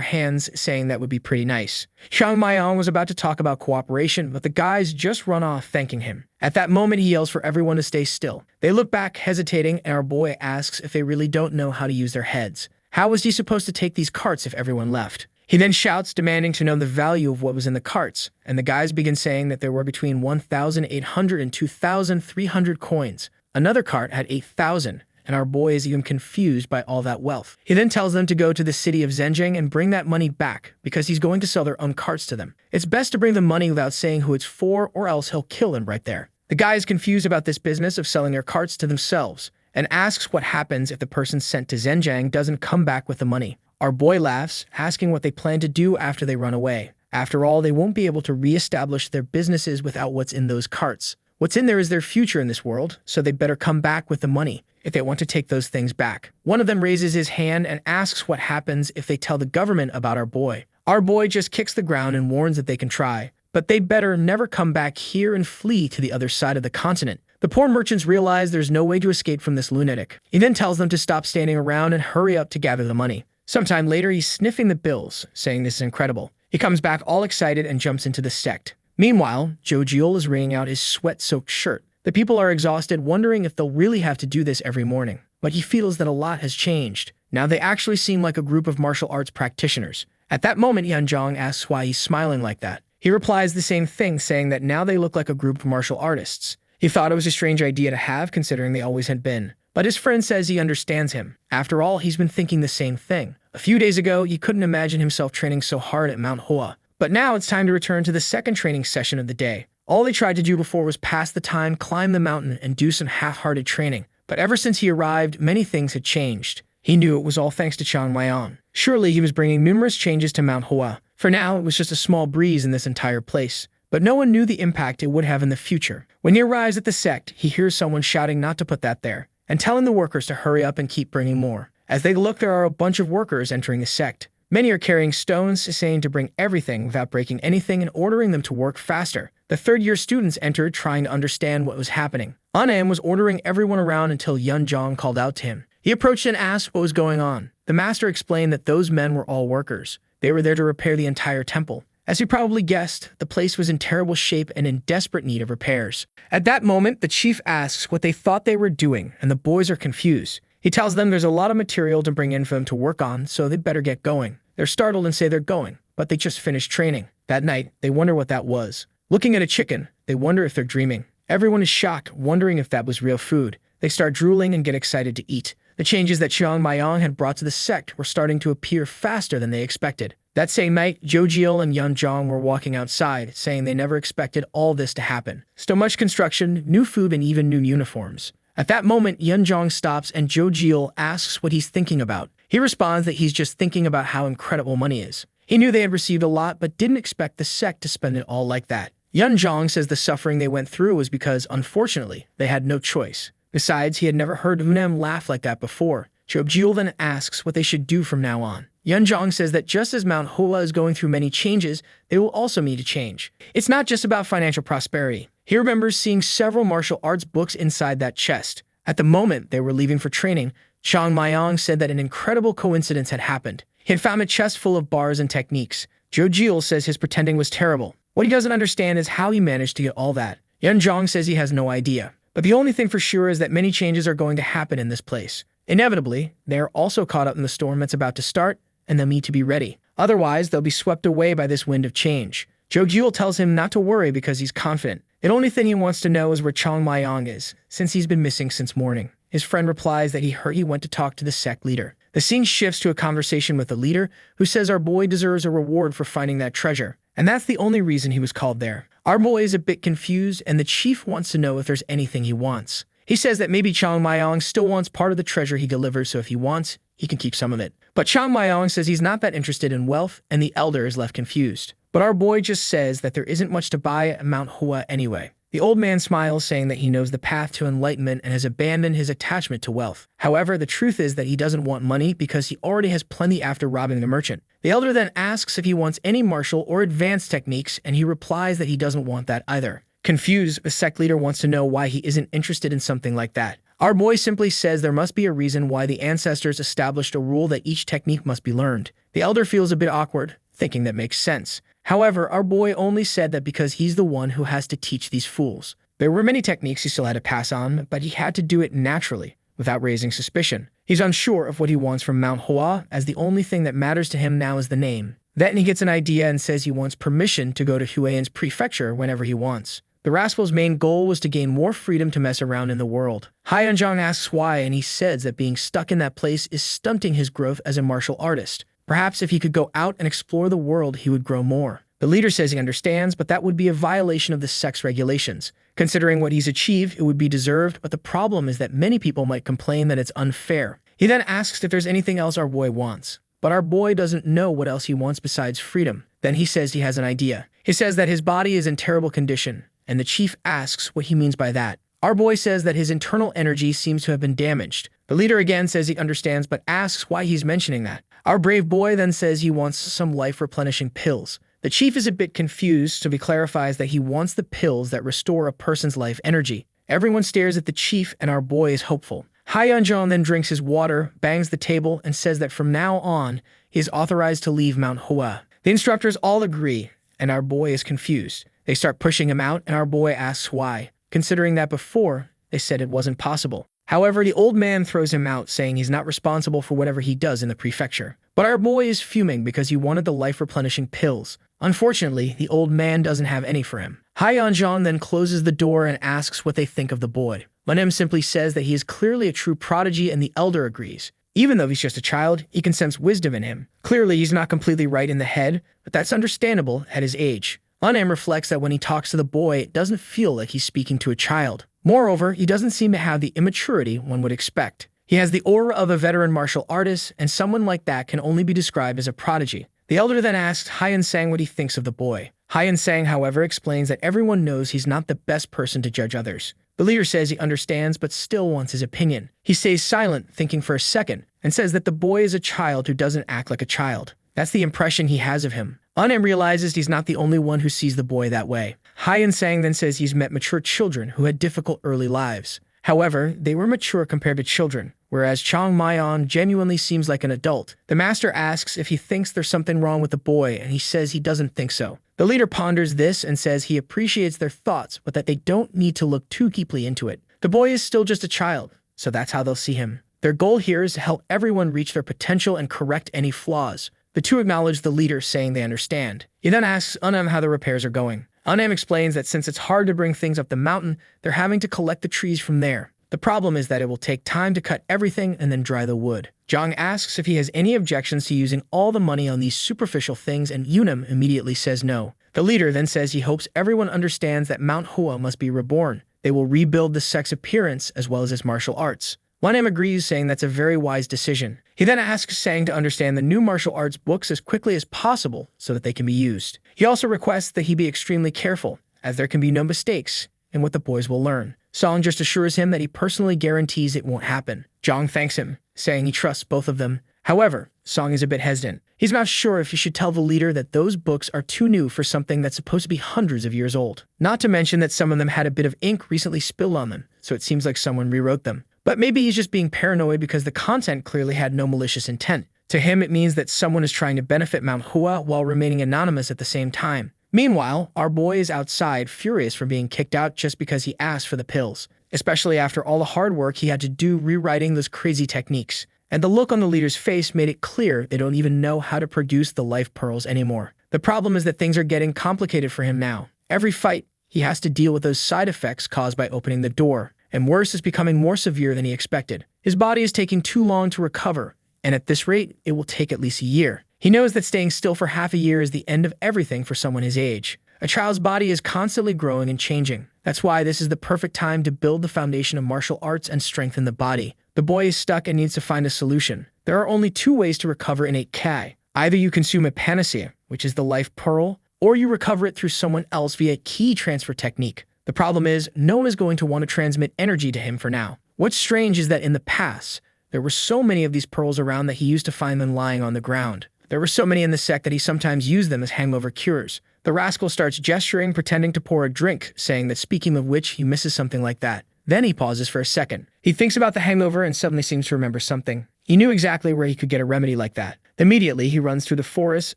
hands, saying that would be pretty nice. Xiang Maiyang was about to talk about cooperation, but the guys just run off thanking him. At that moment, he yells for everyone to stay still. They look back, hesitating, and our boy asks if they really don't know how to use their heads. How was he supposed to take these carts if everyone left? He then shouts, demanding to know the value of what was in the carts, and the guys begin saying that there were between 1,800 and 2,300 coins. Another cart had 8,000. And our boy is even confused by all that wealth. He then tells them to go to the city of Zhenjiang and bring that money back, because he's going to sell their own carts to them. It's best to bring the money without saying who it's for, or else he'll kill them right there. The guy is confused about this business of selling their carts to themselves, and asks what happens if the person sent to Zhenjiang doesn't come back with the money. Our boy laughs, asking what they plan to do after they run away. After all, they won't be able to re-establish their businesses without what's in those carts. What's in there is their future in this world, so they better come back with the money if they want to take those things back. One of them raises his hand and asks what happens if they tell the government about our boy. Our boy just kicks the ground and warns that they can try, but they better never come back here and flee to the other side of the continent. The poor merchants realize there's no way to escape from this lunatic. He then tells them to stop standing around and hurry up to gather the money. Sometime later, he's sniffing the bills, saying this is incredible. He comes back all excited and jumps into the sect. Meanwhile, Jojiel is wringing out his sweat-soaked shirt. The people are exhausted, wondering if they'll really have to do this every morning. But he feels that a lot has changed. Now they actually seem like a group of martial arts practitioners. At that moment, Yanzhong asks why he's smiling like that. He replies the same thing, saying that now they look like a group of martial artists. He thought it was a strange idea to have, considering they always had been. But his friend says he understands him. After all, he's been thinking the same thing. A few days ago, he couldn't imagine himself training so hard at Mount Hoa. But now it's time to return to the second training session of the day. All they tried to do before was pass the time, climb the mountain, and do some half-hearted training. But ever since he arrived, many things had changed. He knew it was all thanks to Xiang Maiyang. Surely he was bringing numerous changes to Mount Hoa. For now, it was just a small breeze in this entire place. But no one knew the impact it would have in the future. When he arrives at the sect, he hears someone shouting not to put that there, and telling the workers to hurry up and keep bringing more. As they look, there are a bunch of workers entering the sect. Many are carrying stones, saying to bring everything without breaking anything and ordering them to work faster. The third-year students entered, trying to understand what was happening. Anam was ordering everyone around until Yunzhong called out to him. He approached and asked what was going on. The master explained that those men were all workers. They were there to repair the entire temple. As he probably guessed, the place was in terrible shape and in desperate need of repairs. At that moment, the chief asks what they thought they were doing, and the boys are confused. He tells them there's a lot of material to bring in for them to work on, so they better get going. They're startled and say they're going, but they just finished training. That night, they wonder what that was. Looking at a chicken, they wonder if they're dreaming. Everyone is shocked, wondering if that was real food. They start drooling and get excited to eat. The changes that Xiang Maiyang had brought to the sect were starting to appear faster than they expected. That same night, Jojiel and Yanzhong were walking outside, saying they never expected all this to happen. So much construction, new food, and even new uniforms. At that moment, Yanzhong stops and Jojiel asks what he's thinking about. He responds that he's just thinking about how incredible money is. He knew they had received a lot, but didn't expect the sect to spend it all like that. Yanzhong says the suffering they went through was because, unfortunately, they had no choice. Besides, he had never heard Unam laugh like that before. Jojiel then asks what they should do from now on. Yanzhong says that just as Mount Hoa is going through many changes, they will also need to change. It's not just about financial prosperity. He remembers seeing several martial arts books inside that chest. At the moment they were leaving for training, Xiang Maiyang said that an incredible coincidence had happened. He had found a chest full of bars and techniques. Jojiel says his pretending was terrible. What he doesn't understand is how he managed to get all that. Yanzhong says he has no idea. But the only thing for sure is that many changes are going to happen in this place. Inevitably, they are also caught up in the storm that's about to start, and they'll need to be ready. Otherwise, they'll be swept away by this wind of change. Jojiel tells him not to worry because he's confident. The only thing he wants to know is where Xiang Maiyang is, since he's been missing since morning. His friend replies that he heard he went to talk to the sect leader. The scene shifts to a conversation with the leader, who says our boy deserves a reward for finding that treasure. and that's the only reason he was called there. Our boy is a bit confused, and the chief wants to know if there's anything he wants. He says that maybe Chang Mayong still wants part of the treasure he delivers, so if he wants, he can keep some of it. But Chang Mayong says he's not that interested in wealth, and the elder is left confused. But our boy just says that there isn't much to buy at Manhwa anyway. The old man smiles, saying that he knows the path to enlightenment and has abandoned his attachment to wealth. However, the truth is that he doesn't want money because he already has plenty after robbing the merchant. The elder then asks if he wants any martial or advanced techniques, and he replies that he doesn't want that either. Confused, the sect leader wants to know why he isn't interested in something like that. Our boy simply says there must be a reason why the ancestors established a rule that each technique must be learned. The elder feels a bit awkward, thinking that makes sense. However, our boy only said that because he's the one who has to teach these fools. There were many techniques he still had to pass on, but he had to do it naturally, without raising suspicion. He's unsure of what he wants from Manhwa, as the only thing that matters to him now is the name. Then he gets an idea and says he wants permission to go to Huayan's prefecture whenever he wants. The rascal's main goal was to gain more freedom to mess around in the world. Hyeonjong asks why, and he says that being stuck in that place is stunting his growth as a martial artist. Perhaps if he could go out and explore the world, he would grow more. The leader says he understands, but that would be a violation of the sect's regulations. Considering what he's achieved, it would be deserved, but the problem is that many people might complain that it's unfair. He then asks if there's anything else our boy wants. But our boy doesn't know what else he wants besides freedom. Then he says he has an idea. He says that his body is in terrible condition, and the chief asks what he means by that. Our boy says that his internal energy seems to have been damaged. The leader again says he understands, but asks why he's mentioning that. Our brave boy then says he wants some life-replenishing pills. The chief is a bit confused, so he clarifies that he wants the pills that restore a person's life energy. Everyone stares at the chief, and our boy is hopeful. Hyeonjong then drinks his water, bangs the table, and says that from now on, he is authorized to leave Manhwa. The instructors all agree, and our boy is confused. They start pushing him out, and our boy asks why, considering that before, they said it wasn't possible. However, the old man throws him out, saying he's not responsible for whatever he does in the prefecture. But our boy is fuming because he wanted the life-replenishing pills. Unfortunately, the old man doesn't have any for him. Hyeonjong then closes the door and asks what they think of the boy. Manem simply says that he is clearly a true prodigy, and the elder agrees. Even though he's just a child, he can sense wisdom in him. Clearly, he's not completely right in the head, but that's understandable at his age. Manem reflects that when he talks to the boy, it doesn't feel like he's speaking to a child. Moreover, he doesn't seem to have the immaturity one would expect. He has the aura of a veteran martial artist, and someone like that can only be described as a prodigy. The elder then asks Hyeon-sang what he thinks of the boy. Hyeon-sang, however, explains that everyone knows he's not the best person to judge others. The leader says he understands but still wants his opinion. He stays silent, thinking for a second, and says that the boy is a child who doesn't act like a child. That's the impression he has of him. Anem realizes he's not the only one who sees the boy that way. Hyeon-sang then says he's met mature children who had difficult early lives. However, they were mature compared to children, whereas Chang Mayon genuinely seems like an adult. The master asks if he thinks there's something wrong with the boy, and he says he doesn't think so. The leader ponders this and says he appreciates their thoughts, but that they don't need to look too deeply into it. The boy is still just a child, so that's how they'll see him. Their goal here is to help everyone reach their potential and correct any flaws. The two acknowledge the leader, saying they understand. He then asks Unam how the repairs are going. Unam explains that since it's hard to bring things up the mountain, they're having to collect the trees from there. The problem is that it will take time to cut everything and then dry the wood. Jong asks if he has any objections to using all the money on these superficial things, and Unam immediately says no. The leader then says he hopes everyone understands that Mount Hua must be reborn. They will rebuild the sect's appearance as well as its martial arts. Wanam agrees, saying that's a very wise decision. He then asks Sang to understand the new martial arts books as quickly as possible so that they can be used. He also requests that he be extremely careful, as there can be no mistakes in what the boys will learn. Song just assures him that he personally guarantees it won't happen. Jong thanks him, saying he trusts both of them. However, Song is a bit hesitant. He's not sure if he should tell the leader that those books are too new for something that's supposed to be hundreds of years old. Not to mention that some of them had a bit of ink recently spilled on them, so it seems like someone rewrote them. But maybe he's just being paranoid because the content clearly had no malicious intent. To him, it means that someone is trying to benefit Mount Hua while remaining anonymous at the same time. Meanwhile, our boy is outside, furious for being kicked out just because he asked for the pills, especially after all the hard work he had to do rewriting those crazy techniques. And the look on the leader's face made it clear they don't even know how to produce the life pearls anymore. The problem is that things are getting complicated for him now. Every fight, he has to deal with those side effects caused by opening the door. And worse, is becoming more severe than he expected. His body is taking too long to recover, and at this rate, it will take at least a year. He knows that staying still for half a year is the end of everything for someone his age. A child's body is constantly growing and changing. That's why this is the perfect time to build the foundation of martial arts and strengthen the body. The boy is stuck and needs to find a solution. There are only two ways to recover innate Ki. Either you consume a panacea, which is the life pearl, or you recover it through someone else via Ki transfer technique. The problem is, no one is going to want to transmit energy to him for now. What's strange is that in the past, there were so many of these pearls around that he used to find them lying on the ground. There were so many in the sect that he sometimes used them as hangover cures. The rascal starts gesturing, pretending to pour a drink, saying that speaking of which, he misses something like that. Then he pauses for a second. He thinks about the hangover and suddenly seems to remember something. He knew exactly where he could get a remedy like that. Immediately, he runs through the forest,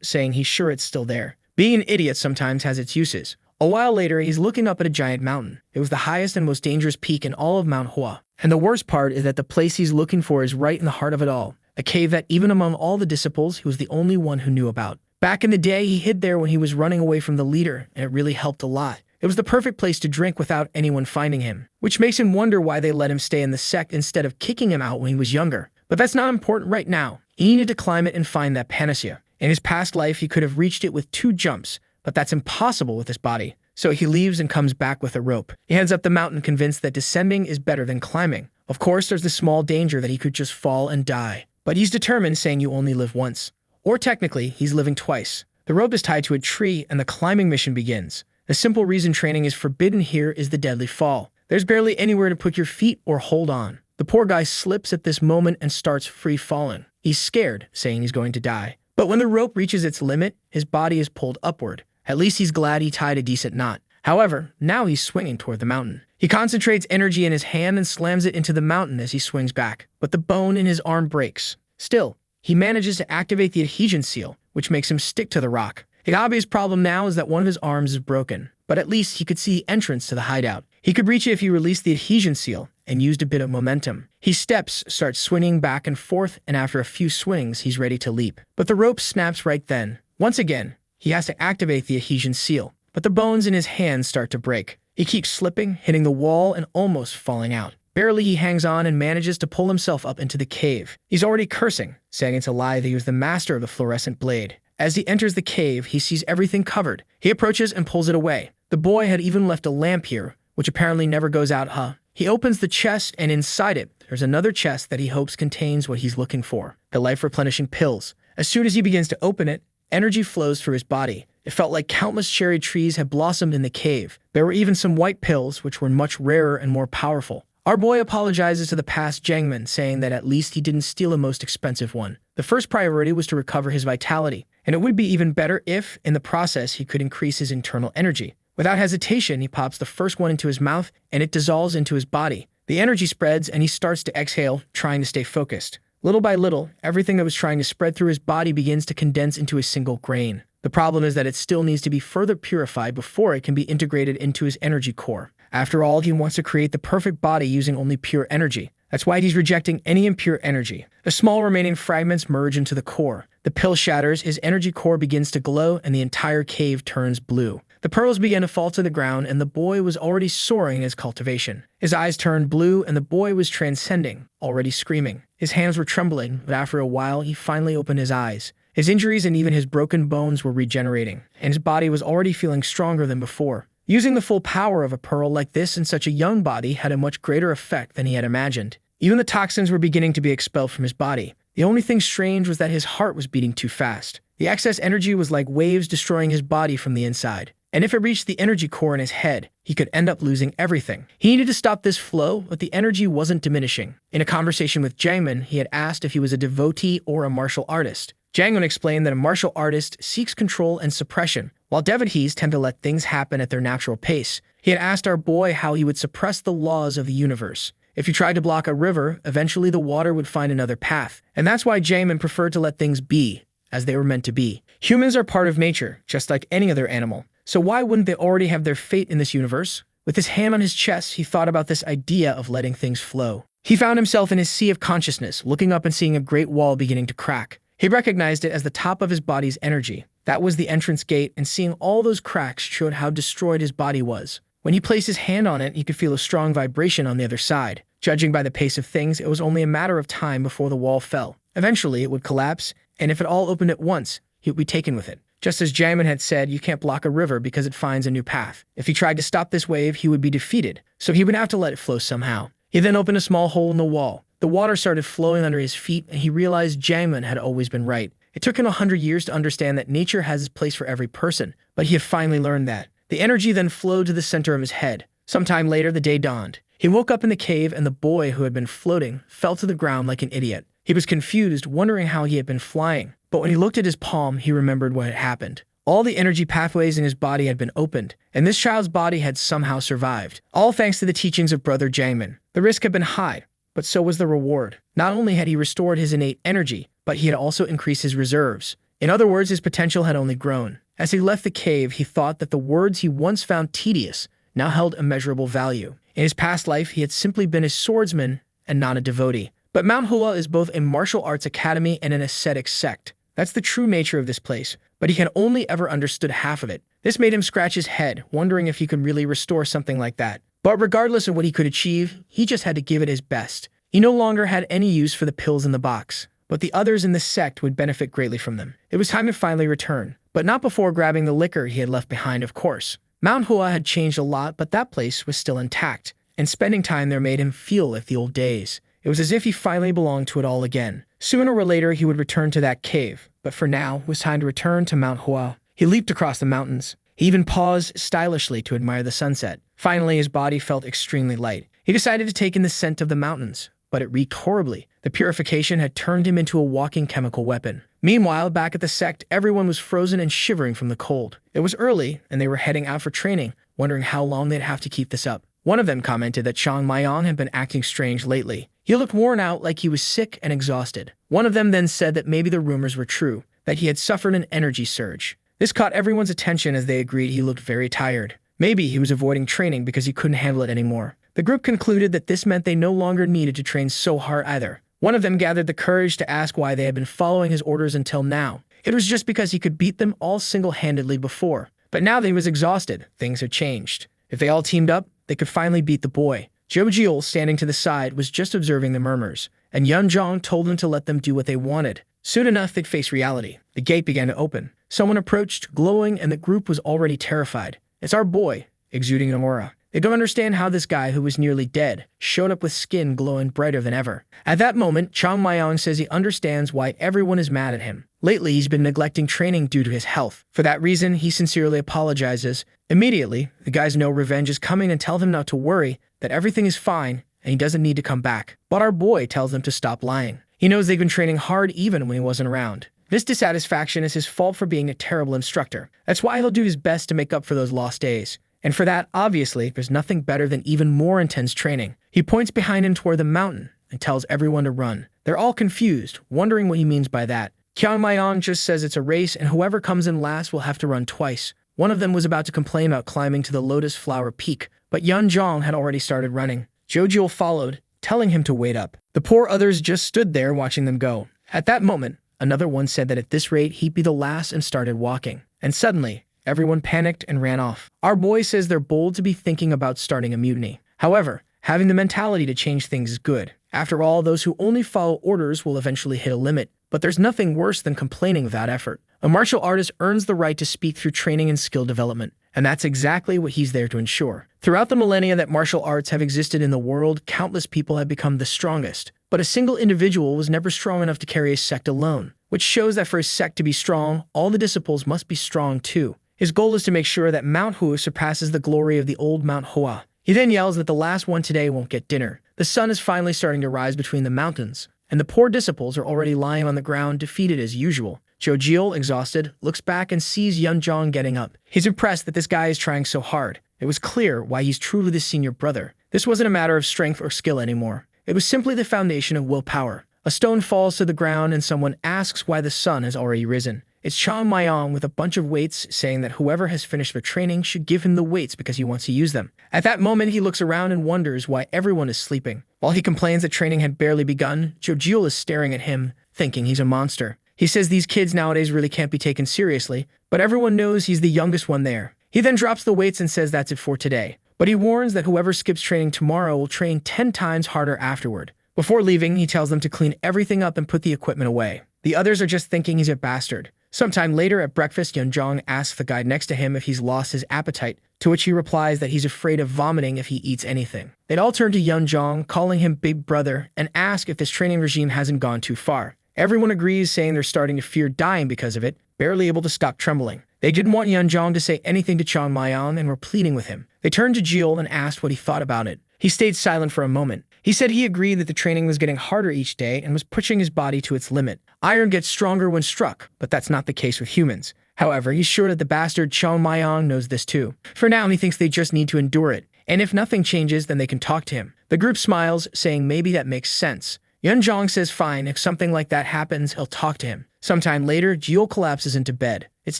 saying he's sure it's still there. Being an idiot sometimes has its uses. A while later, he's looking up at a giant mountain. It was the highest and most dangerous peak in all of Manhwa. And the worst part is that the place he's looking for is right in the heart of it all. A cave that even among all the disciples, he was the only one who knew about. Back in the day, he hid there when he was running away from the leader, and it really helped a lot. It was the perfect place to drink without anyone finding him, which makes him wonder why they let him stay in the sect instead of kicking him out when he was younger. But that's not important right now. He needed to climb it and find that panacea. In his past life, he could have reached it with 2 jumps, but that's impossible with his body. So he leaves and comes back with a rope. He heads up the mountain convinced that descending is better than climbing. Of course, there's the small danger that he could just fall and die. But he's determined, saying you only live once. Or technically, he's living twice. The rope is tied to a tree and the climbing mission begins. The simple reason training is forbidden here is the deadly fall. There's barely anywhere to put your feet or hold on. The poor guy slips at this moment and starts free falling. He's scared, saying he's going to die. But when the rope reaches its limit, his body is pulled upward. At least he's glad he tied a decent knot. However, now he's swinging toward the mountain. He concentrates energy in his hand and slams it into the mountain as he swings back. But the bone in his arm breaks. Still, he manages to activate the adhesion seal, which makes him stick to the rock. The obvious problem now is that one of his arms is broken, but at least he could see the entrance to the hideout. He could reach it if he released the adhesion seal and used a bit of momentum. He steps, starts swinging back and forth, and after a few swings, he's ready to leap. But the rope snaps right then. Once again, he has to activate the adhesion seal, but the bones in his hands start to break. He keeps slipping, hitting the wall, and almost falling out. Barely he hangs on and manages to pull himself up into the cave. He's already cursing, saying it's a lie that he was the master of the fluorescent blade. As he enters the cave, he sees everything covered. He approaches and pulls it away. The boy had even left a lamp here, which apparently never goes out, He opens the chest, and inside it, there's another chest that he hopes contains what he's looking for, the life-replenishing pills. As soon as he begins to open it, energy flows through his body. It felt like countless cherry trees had blossomed in the cave. There were even some white pills, which were much rarer and more powerful. Our boy apologizes to the past Jangman, saying that at least he didn't steal a most expensive one. The first priority was to recover his vitality, and it would be even better if, in the process, he could increase his internal energy. Without hesitation, he pops the first one into his mouth, and it dissolves into his body. The energy spreads, and he starts to exhale, trying to stay focused. Little by little, everything that was trying to spread through his body begins to condense into a single grain. The problem is that it still needs to be further purified before it can be integrated into his energy core. After all, he wants to create the perfect body using only pure energy. That's why he's rejecting any impure energy. The small remaining fragments merge into the core. The pill shatters, his energy core begins to glow, and the entire cave turns blue. The pearls began to fall to the ground, and the boy was already soaring in his cultivation. His eyes turned blue, and the boy was transcending, already screaming. His hands were trembling, but after a while, he finally opened his eyes. His injuries and even his broken bones were regenerating, and his body was already feeling stronger than before. Using the full power of a pearl like this in such a young body had a much greater effect than he had imagined. Even the toxins were beginning to be expelled from his body. The only thing strange was that his heart was beating too fast. The excess energy was like waves destroying his body from the inside. And if it reached the energy core in his head, he could end up losing everything. He needed to stop this flow, but the energy wasn't diminishing. In a conversation with Jangman, he had asked if he was a devotee or a martial artist. Jangman explained that a martial artist seeks control and suppression, while devotees tend to let things happen at their natural pace. He had asked our boy how he would suppress the laws of the universe. If you tried to block a river, eventually the water would find another path. And that's why Jangman preferred to let things be, as they were meant to be. Humans are part of nature, just like any other animal. So why wouldn't they already have their fate in this universe? With his hand on his chest, he thought about this idea of letting things flow. He found himself in his sea of consciousness, looking up and seeing a great wall beginning to crack. He recognized it as the top of his body's energy. That was the entrance gate, and seeing all those cracks showed how destroyed his body was. When he placed his hand on it, he could feel a strong vibration on the other side. Judging by the pace of things, it was only a matter of time before the wall fell. Eventually, it would collapse, and if it all opened at once, he would be taken with it. Just as Jamin had said, you can't block a river because it finds a new path. If he tried to stop this wave, he would be defeated, so he would have to let it flow somehow. He then opened a small hole in the wall. The water started flowing under his feet, and he realized Jamin had always been right. It took him 100 years to understand that nature has its place for every person, but he had finally learned that. The energy then flowed to the center of his head. Sometime later, the day dawned. He woke up in the cave, and the boy who had been floating fell to the ground like an idiot. He was confused, wondering how he had been flying. But when he looked at his palm, he remembered what had happened. All the energy pathways in his body had been opened, and this child's body had somehow survived. All thanks to the teachings of Brother Jamin. The risk had been high, but so was the reward. Not only had he restored his innate energy, but he had also increased his reserves. In other words, his potential had only grown. As he left the cave, he thought that the words he once found tedious now held immeasurable value. In his past life, he had simply been a swordsman and not a devotee. But Manhwa is both a martial arts academy and an ascetic sect. That's the true nature of this place, but he had only ever understood half of it. This made him scratch his head, wondering if he could really restore something like that. But regardless of what he could achieve, he just had to give it his best. He no longer had any use for the pills in the box, but the others in the sect would benefit greatly from them. It was time to finally return, but not before grabbing the liquor he had left behind, of course. Manhwa had changed a lot, but that place was still intact, and spending time there made him feel like the old days. It was as if he finally belonged to it all again. Sooner or later, he would return to that cave, but for now, it was time to return to Manhwa. He leaped across the mountains. He even paused stylishly to admire the sunset. Finally, his body felt extremely light. He decided to take in the scent of the mountains, but it reeked horribly. The purification had turned him into a walking chemical weapon. Meanwhile, back at the sect, everyone was frozen and shivering from the cold. It was early, and they were heading out for training, wondering how long they'd have to keep this up. One of them commented that Chang Mayong had been acting strange lately. He looked worn out, like he was sick and exhausted. One of them then said that maybe the rumors were true, that he had suffered an energy surge. This caught everyone's attention as they agreed he looked very tired. Maybe he was avoiding training because he couldn't handle it anymore. The group concluded that this meant they no longer needed to train so hard either. One of them gathered the courage to ask why they had been following his orders until now. It was just because he could beat them all single-handedly before. But now that he was exhausted, things had changed. If they all teamed up, they could finally beat the boy. Jojiel, standing to the side, was just observing the murmurs, and Yunjong told them to let them do what they wanted. Soon enough, they'd face reality. The gate began to open. Someone approached, glowing, and the group was already terrified. It's our boy, exuding an aura. They don't understand how this guy, who was nearly dead, showed up with skin glowing brighter than ever. At that moment, Chang Mayong says he understands why everyone is mad at him. Lately, he's been neglecting training due to his health. For that reason, he sincerely apologizes. Immediately, the guys know revenge is coming and tell him not to worry, that everything is fine, and he doesn't need to come back. But our boy tells them to stop lying. He knows they've been training hard even when he wasn't around. This dissatisfaction is his fault for being a terrible instructor. That's why he'll do his best to make up for those lost days. And for that, obviously, there's nothing better than even more intense training. He points behind him toward the mountain and tells everyone to run. They're all confused, wondering what he means by that. Kiang Mayong just says it's a race and whoever comes in last will have to run twice. One of them was about to complain about climbing to the Lotus Flower Peak, but Yun Zhong had already started running. Jojiel followed, telling him to wait up. The poor others just stood there watching them go. At that moment, another one said that at this rate he'd be the last and started walking. And suddenly, everyone panicked and ran off. Our boy says they're bold to be thinking about starting a mutiny. However, having the mentality to change things is good. After all, those who only follow orders will eventually hit a limit. But there's nothing worse than complaining without effort. A martial artist earns the right to speak through training and skill development, and that's exactly what he's there to ensure. Throughout the millennia that martial arts have existed in the world, countless people have become the strongest. But a single individual was never strong enough to carry a sect alone, which shows that for a sect to be strong, all the disciples must be strong too. His goal is to make sure that Mount Hu surpasses the glory of the old Mount Hua. He then yells that the last one today won't get dinner. The sun is finally starting to rise between the mountains, and the poor disciples are already lying on the ground, defeated as usual. Jojiel, exhausted, looks back and sees Yunjong getting up. He's impressed that this guy is trying so hard. It was clear why he's truly the senior brother. This wasn't a matter of strength or skill anymore. It was simply the foundation of willpower. A stone falls to the ground and someone asks why the sun has already risen. It's Chang Mayong with a bunch of weights saying that whoever has finished their training should give him the weights because he wants to use them. At that moment, he looks around and wonders why everyone is sleeping. While he complains that training had barely begun, Jojiel is staring at him, thinking he's a monster. He says these kids nowadays really can't be taken seriously, but everyone knows he's the youngest one there. He then drops the weights and says that's it for today. But he warns that whoever skips training tomorrow will train 10 times harder afterward. Before leaving, he tells them to clean everything up and put the equipment away. The others are just thinking he's a bastard. Sometime later at breakfast, Yeonjong asks the guy next to him if he's lost his appetite, to which he replies that he's afraid of vomiting if he eats anything. They'd all turn to Yeonjong, calling him Big Brother, and ask if this training regime hasn't gone too far. Everyone agrees, saying they're starting to fear dying because of it, barely able to stop trembling. They didn't want Yeonjong to say anything to Chang Mayan and were pleading with him. They turned to Jeol and asked what he thought about it. He stayed silent for a moment. He said he agreed that the training was getting harder each day and was pushing his body to its limit. Iron gets stronger when struck, but that's not the case with humans. However, he's sure that the bastard Chang Mayan knows this too. For now, he thinks they just need to endure it, and if nothing changes, then they can talk to him. The group smiles, saying maybe that makes sense. Yeonjong says fine, if something like that happens, he'll talk to him. Sometime later, Jeol collapses into bed. It's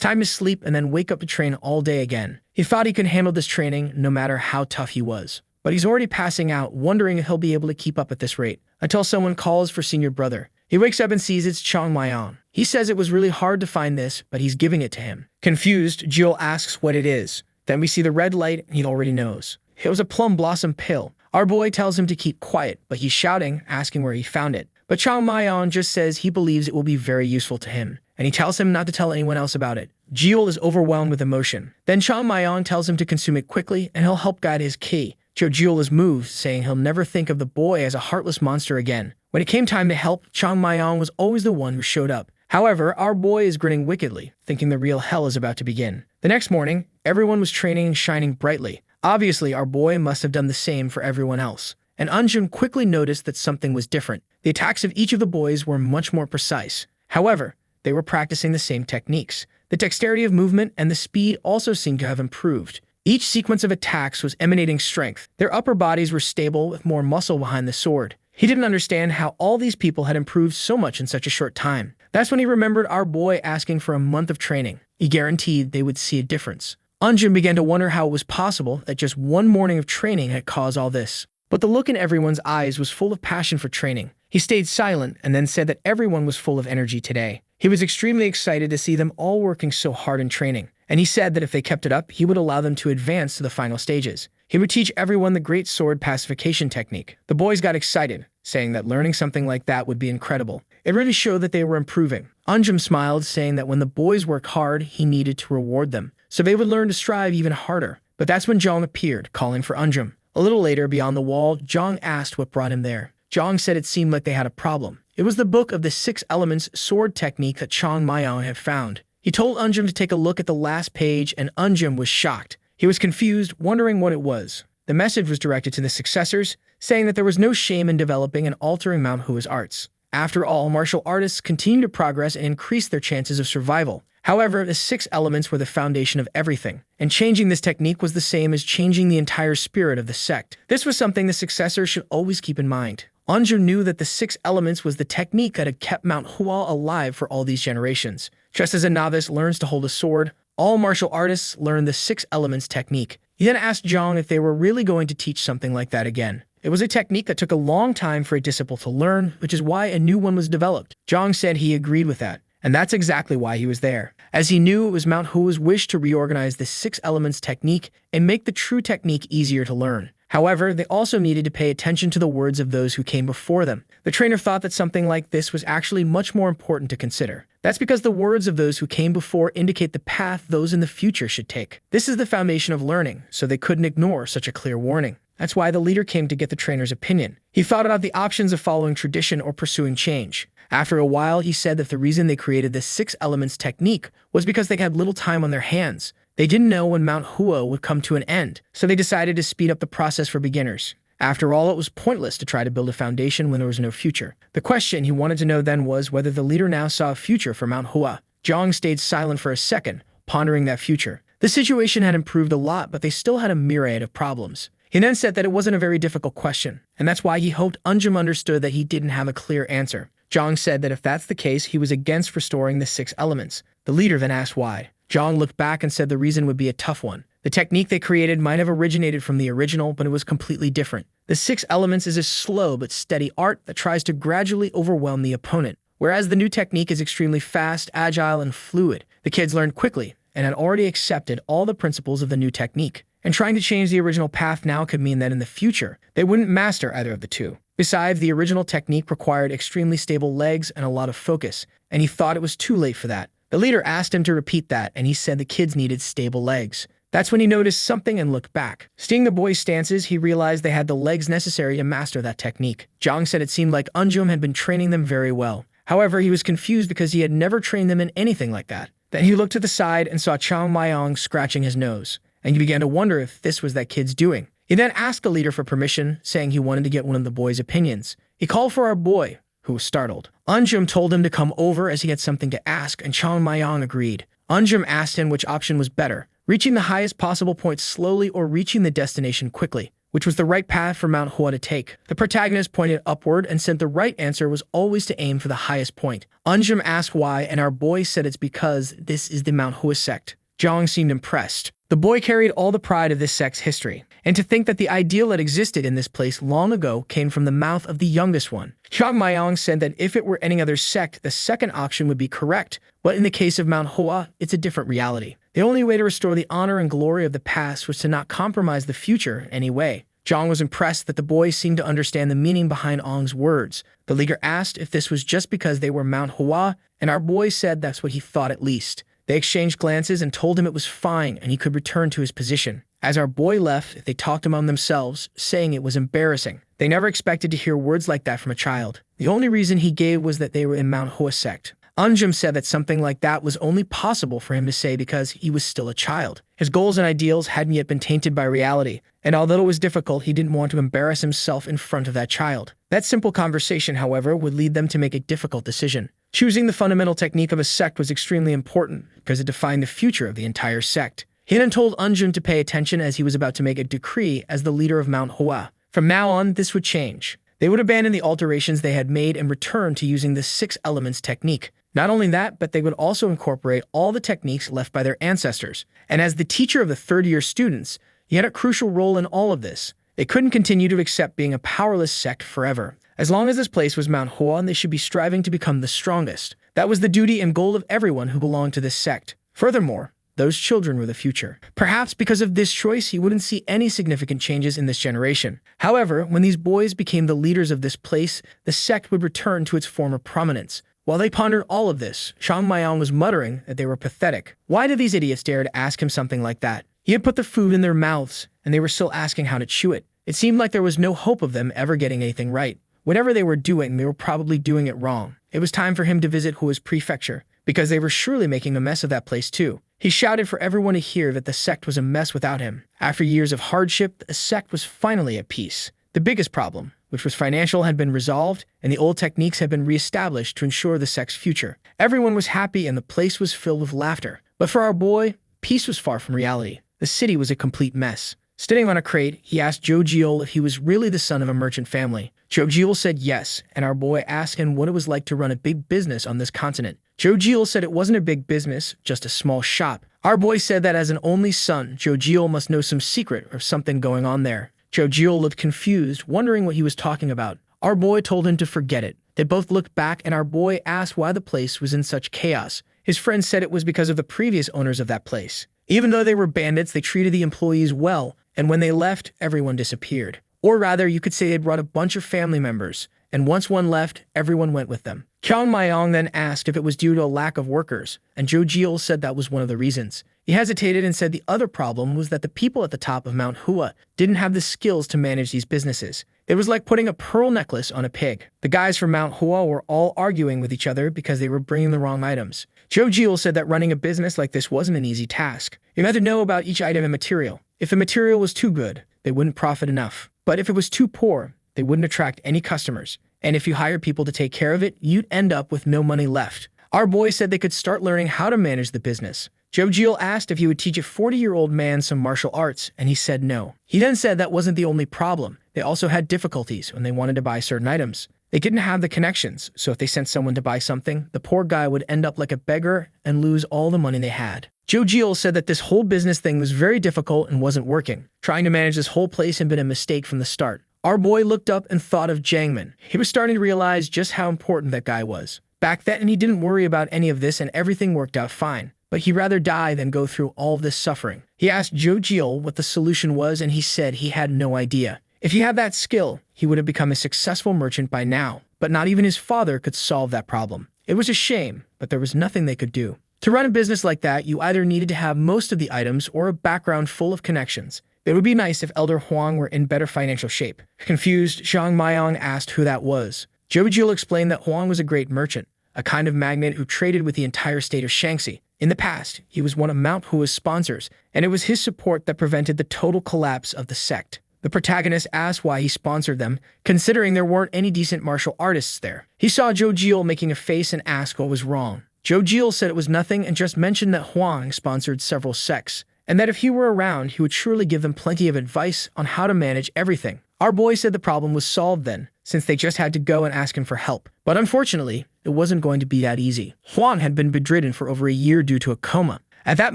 time to sleep and then wake up to train all day again. He thought he could handle this training no matter how tough he was. But he's already passing out, wondering if he'll be able to keep up at this rate, until someone calls for senior brother. He wakes up and sees it's Chang Mayan. He says it was really hard to find this, but he's giving it to him. Confused, Jeol asks what it is. Then we see the red light, and he already knows. It was a plum blossom pill. Our boy tells him to keep quiet, but he's shouting, asking where he found it. But Chang Mayan just says he believes it will be very useful to him, and he tells him not to tell anyone else about it. Jeol is overwhelmed with emotion. Then Chang Mayan tells him to consume it quickly, and he'll help guide his ki. Jeol is moved, saying he'll never think of the boy as a heartless monster again. When it came time to help, Chang Mayan was always the one who showed up. However, our boy is grinning wickedly, thinking the real hell is about to begin. The next morning, everyone was training and shining brightly. Obviously, our boy must have done the same for everyone else. And Eunjun quickly noticed that something was different. The attacks of each of the boys were much more precise. However, they were practicing the same techniques. The dexterity of movement and the speed also seemed to have improved. Each sequence of attacks was emanating strength. Their upper bodies were stable with more muscle behind the sword. He didn't understand how all these people had improved so much in such a short time. That's when he remembered our boy asking for a month of training. He guaranteed they would see a difference. Eunjun began to wonder how it was possible that just one morning of training had caused all this. But the look in everyone's eyes was full of passion for training. He stayed silent and then said that everyone was full of energy today. He was extremely excited to see them all working so hard in training. And he said that if they kept it up, he would allow them to advance to the final stages. He would teach everyone the great sword pacification technique. The boys got excited, saying that learning something like that would be incredible. It really showed that they were improving. Eunjun smiled, saying that when the boys worked hard, he needed to reward them, so they would learn to strive even harder. But that's when Jong appeared, calling for Eunjun. A little later, beyond the wall, Jong asked what brought him there. Jong said it seemed like they had a problem. It was the book of the 6 elements sword technique that Chang Mayan had found. He told Eunjun to take a look at the last page, and Eunjun was shocked. He was confused, wondering what it was. The message was directed to the successors, saying that there was no shame in developing and altering Manhwa's arts. After all, martial artists continue to progress and increase their chances of survival. However, the 6 elements were the foundation of everything, and changing this technique was the same as changing the entire spirit of the sect. This was something the successors should always keep in mind. Eunjun knew that the 6 elements was the technique that had kept Manhwa alive for all these generations. Just as a novice learns to hold a sword, all martial artists learn the 6 elements technique. He then asked Jong if they were really going to teach something like that again. It was a technique that took a long time for a disciple to learn, which is why a new one was developed. Jong said he agreed with that, and that's exactly why he was there, as he knew it was Manhwa's wish to reorganize the 6 elements technique and make the true technique easier to learn. However, they also needed to pay attention to the words of those who came before them. The trainer thought that something like this was actually much more important to consider. That's because the words of those who came before indicate the path those in the future should take. This is the foundation of learning, so they couldn't ignore such a clear warning. That's why the leader came to get the trainer's opinion. He thought about the options of following tradition or pursuing change. After a while, he said that the reason they created this 6 elements technique was because they had little time on their hands. They didn't know when Manhwa would come to an end, so they decided to speed up the process for beginners. After all, it was pointless to try to build a foundation when there was no future. The question he wanted to know then was whether the leader now saw a future for Manhwa. Jong stayed silent for a second, pondering that future. The situation had improved a lot, but they still had a myriad of problems. He then said that it wasn't a very difficult question, and that's why he hoped Eunjun understood that he didn't have a clear answer. Jong said that if that's the case, he was against restoring the 6 elements. The leader then asked why. Jong looked back and said the reason would be a tough one. The technique they created might have originated from the original, but it was completely different. The 6 elements is a slow but steady art that tries to gradually overwhelm the opponent, whereas the new technique is extremely fast, agile, and fluid. The kids learned quickly and had already accepted all the principles of the new technique. and trying to change the original path now could mean that in the future, they wouldn't master either of the two. Besides, the original technique required extremely stable legs and a lot of focus, and he thought it was too late for that. The leader asked him to repeat that, and he said the kids needed stable legs. That's when he noticed something and looked back. Seeing the boys' stances, he realized they had the legs necessary to master that technique. Zhang said it seemed like Unjum had been training them very well. However, he was confused because he had never trained them in anything like that. Then he looked to the side and saw Chang Mayong scratching his nose, and he began to wonder if this was that kid's doing. He then asked the leader for permission, saying he wanted to get one of the boys' opinions. He called for our boy, who was startled. Unjum told him to come over as he had something to ask, and Chang Mayong agreed. Unjum asked him which option was better, reaching the highest possible point slowly or reaching the destination quickly, which was the right path for Manhwa to take. The protagonist pointed upward and said the right answer was always to aim for the highest point. Unjum asked why, and our boy said it's because this is the Manhwa sect. Zhang seemed impressed. The boy carried all the pride of this sect's history, and to think that the ideal that existed in this place long ago came from the mouth of the youngest one. Chang Mayong said that if it were any other sect, the second option would be correct, but in the case of Manhwa, it's a different reality. The only way to restore the honor and glory of the past was to not compromise the future in any way. Zhang was impressed that the boys seemed to understand the meaning behind Ong's words. The leader asked if this was just because they were Manhwa, and our boy said that's what he thought at least. They exchanged glances and told him it was fine and he could return to his position. As our boy left, they talked among themselves, saying it was embarrassing. They never expected to hear words like that from a child. The only reason he gave was that they were in Manhwa sect. Unjum said that something like that was only possible for him to say because he was still a child. His goals and ideals hadn't yet been tainted by reality, and although it was difficult, he didn't want to embarrass himself in front of that child. That simple conversation, however, would lead them to make a difficult decision. Choosing the fundamental technique of a sect was extremely important because it defined the future of the entire sect. He then told Unjum to pay attention as he was about to make a decree as the leader of Manhwa. From now on, this would change. They would abandon the alterations they had made and return to using the 6 elements technique. Not only that, but they would also incorporate all the techniques left by their ancestors. And as the teacher of the third-year students, he had a crucial role in all of this. They couldn't continue to accept being a powerless sect forever. As long as this place was Manhwa, they should be striving to become the strongest. That was the duty and goal of everyone who belonged to this sect. Furthermore, those children were the future. Perhaps because of this choice, he wouldn't see any significant changes in this generation. However, when these boys became the leaders of this place, the sect would return to its former prominence. While they pondered all of this, Chang Mayong was muttering that they were pathetic. Why did these idiots dare to ask him something like that? He had put the food in their mouths, and they were still asking how to chew it. It seemed like there was no hope of them ever getting anything right. Whatever they were doing, they were probably doing it wrong. It was time for him to visit Hua's prefecture, because they were surely making a mess of that place too. He shouted for everyone to hear that the sect was a mess without him. After years of hardship, the sect was finally at peace. The biggest problem, which was financial, had been resolved, and the old techniques had been reestablished to ensure the sect's future. Everyone was happy and the place was filled with laughter. But for our boy, peace was far from reality. The city was a complete mess. Sitting on a crate, he asked Zhou Jiul if he was really the son of a merchant family. Zhou Jiul said yes, and our boy asked him what it was like to run a big business on this continent. Zhou Jiul said it wasn't a big business, just a small shop. Our boy said that as an only son, Zhou Jiul must know some secret or something going on there. Zhou Jiul looked confused, wondering what he was talking about. Our boy told him to forget it. They both looked back, and our boy asked why the place was in such chaos. His friend said it was because of the previous owners of that place. Even though they were bandits, they treated the employees well, and when they left, everyone disappeared. Or rather, you could say they brought a bunch of family members, and once one left, everyone went with them. Chang Mayong then asked if it was due to a lack of workers, and Zhou Jiul said that was one of the reasons. He hesitated and said the other problem was that the people at the top of Manhwa didn't have the skills to manage these businesses. It was like putting a pearl necklace on a pig. The guys from Manhwa were all arguing with each other because they were bringing the wrong items. Zhou Jiul said that running a business like this wasn't an easy task. You had to know about each item and material. If the material was too good, they wouldn't profit enough. But if it was too poor, they wouldn't attract any customers. And if you hired people to take care of it, you'd end up with no money left. Our boy said they could start learning how to manage the business. Zhou Jiul asked if he would teach a 40-year-old man some martial arts, and he said no. He then said that wasn't the only problem. They also had difficulties when they wanted to buy certain items. They didn't have the connections, so if they sent someone to buy something, the poor guy would end up like a beggar and lose all the money they had. Zhou Jiul said that this whole business thing was very difficult and wasn't working. Trying to manage this whole place had been a mistake from the start. Our boy looked up and thought of Jiangmin. He was starting to realize just how important that guy was. Back then, he didn't worry about any of this and everything worked out fine. but he'd rather die than go through all of this suffering. He asked Jojiel what the solution was, and he said he had no idea. If he had that skill, he would have become a successful merchant by now, but not even his father could solve that problem. It was a shame, but there was nothing they could do. To run a business like that, you either needed to have most of the items or a background full of connections. It would be nice if Elder Huang were in better financial shape. Confused, Zhang Maiyang asked who that was. Jojiel explained that Huang was a great merchant, a kind of magnate who traded with the entire state of Shaanxi. In the past, he was one of Manhua's sponsors, and it was his support that prevented the total collapse of the sect. The protagonist asked why he sponsored them, considering there weren't any decent martial artists there. He saw Jojiel making a face and asked what was wrong. Jojiel said it was nothing and just mentioned that Huang sponsored several sects, and that if he were around, he would surely give them plenty of advice on how to manage everything. Our boy said the problem was solved then, since they just had to go and ask him for help. But unfortunately, it wasn't going to be that easy. Huang had been bedridden for over a year due to a coma. At that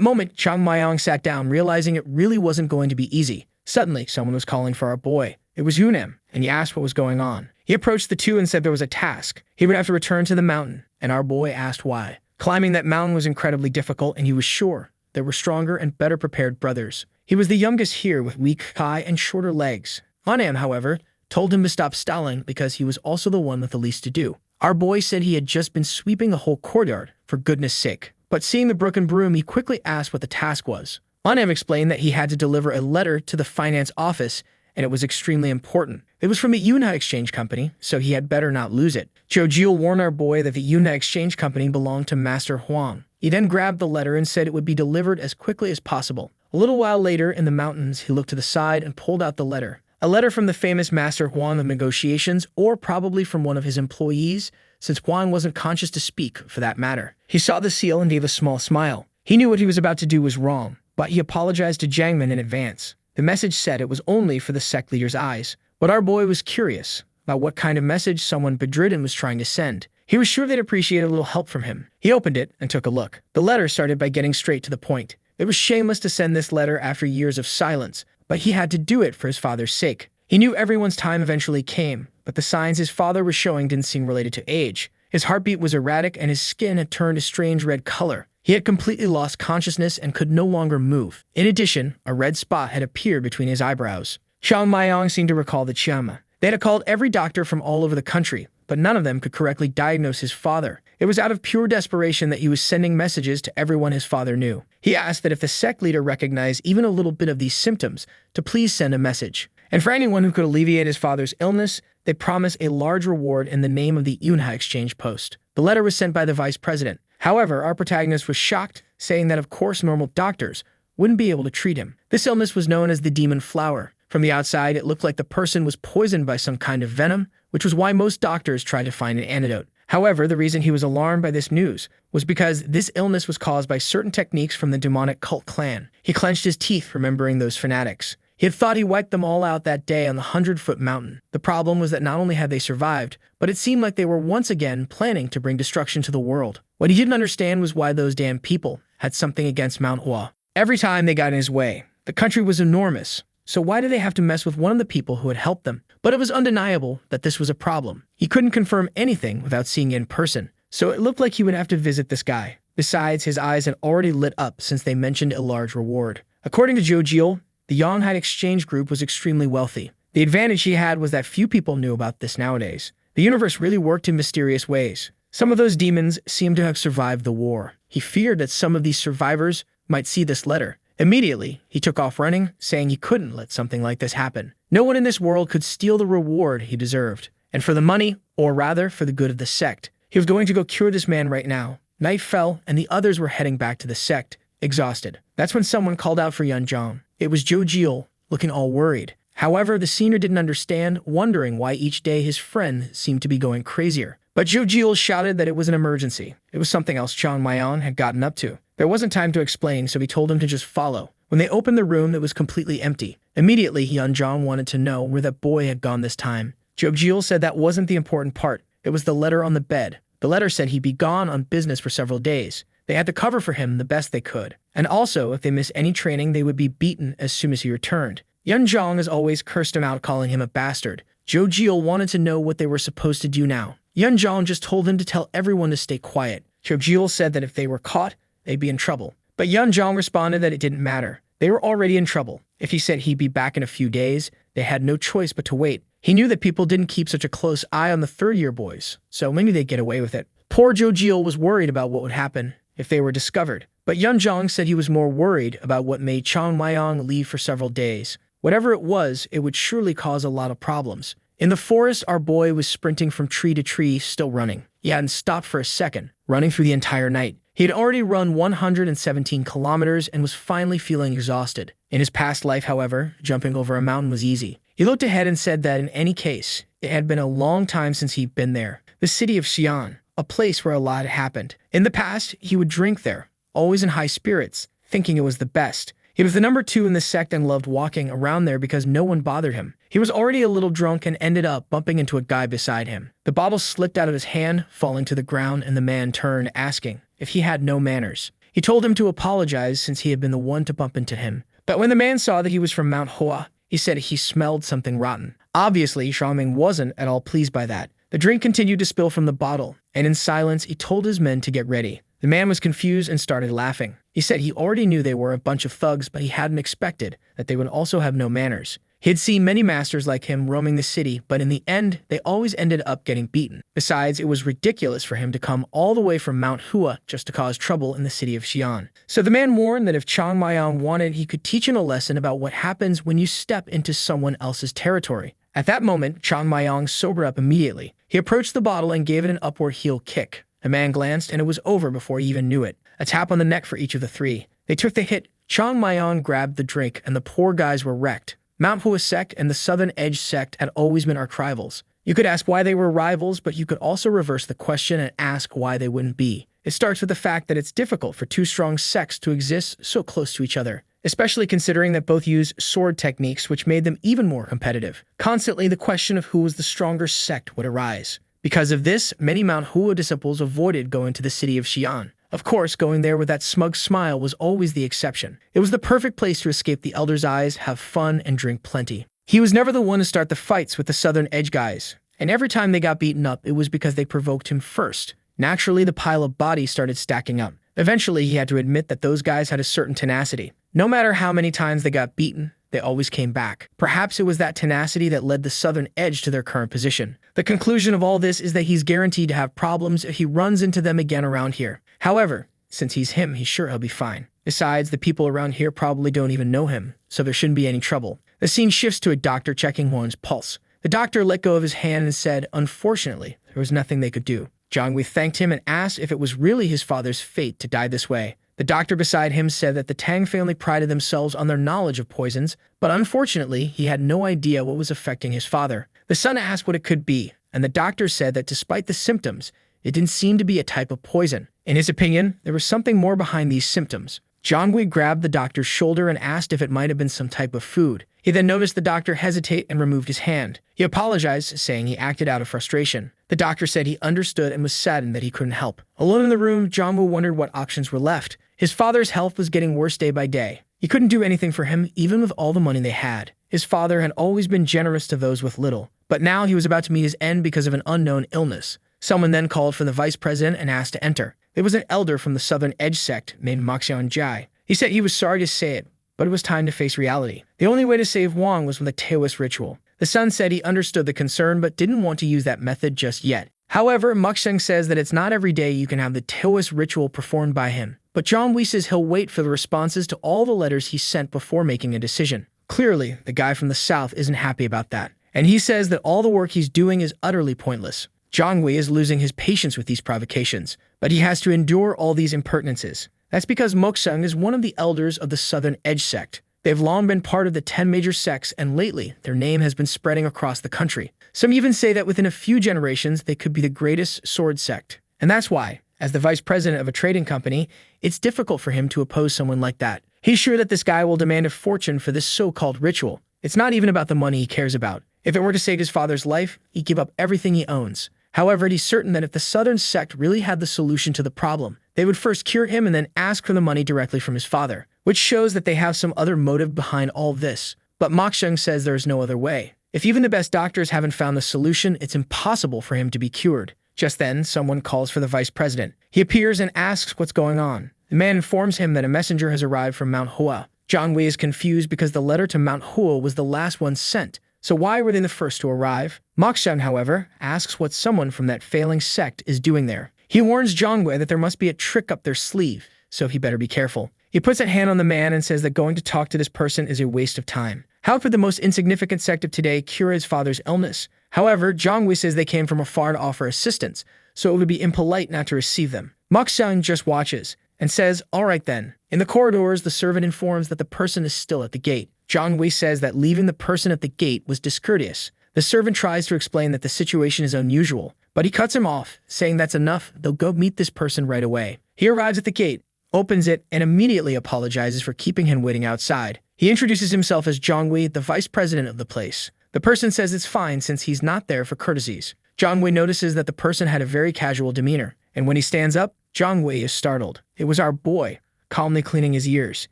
moment, Zhang Maiyang sat down, realizing it really wasn't going to be easy. Suddenly, someone was calling for our boy. It was Yunem, and he asked what was going on. He approached the two and said there was a task. He would have to return to the mountain, and our boy asked why. Climbing that mountain was incredibly difficult, and he was sure there were stronger and better prepared brothers. He was the youngest here with weak thigh and shorter legs. Anam, however, told him to stop stalling because he was also the one with the least to do. Our boy said he had just been sweeping the whole courtyard, for goodness sake. But seeing the broken broom, he quickly asked what the task was. Anam explained that he had to deliver a letter to the finance office, and it was extremely important. It was from the Yunha Exchange Company, so he had better not lose it. Jojiel warned our boy that the Yunha Exchange Company belonged to Master Huang. He then grabbed the letter and said it would be delivered as quickly as possible. A little while later, in the mountains, he looked to the side and pulled out the letter. A letter from the famous Master Huang of negotiations, or probably from one of his employees, since Huang wasn't conscious to speak, for that matter. He saw the seal and gave a small smile. He knew what he was about to do was wrong, but he apologized to Jiangmen in advance. The message said it was only for the sect leader's eyes, but our boy was curious about what kind of message someone bedridden was trying to send. He was sure they'd appreciate a little help from him. He opened it and took a look. The letter started by getting straight to the point. It was shameless to send this letter after years of silence, but he had to do it for his father's sake. He knew everyone's time eventually came, but the signs his father was showing didn't seem related to age. His heartbeat was erratic and his skin had turned a strange red color. He had completely lost consciousness and could no longer move. In addition, a red spot had appeared between his eyebrows. Zhang Maiyang seemed to recall the Chiama. They had called every doctor from all over the country, but none of them could correctly diagnose his father. It was out of pure desperation that he was sending messages to everyone his father knew. He asked that if the sect leader recognized even a little bit of these symptoms, to please send a message. And for anyone who could alleviate his father's illness, they promised a large reward in the name of the Yunha Exchange Post. The letter was sent by the vice president. However, our protagonist was shocked, saying that of course normal doctors wouldn't be able to treat him. This illness was known as the demon flower. From the outside, it looked like the person was poisoned by some kind of venom, which was why most doctors tried to find an antidote. However, the reason he was alarmed by this news was because this illness was caused by certain techniques from the demonic cult clan. He clenched his teeth, remembering those fanatics. He had thought he wiped them all out that day on the 100-foot mountain. The problem was that not only had they survived, but it seemed like they were once again planning to bring destruction to the world. What he didn't understand was why those damn people had something against Manhwa. Every time they got in his way, the country was enormous. So why did they have to mess with one of the people who had helped them? But it was undeniable that this was a problem. He couldn't confirm anything without seeing it in person, so it looked like he would have to visit this guy. Besides, his eyes had already lit up since they mentioned a large reward. According to Jojiel, the Yonghai Exchange Group was extremely wealthy. The advantage he had was that few people knew about this nowadays. The universe really worked in mysterious ways. Some of those demons seemed to have survived the war. He feared that some of these survivors might see this letter. Immediately, he took off running, saying he couldn't let something like this happen. No one in this world could steal the reward he deserved. And for the money, or rather for the good of the sect, he was going to go cure this man right now. Night fell, and the others were heading back to the sect, exhausted. That's when someone called out for Yunzhang. It was Jojiel, looking all worried. However, the senior didn't understand, wondering why each day his friend seemed to be going crazier. But Jojiel shouted that it was an emergency. It was something else Zhang Maiyang had gotten up to. There wasn't time to explain, so he told him to just follow. When they opened the room, it was completely empty. Immediately, Yunzhang wanted to know where that boy had gone this time. Jojiel said that wasn't the important part. It was the letter on the bed. The letter said he'd be gone on business for several days. They had to cover for him the best they could. And also, if they missed any training, they would be beaten as soon as he returned. Yunzhang as always cursed him out, calling him a bastard. Jojiel wanted to know what they were supposed to do now. Yunzhang just told him to tell everyone to stay quiet. Jojiel said that if they were caught, they'd be in trouble. But Yunjong responded that it didn't matter. They were already in trouble. If he said he'd be back in a few days, they had no choice but to wait. He knew that people didn't keep such a close eye on the third-year boys, so maybe they'd get away with it. Poor Jojiel was worried about what would happen if they were discovered. But Yunjong said he was more worried about what made Chang Mayong leave for several days. Whatever it was, it would surely cause a lot of problems. In the forest, our boy was sprinting from tree to tree, still running. He hadn't stopped for a second, running through the entire night. He had already run 117 kilometers and was finally feeling exhausted. In his past life, however, jumping over a mountain was easy. He looked ahead and said that in any case, it had been a long time since he'd been there. The city of Xi'an, a place where a lot had happened. In the past, he would drink there, always in high spirits, thinking it was the best. He was the number 2 in the sect and loved walking around there because no one bothered him. He was already a little drunk and ended up bumping into a guy beside him. The bottle slipped out of his hand, falling to the ground, and the man turned, asking if he had no manners. He told him to apologize since he had been the one to bump into him. But when the man saw that he was from Manhwa, he said he smelled something rotten. Obviously, Xiaoming wasn't at all pleased by that. The drink continued to spill from the bottle, and in silence, he told his men to get ready. The man was confused and started laughing. He said he already knew they were a bunch of thugs, but he hadn't expected that they would also have no manners. He had seen many masters like him roaming the city, but in the end, they always ended up getting beaten. Besides, it was ridiculous for him to come all the way from Mount Hua just to cause trouble in the city of Xi'an. So the man warned that if Chang Mayong wanted, he could teach him a lesson about what happens when you step into someone else's territory. At that moment, Chang Mayong sobered up immediately. He approached the bottle and gave it an upward heel kick. The man glanced, and it was over before he even knew it. A tap on the neck for each of the 3. They took the hit. Chang Mayong grabbed the drink, and the poor guys were wrecked. Mount Hua sect and the Southern Edge sect had always been arch rivals. You could ask why they were rivals, but you could also reverse the question and ask why they wouldn't be. It starts with the fact that it's difficult for 2 strong sects to exist so close to each other, especially considering that both use sword techniques, which made them even more competitive. Constantly, the question of who was the stronger sect would arise. Because of this, many Mount Hua disciples avoided going to the city of Xi'an. Of course, going there with that smug smile was always the exception. It was the perfect place to escape the Elder's eyes, have fun, and drink plenty. He was never the one to start the fights with the Southern Edge guys, and every time they got beaten up, it was because they provoked him first. Naturally, the pile of bodies started stacking up. Eventually, he had to admit that those guys had a certain tenacity. No matter how many times they got beaten, they always came back. Perhaps it was that tenacity that led the Southern Edge to their current position. The conclusion of all this is that he's guaranteed to have problems if he runs into them again around here. However, since he's him, he's sure he'll be fine. Besides, the people around here probably don't even know him, so there shouldn't be any trouble. The scene shifts to a doctor checking Juan's pulse. The doctor let go of his hand and said, unfortunately, there was nothing they could do. Jiangwei thanked him and asked if it was really his father's fate to die this way. The doctor beside him said that the Tang family prided themselves on their knowledge of poisons, but unfortunately, he had no idea what was affecting his father. The son asked what it could be, and the doctor said that despite the symptoms, it didn't seem to be a type of poison. In his opinion, there was something more behind these symptoms. Jiangwei grabbed the doctor's shoulder and asked if it might have been some type of food. He then noticed the doctor hesitate and removed his hand. He apologized, saying he acted out of frustration. The doctor said he understood and was saddened that he couldn't help. Alone in the room, Jiangwei wondered what options were left. His father's health was getting worse day by day. He couldn't do anything for him, even with all the money they had. His father had always been generous to those with little, but now he was about to meet his end because of an unknown illness. Someone then called for the vice president and asked to enter. There was an elder from the Southern Edge sect named Maxian Jai. He said he was sorry to say it, but it was time to face reality. The only way to save Wang was with a Taoist ritual. The son said he understood the concern but didn't want to use that method just yet. However, Muxeng says that it's not every day you can have the Taoist ritual performed by him. But John Wee says he'll wait for the responses to all the letters he sent before making a decision. Clearly, the guy from the south isn't happy about that. And he says that all the work he's doing is utterly pointless. Zhang Wei is losing his patience with these provocations, but he has to endure all these impertinences. That's because Moksung is one of the elders of the Southern Edge sect. They've long been part of the 10 major sects, and lately, their name has been spreading across the country. Some even say that within a few generations, they could be the greatest sword sect. And that's why, as the vice president of a trading company, it's difficult for him to oppose someone like that. He's sure that this guy will demand a fortune for this so-called ritual. It's not even about the money he cares about. If it were to save his father's life, he'd give up everything he owns. However, he's certain that if the Southern sect really had the solution to the problem, they would first cure him and then ask for the money directly from his father, which shows that they have some other motive behind all this. But Mokshung says there's no other way. If even the best doctors haven't found the solution, it's impossible for him to be cured. Just then, someone calls for the vice president. He appears and asks what's going on. The man informs him that a messenger has arrived from Mount Hua. Zhang Wei is confused because the letter to Mount Hua was the last one sent, so why were they the first to arrive? Mokshan, however, asks what someone from that failing sect is doing there. He warns Zhang Wei that there must be a trick up their sleeve, so he better be careful. He puts a hand on the man and says that going to talk to this person is a waste of time. How could the most insignificant sect of today cure his father's illness? However, Zhang Wei says they came from afar to offer assistance, so it would be impolite not to receive them. Mokshan just watches and says, "All right then." In the corridors, the servant informs that the person is still at the gate. Zhang Wei says that leaving the person at the gate was discourteous. The servant tries to explain that the situation is unusual, but he cuts him off, saying that's enough, they'll go meet this person right away. He arrives at the gate, opens it, and immediately apologizes for keeping him waiting outside. He introduces himself as Zhang Wei, the vice president of the place. The person says it's fine since he's not there for courtesies. Zhang Wei notices that the person had a very casual demeanor, and when he stands up, Zhang Wei is startled. It was our boy, calmly cleaning his ears.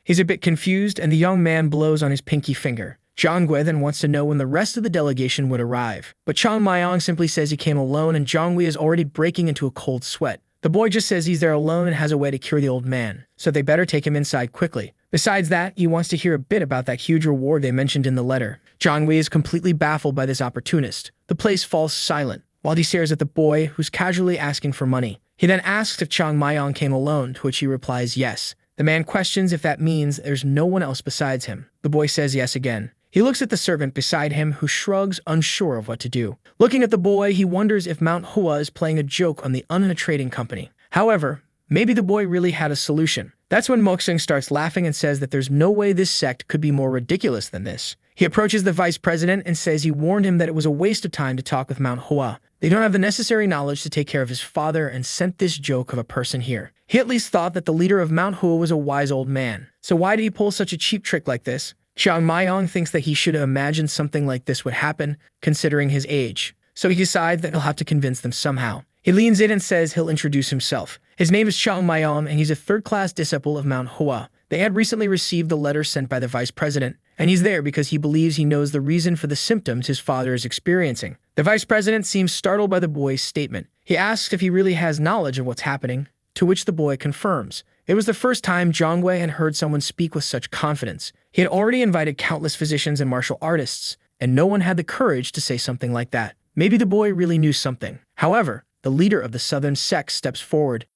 He's a bit confused, and the young man blows on his pinky finger. Zhang Wei then wants to know when the rest of the delegation would arrive. But Chang Maiyang simply says he came alone, and Zhang Wei is already breaking into a cold sweat. The boy just says he's there alone and has a way to cure the old man, so they better take him inside quickly. Besides that, he wants to hear a bit about that huge reward they mentioned in the letter. Zhang Wei is completely baffled by this opportunist. The place falls silent, while he stares at the boy, who's casually asking for money. He then asks if Chang Maiyang came alone, to which he replies yes. The man questions if that means there's no one else besides him. The boy says yes again. He looks at the servant beside him, who shrugs, unsure of what to do. Looking at the boy, he wonders if Mount Hua is playing a joke on the Anna trading company. However, maybe the boy really had a solution. That's when Moksung starts laughing and says that there's no way this sect could be more ridiculous than this. He approaches the vice president and says he warned him that it was a waste of time to talk with Mount Hua. They don't have the necessary knowledge to take care of his father and sent this joke of a person here. He at least thought that the leader of Mount Hua was a wise old man. So why did he pull such a cheap trick like this? Xiang Maiyang thinks that he should have imagined something like this would happen, considering his age. So he decides that he'll have to convince them somehow. He leans in and says he'll introduce himself. His name is Xiang Maiyang, and he's a third-class disciple of Mount Hua. They had recently received the letter sent by the vice president, and he's there because he believes he knows the reason for the symptoms his father is experiencing. The vice president seems startled by the boy's statement. He asks if he really has knowledge of what's happening, to which the boy confirms. It was the first time Zhang Wei had heard someone speak with such confidence. He had already invited countless physicians and martial artists, and no one had the courage to say something like that. Maybe the boy really knew something. However, the leader of the southern sect steps forward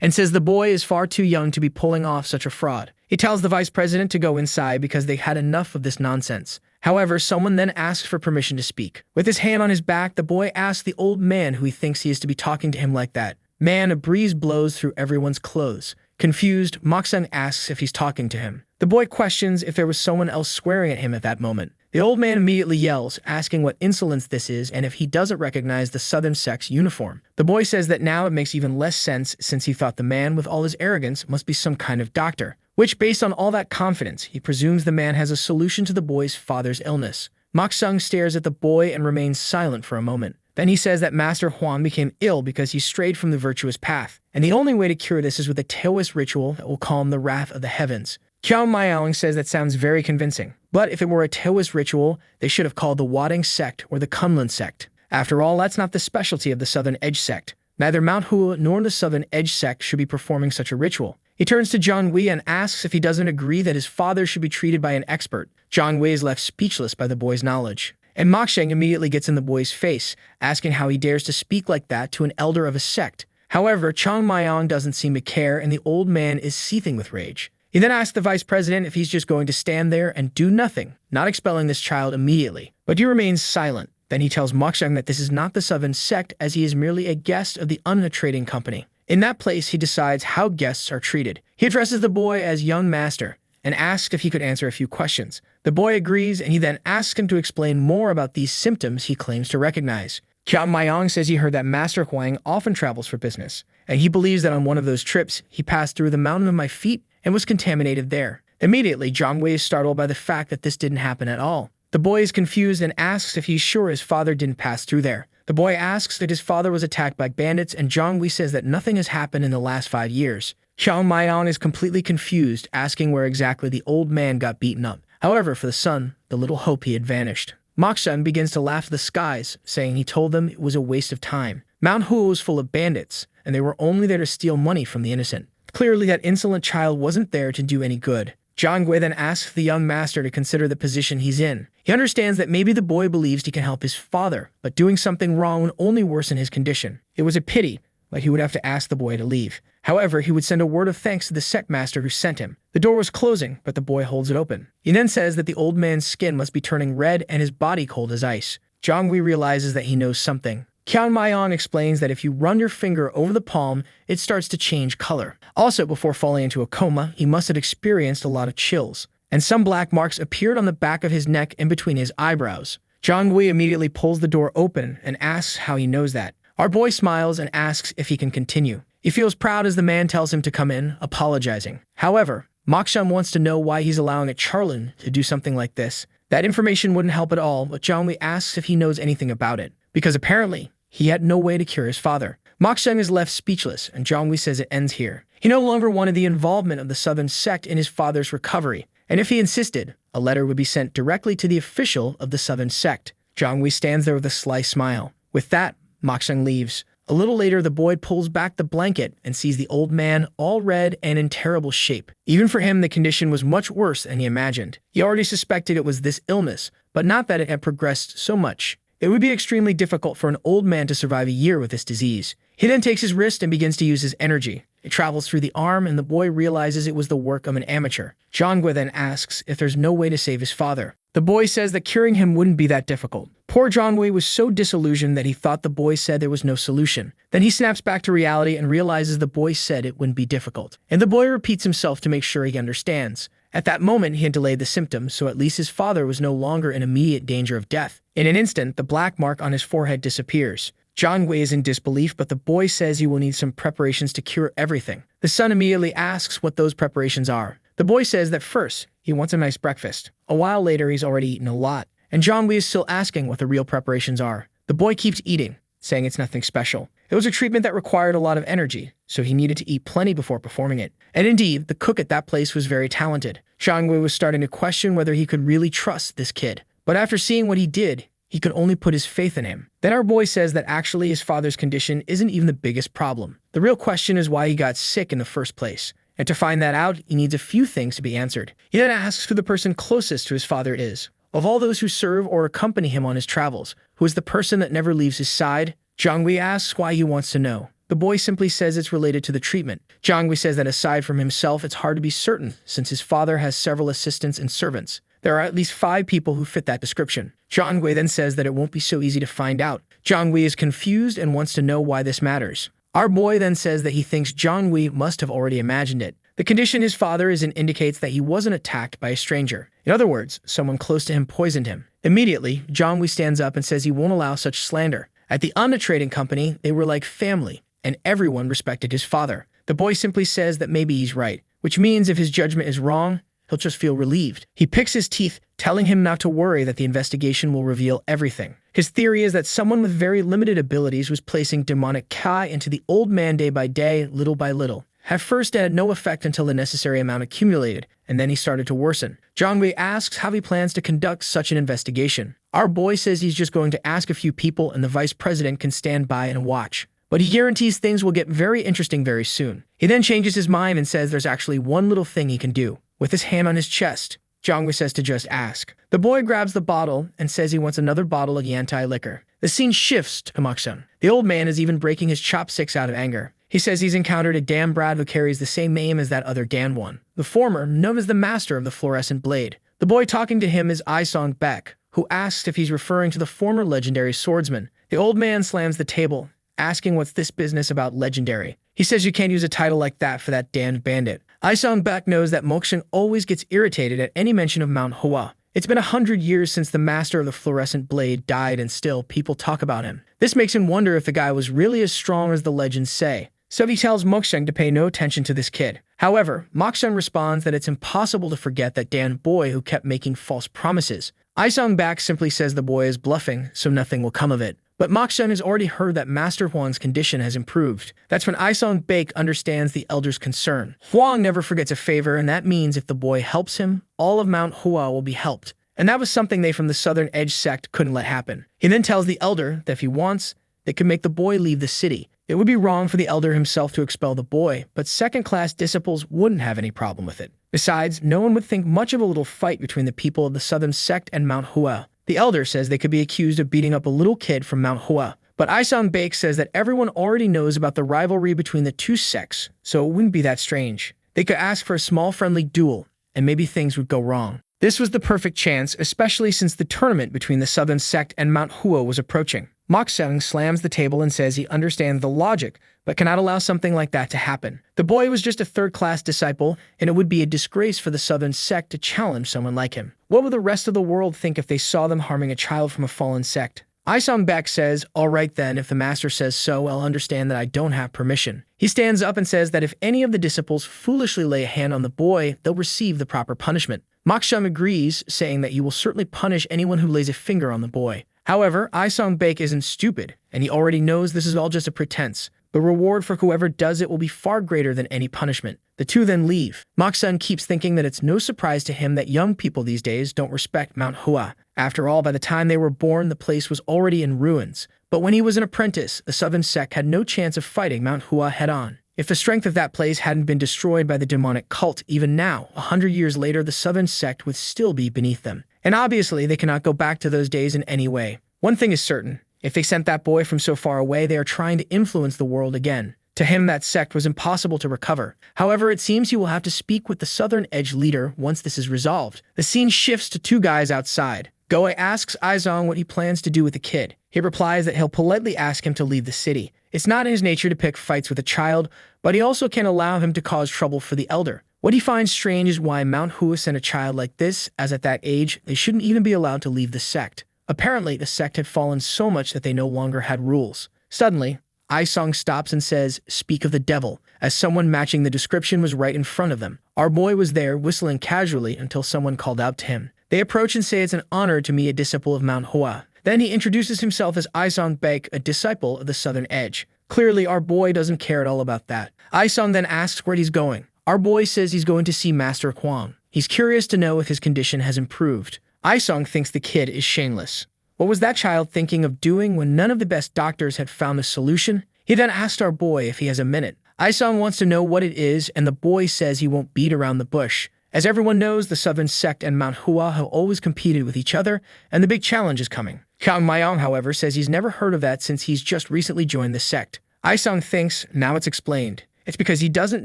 and says the boy is far too young to be pulling off such a fraud. He tells the vice president to go inside because they had enough of this nonsense. However, someone then asks for permission to speak. With his hand on his back, the boy asks the old man who he thinks he is to be talking to him like that. Man, a breeze blows through everyone's clothes. Confused, Moksung asks if he's talking to him. The boy questions if there was someone else swearing at him at that moment. The old man immediately yells, asking what insolence this is and if he doesn't recognize the southern sect's uniform. The boy says that now it makes even less sense since he thought the man with all his arrogance must be some kind of doctor, which based on all that confidence, he presumes the man has a solution to the boy's father's illness. Moksung stares at the boy and remains silent for a moment. Then he says that Master Huan became ill because he strayed from the virtuous path, and the only way to cure this is with a Taoist ritual that will calm the wrath of the heavens. Qiao Maiyang says that sounds very convincing, but if it were a Taoist ritual, they should have called the Wading sect or the Kunlun sect. After all, that's not the specialty of the Southern Edge sect. Neither Mount Hua nor the Southern Edge sect should be performing such a ritual. He turns to Zhang Wei and asks if he doesn't agree that his father should be treated by an expert. Zhang Wei is left speechless by the boy's knowledge. And Moksung immediately gets in the boy's face, asking how he dares to speak like that to an elder of a sect. However, Chang Maiyang doesn't seem to care, and the old man is seething with rage. He then asks the vice president if he's just going to stand there and do nothing, not expelling this child immediately. But he remains silent. Then he tells Moksung that this is not the Southern sect, as he is merely a guest of the Anna trading company. In that place, he decides how guests are treated. He addresses the boy as young master and asks if he could answer a few questions. The boy agrees, and he then asks him to explain more about these symptoms he claims to recognize. Qiao Maiyang says he heard that Master Huang often travels for business, and he believes that on one of those trips, he passed through the mountain of my feet and was contaminated there. Immediately, Zhang Wei is startled by the fact that this didn't happen at all. The boy is confused and asks if he's sure his father didn't pass through there. The boy asks that his father was attacked by bandits, and Zhang Wei says that nothing has happened in the last 5 years. Xiao Maiyang is completely confused, asking where exactly the old man got beaten up. However, for the son, the little hope he had vanished. Moksung begins to laugh at the skies, saying he told them it was a waste of time. Mount Hua was full of bandits, and they were only there to steal money from the innocent. Clearly, that insolent child wasn't there to do any good. Zhang then asks the young master to consider the position he's in. He understands that maybe the boy believes he can help his father, but doing something wrong would only worsen his condition. It was a pity, but he would have to ask the boy to leave. However, he would send a word of thanks to the SECT master who sent him. The door was closing, but the boy holds it open. He then says that the old man's skin must be turning red and his body cold as ice. Zhang realizes that he knows something. Qian Maiyang explains that if you run your finger over the palm, it starts to change color. Also, before falling into a coma, he must have experienced a lot of chills, and some black marks appeared on the back of his neck in between his eyebrows. Zhang Gui immediately pulls the door open and asks how he knows that. Our boy smiles and asks if he can continue. He feels proud as the man tells him to come in, apologizing. However, Mokshan wants to know why he's allowing a Charlin to do something like this. That information wouldn't help at all, but Zhang Gui asks if he knows anything about it, because apparently, he had no way to cure his father. Mokshan is left speechless, and Zhang Gui says it ends here. He no longer wanted the involvement of the Southern Sect in his father's recovery, and if he insisted, a letter would be sent directly to the official of the Southern Sect. Zhang Gui stands there with a sly smile. With that, Mokshan leaves. A little later, the boy pulls back the blanket and sees the old man all red and in terrible shape. Even for him, the condition was much worse than he imagined. He already suspected it was this illness, but not that it had progressed so much. It would be extremely difficult for an old man to survive a year with this disease. He then takes his wrist and begins to use his energy. It travels through the arm, and the boy realizes it was the work of an amateur. Zhang Gui then asks if there's no way to save his father. The boy says that curing him wouldn't be that difficult. Poor Zhang Gui was so disillusioned that he thought the boy said there was no solution. Then he snaps back to reality and realizes the boy said it wouldn't be difficult. And the boy repeats himself to make sure he understands. At that moment, he had delayed the symptoms, so at least his father was no longer in immediate danger of death. In an instant, the black mark on his forehead disappears. Zhang Gui is in disbelief, but the boy says he will need some preparations to cure everything. The son immediately asks what those preparations are. The boy says that first, he wants a nice breakfast. A while later, he's already eaten a lot, and Zhang Gui is still asking what the real preparations are. The boy keeps eating, saying it's nothing special. It was a treatment that required a lot of energy, so he needed to eat plenty before performing it. And indeed, the cook at that place was very talented. Zhang Gui was starting to question whether he could really trust this kid. But after seeing what he did, he could only put his faith in him. Then our boy says that actually his father's condition isn't even the biggest problem. The real question is why he got sick in the first place. And to find that out, he needs a few things to be answered. He then asks who the person closest to his father is. Of all those who serve or accompany him on his travels, who is the person that never leaves his side? Zhang Gui asks why he wants to know. The boy simply says it's related to the treatment. Zhang Gui says that aside from himself, it's hard to be certain, since his father has several assistants and servants. There are at least 5 people who fit that description. Zhang Gui then says that it won't be so easy to find out. Zhang Gui is confused and wants to know why this matters. Our boy then says that he thinks Zhang Gui must have already imagined it. The condition his father is in indicates that he wasn't attacked by a stranger. In other words, someone close to him poisoned him. Immediately, Zhang Gui stands up and says he won't allow such slander. At the Anna trading company, they were like family, and everyone respected his father. The boy simply says that maybe he's right, which means if his judgment is wrong, he'll just feel relieved. He picks his teeth, telling him not to worry that the investigation will reveal everything. His theory is that someone with very limited abilities was placing demonic Kai into the old man day by day, little by little. At first, it had no effect until the necessary amount accumulated, and then he started to worsen. Zhang Gui asks how he plans to conduct such an investigation. Our boy says he's just going to ask a few people and the vice president can stand by and watch. But he guarantees things will get very interesting very soon. He then changes his mind and says there's actually one little thing he can do. With his hand on his chest, Zhang Gui says to just ask. The boy grabs the bottle and says he wants another bottle of Yantai liquor. The scene shifts to Mokshan. The old man is even breaking his chopsticks out of anger. He says he's encountered a Dan Brad who carries the same name as that other Dan one. The former, known as the master of the fluorescent blade. The boy talking to him is Isong Beck, who asks if he's referring to the former legendary swordsman. The old man slams the table, asking what's this business about legendary. He says you can't use a title like that for that damned bandit. Isong Beck knows that Mokshan always gets irritated at any mention of Manhwa. It's been 100 years since the master of the fluorescent blade died and still people talk about him. This makes him wonder if the guy was really as strong as the legends say. So he tells Mokshan to pay no attention to this kid. However, Mokshan responds that it's impossible to forget that Dan boy who kept making false promises. Isong Beck simply says the boy is bluffing, so nothing will come of it. But Mokshan has already heard that Master Huang's condition has improved. That's when Isong Beck understands the elder's concern. Huang never forgets a favor, and that means if the boy helps him, all of Mount Hua will be helped. And that was something they from the Southern Edge sect couldn't let happen. He then tells the elder that if he wants, that could make the boy leave the city. It would be wrong for the elder himself to expel the boy, but second-class disciples wouldn't have any problem with it. Besides, no one would think much of a little fight between the people of the southern sect and Manhwa. The elder says they could be accused of beating up a little kid from Manhwa, but Isong-Bake says that everyone already knows about the rivalry between the two sects, so it wouldn't be that strange. They could ask for a small friendly duel, and maybe things would go wrong. This was the perfect chance, especially since the tournament between the southern sect and Manhwa was approaching. Mok-Sung slams the table and says he understands the logic, but cannot allow something like that to happen. The boy was just a third-class disciple, and it would be a disgrace for the southern sect to challenge someone like him. What would the rest of the world think if they saw them harming a child from a fallen sect? Isong-Bak says, "All right then, if the master says so, I'll understand that I don't have permission." He stands up and says that if any of the disciples foolishly lay a hand on the boy, they'll receive the proper punishment. Mok-Sung agrees, saying that he will certainly punish anyone who lays a finger on the boy. However, Isong-Bake isn't stupid, and he already knows this is all just a pretense. The reward for whoever does it will be far greater than any punishment. The two then leave. Mok-Sung keeps thinking that it's no surprise to him that young people these days don't respect Manhwa. After all, by the time they were born, the place was already in ruins. But when he was an apprentice, the southern sect had no chance of fighting Manhwa head-on. If the strength of that place hadn't been destroyed by the demonic cult, even now, 100 years later, the southern sect would still be beneath them. And obviously, they cannot go back to those days in any way. One thing is certain. If they sent that boy from so far away, they are trying to influence the world again. To him, that sect was impossible to recover. However, it seems he will have to speak with the Southern Edge leader once this is resolved. The scene shifts to two guys outside. Goe asks Izong what he plans to do with the kid. He replies that he'll politely ask him to leave the city. It's not in his nature to pick fights with a child, but he also can't allow him to cause trouble for the elder. What he finds strange is why Manhwa sent a child like this, as at that age, they shouldn't even be allowed to leave the sect. Apparently, the sect had fallen so much that they no longer had rules. Suddenly, Isong stops and says, "Speak of the devil," as someone matching the description was right in front of them. Our boy was there, whistling casually until someone called out to him. They approach and say it's an honor to meet a disciple of Manhwa. Then he introduces himself as Isong-Bake, a disciple of the Southern Edge. Clearly, our boy doesn't care at all about that. Isong then asks where he's going. Our boy says he's going to see Master Kwang. He's curious to know if his condition has improved. Isong thinks the kid is shameless. What was that child thinking of doing when none of the best doctors had found a solution? He then asked our boy if he has a minute. Isong wants to know what it is, and the boy says he won't beat around the bush. As everyone knows, the Southern Sect and Manhwa have always competed with each other, and the big challenge is coming. Kang Mayong, however, says he's never heard of that since he's just recently joined the sect. Isong thinks, now it's explained. It's because he doesn't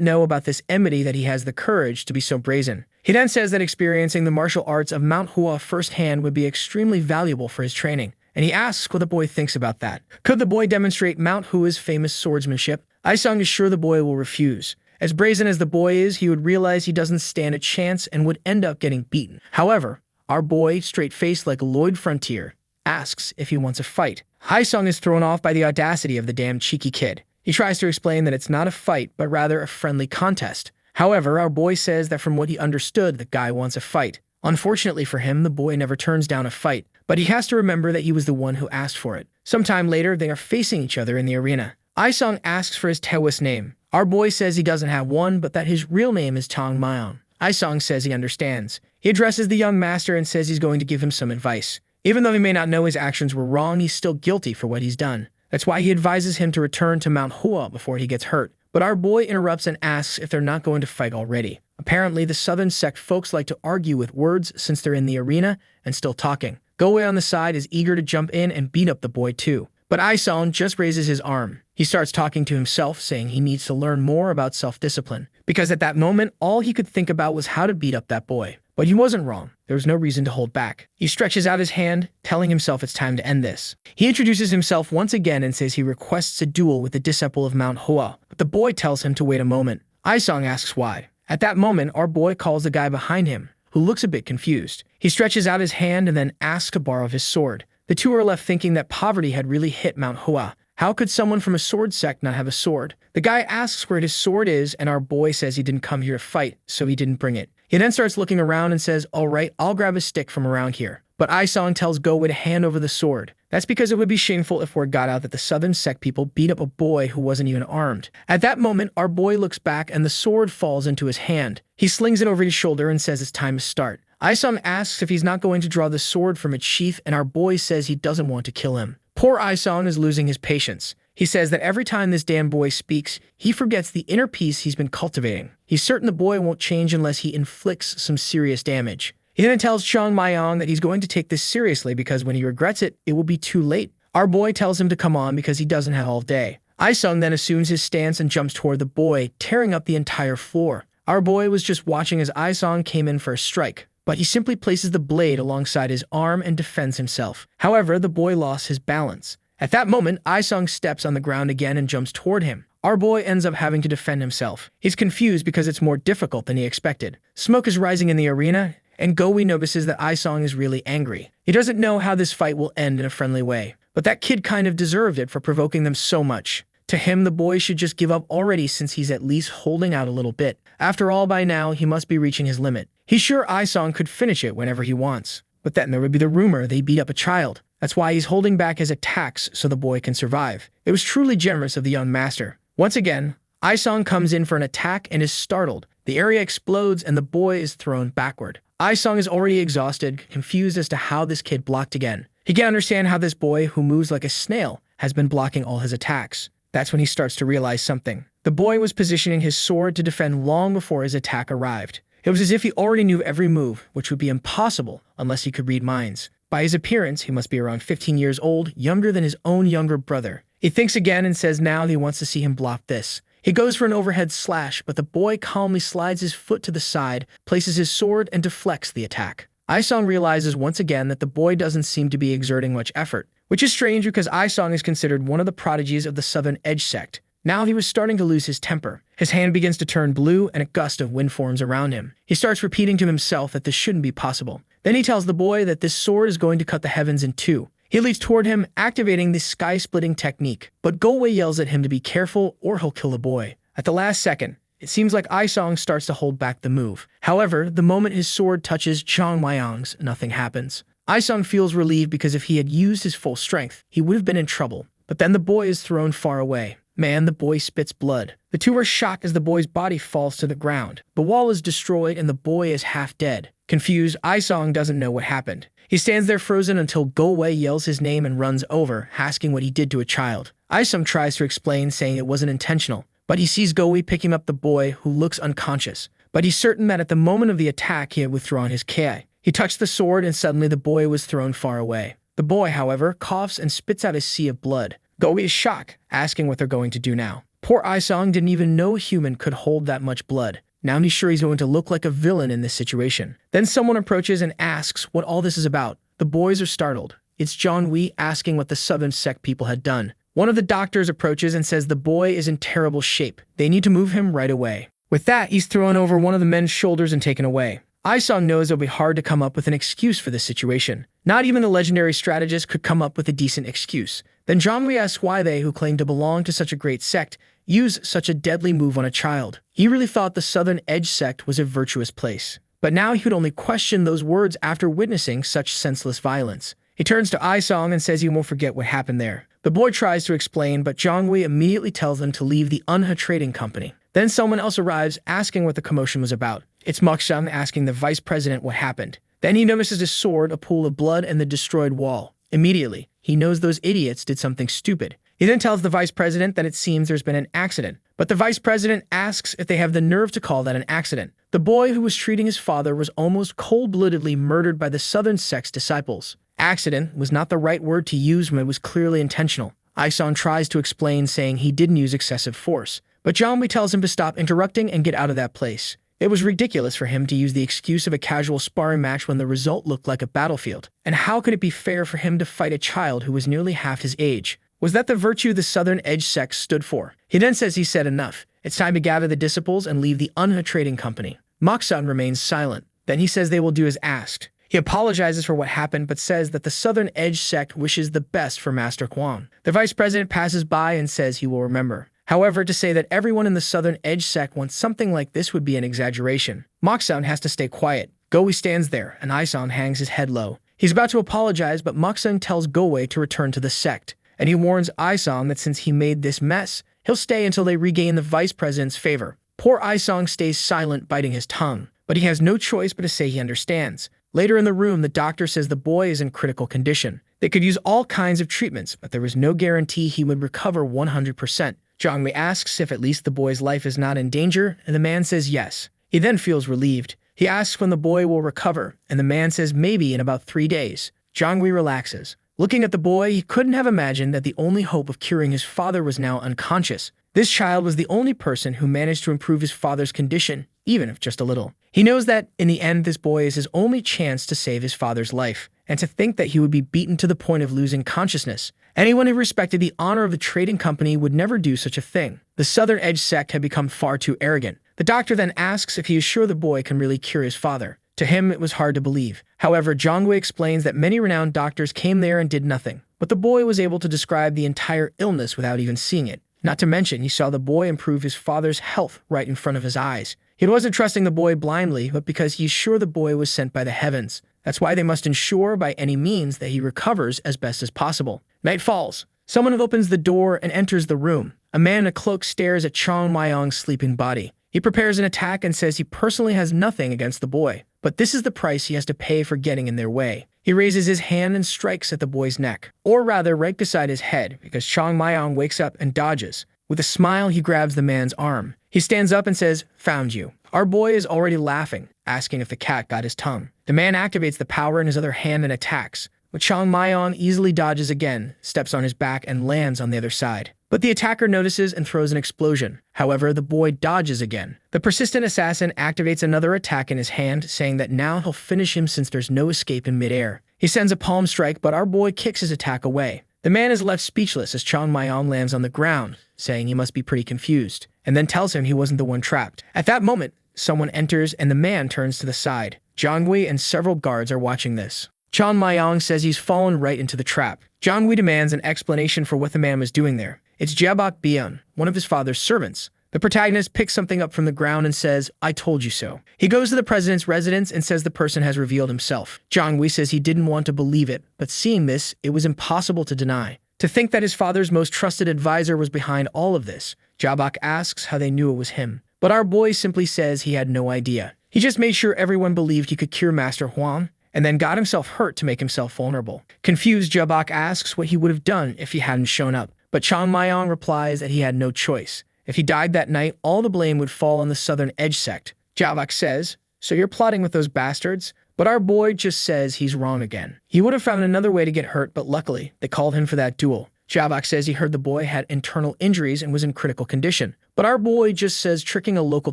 know about this enmity that he has the courage to be so brazen. He then says that experiencing the martial arts of Manhwa firsthand would be extremely valuable for his training, and he asks what the boy thinks about that. Could the boy demonstrate Manhwa's famous swordsmanship? Isong is sure the boy will refuse. As brazen as the boy is, he would realize he doesn't stand a chance and would end up getting beaten. However, our boy, straight-faced like Lloyd Frontier, asks if he wants a fight. Isong is thrown off by the audacity of the damn cheeky kid. He tries to explain that it's not a fight, but rather a friendly contest. However, our boy says that from what he understood, the guy wants a fight. Unfortunately for him, the boy never turns down a fight, but he has to remember that he was the one who asked for it. Sometime later, they are facing each other in the arena. Isong asks for his Taoist name. Our boy says he doesn't have one, but that his real name is Tong Mayong. Isong says he understands. He addresses the young master and says he's going to give him some advice. Even though he may not know his actions were wrong, he's still guilty for what he's done. That's why he advises him to return to Manhwa before he gets hurt. But our boy interrupts and asks if they're not going to fight already. Apparently, the Southern Sect folks like to argue with words since they're in the arena and still talking. Goe on the side is eager to jump in and beat up the boy too. But Isong just raises his arm. He starts talking to himself, saying he needs to learn more about self-discipline. Because at that moment, all he could think about was how to beat up that boy. But he wasn't wrong. There was no reason to hold back. He stretches out his hand, telling himself it's time to end this. He introduces himself once again and says he requests a duel with the disciple of Manhwa. But the boy tells him to wait a moment. Isong asks why. At that moment, our boy calls the guy behind him, who looks a bit confused. He stretches out his hand and then asks to borrow his sword. The two are left thinking that poverty had really hit Manhwa. How could someone from a sword sect not have a sword? The guy asks where his sword is, and our boy says he didn't come here to fight, so he didn't bring it. He then starts looking around and says, "All right, I'll grab a stick from around here." But Isong tells Goe to hand over the sword. That's because it would be shameful if word got out that the Southern Sect people beat up a boy who wasn't even armed. At that moment, our boy looks back and the sword falls into his hand. He slings it over his shoulder and says it's time to start. Isong asks if he's not going to draw the sword from its sheath, and our boy says he doesn't want to kill him. Poor Isong is losing his patience. He says that every time this damn boy speaks, he forgets the inner peace he's been cultivating. He's certain the boy won't change unless he inflicts some serious damage. He then tells Chong Mayong that he's going to take this seriously because when he regrets it, it will be too late. Our boy tells him to come on because he doesn't have all day. Isong then assumes his stance and jumps toward the boy, tearing up the entire floor. Our boy was just watching as Isong came in for a strike, but he simply places the blade alongside his arm and defends himself. However, the boy lost his balance. At that moment, Isong steps on the ground again and jumps toward him. Our boy ends up having to defend himself. He's confused because it's more difficult than he expected. Smoke is rising in the arena, and Go-Wee notices that Isong is really angry. He doesn't know how this fight will end in a friendly way, but that kid kind of deserved it for provoking them so much. To him, the boy should just give up already since he's at least holding out a little bit. After all, by now, he must be reaching his limit. He's sure Isong could finish it whenever he wants. But then there would be the rumor they beat up a child. That's why he's holding back his attacks so the boy can survive. It was truly generous of the young master. Once again, Isong comes in for an attack and is startled. The area explodes and the boy is thrown backward. Isong is already exhausted, confused as to how this kid blocked again. He can't understand how this boy, who moves like a snail, has been blocking all his attacks. That's when he starts to realize something. The boy was positioning his sword to defend long before his attack arrived. It was as if he already knew every move, which would be impossible unless he could read minds. By his appearance, he must be around 15 years old, younger than his own younger brother. He thinks again and says now he wants to see him block this. He goes for an overhead slash, but the boy calmly slides his foot to the side, places his sword, and deflects the attack. Isong realizes once again that the boy doesn't seem to be exerting much effort, which is strange because Isong is considered one of the prodigies of the Southern Edge sect. Now he was starting to lose his temper. His hand begins to turn blue and a gust of wind forms around him. He starts repeating to himself that this shouldn't be possible. Then he tells the boy that this sword is going to cut the heavens in two. He leaps toward him, activating the sky-splitting technique, but Go-Wei yells at him to be careful or he'll kill the boy. At the last second, it seems like Isong starts to hold back the move. However, the moment his sword touches Chong Mayong's, nothing happens. Isong feels relieved because if he had used his full strength, he would have been in trouble. But then the boy is thrown far away. Man, the boy spits blood. The two are shocked as the boy's body falls to the ground. The wall is destroyed and the boy is half dead. Confused, Isong doesn't know what happened. He stands there frozen until Go-Wei yells his name and runs over, asking what he did to a child. Isong tries to explain, saying it wasn't intentional, but he sees Go-Wei picking up the boy, who looks unconscious. But he's certain that at the moment of the attack he had withdrawn his ki. He touched the sword and suddenly the boy was thrown far away. The boy, however, coughs and spits out a sea of blood. Go-Wei is shocked, asking what they're going to do now. Poor Isong didn't even know a human could hold that much blood. Now he's sure he's going to look like a villain in this situation. Then someone approaches and asks what all this is about. The boys are startled. It's John Wee asking what the Southern Sect people had done. One of the doctors approaches and says the boy is in terrible shape. They need to move him right away. With that, he's thrown over one of the men's shoulders and taken away. Isong knows it'll be hard to come up with an excuse for this situation. Not even the legendary strategist could come up with a decent excuse. Then John Wee asks why they, who claim to belong to such a great sect, use such a deadly move on a child. He really thought the Southern Edge sect was a virtuous place. But now he would only question those words after witnessing such senseless violence. He turns to Isong and says he won't forget what happened there. The boy tries to explain, but John Wee immediately tells them to leave the Manhwa trading company. Then someone else arrives asking what the commotion was about. It's Mukshum asking the vice president what happened. Then he notices his sword, a pool of blood, and the destroyed wall. Immediately, he knows those idiots did something stupid. He then tells the vice president that it seems there's been an accident, but the vice president asks if they have the nerve to call that an accident. The boy who was treating his father was almost cold-bloodedly murdered by the Southern Sect's disciples. Accident was not the right word to use when it was clearly intentional. Isong tries to explain, saying he didn't use excessive force, but John Wee tells him to stop interrupting and get out of that place. It was ridiculous for him to use the excuse of a casual sparring match when the result looked like a battlefield. And how could it be fair for him to fight a child who was nearly half his age? Was that the virtue the Southern Edge sect stood for? He then says he said enough. It's time to gather the disciples and leave the Manhwa trading company. Moksan remains silent. Then he says they will do as asked. He apologizes for what happened, but says that the Southern Edge sect wishes the best for Master Kwon. The vice president passes by and says he will remember. However, to say that everyone in the Southern Edge sect wants something like this would be an exaggeration. Moksan has to stay quiet. Go-Wei stands there, and Isong hangs his head low. He's about to apologize, but Moksan tells Go-Wei to return to the sect, and he warns Isong that since he made this mess, he'll stay until they regain the vice president's favor. Poor Isong stays silent, biting his tongue, but he has no choice but to say he understands. Later in the room, the doctor says the boy is in critical condition. They could use all kinds of treatments, but there was no guarantee he would recover 100%. Jongmi asks if at least the boy's life is not in danger, and the man says yes. He then feels relieved. He asks when the boy will recover, and the man says maybe in about 3 days. Jongmi relaxes. Looking at the boy, he couldn't have imagined that the only hope of curing his father was now unconscious. This child was the only person who managed to improve his father's condition, even if just a little. He knows that, in the end, this boy is his only chance to save his father's life, and to think that he would be beaten to the point of losing consciousness. Anyone who respected the honor of the trading company would never do such a thing. The Southern Edge sect had become far too arrogant. The doctor then asks if he is sure the boy can really cure his father. To him, it was hard to believe. However, Jongwei explains that many renowned doctors came there and did nothing, but the boy was able to describe the entire illness without even seeing it. Not to mention, he saw the boy improve his father's health right in front of his eyes. He wasn't trusting the boy blindly, but because he's sure the boy was sent by the heavens. That's why they must ensure by any means that he recovers as best as possible. Night falls. Someone opens the door and enters the room. A man in a cloak stares at Chong Mayong's sleeping body. He prepares an attack and says he personally has nothing against the boy, but this is the price he has to pay for getting in their way. He raises his hand and strikes at the boy's neck, or rather right beside his head, because Chong Mayong wakes up and dodges. With a smile, he grabs the man's arm. He stands up and says, "Found you." Our boy is already laughing, asking if the cat got his tongue. The man activates the power in his other hand and attacks, but Chong Mayong easily dodges again, steps on his back, and lands on the other side. But the attacker notices and throws an explosion. However, the boy dodges again. The persistent assassin activates another attack in his hand, saying that now he'll finish him since there's no escape in midair. He sends a palm strike, but our boy kicks his attack away. The man is left speechless as Chong Mayong lands on the ground, saying he must be pretty confused, and then tells him he wasn't the one trapped. At that moment, someone enters and the man turns to the side. Jongwei and several guards are watching this. Chong Mayong says he's fallen right into the trap. Jongwei demands an explanation for what the man was doing there. It's Jabok Bian, one of his father's servants. The protagonist picks something up from the ground and says, "I told you so." He goes to the president's residence and says the person has revealed himself. Jongwei says he didn't want to believe it, but seeing this, it was impossible to deny. To think that his father's most trusted advisor was behind all of this. Jabok asks how they knew it was him. But our boy simply says he had no idea. He just made sure everyone believed he could cure Master Huang, and then got himself hurt to make himself vulnerable. Confused, Jabok asks what he would have done if he hadn't shown up. But Chong Mayong replies that he had no choice. If he died that night, all the blame would fall on the Southern Edge sect. Jabok says, "So you're plotting with those bastards?" But our boy just says he's wrong again. He would have found another way to get hurt, but luckily, they called him for that duel. Jabok says he heard the boy had internal injuries and was in critical condition. But our boy just says tricking a local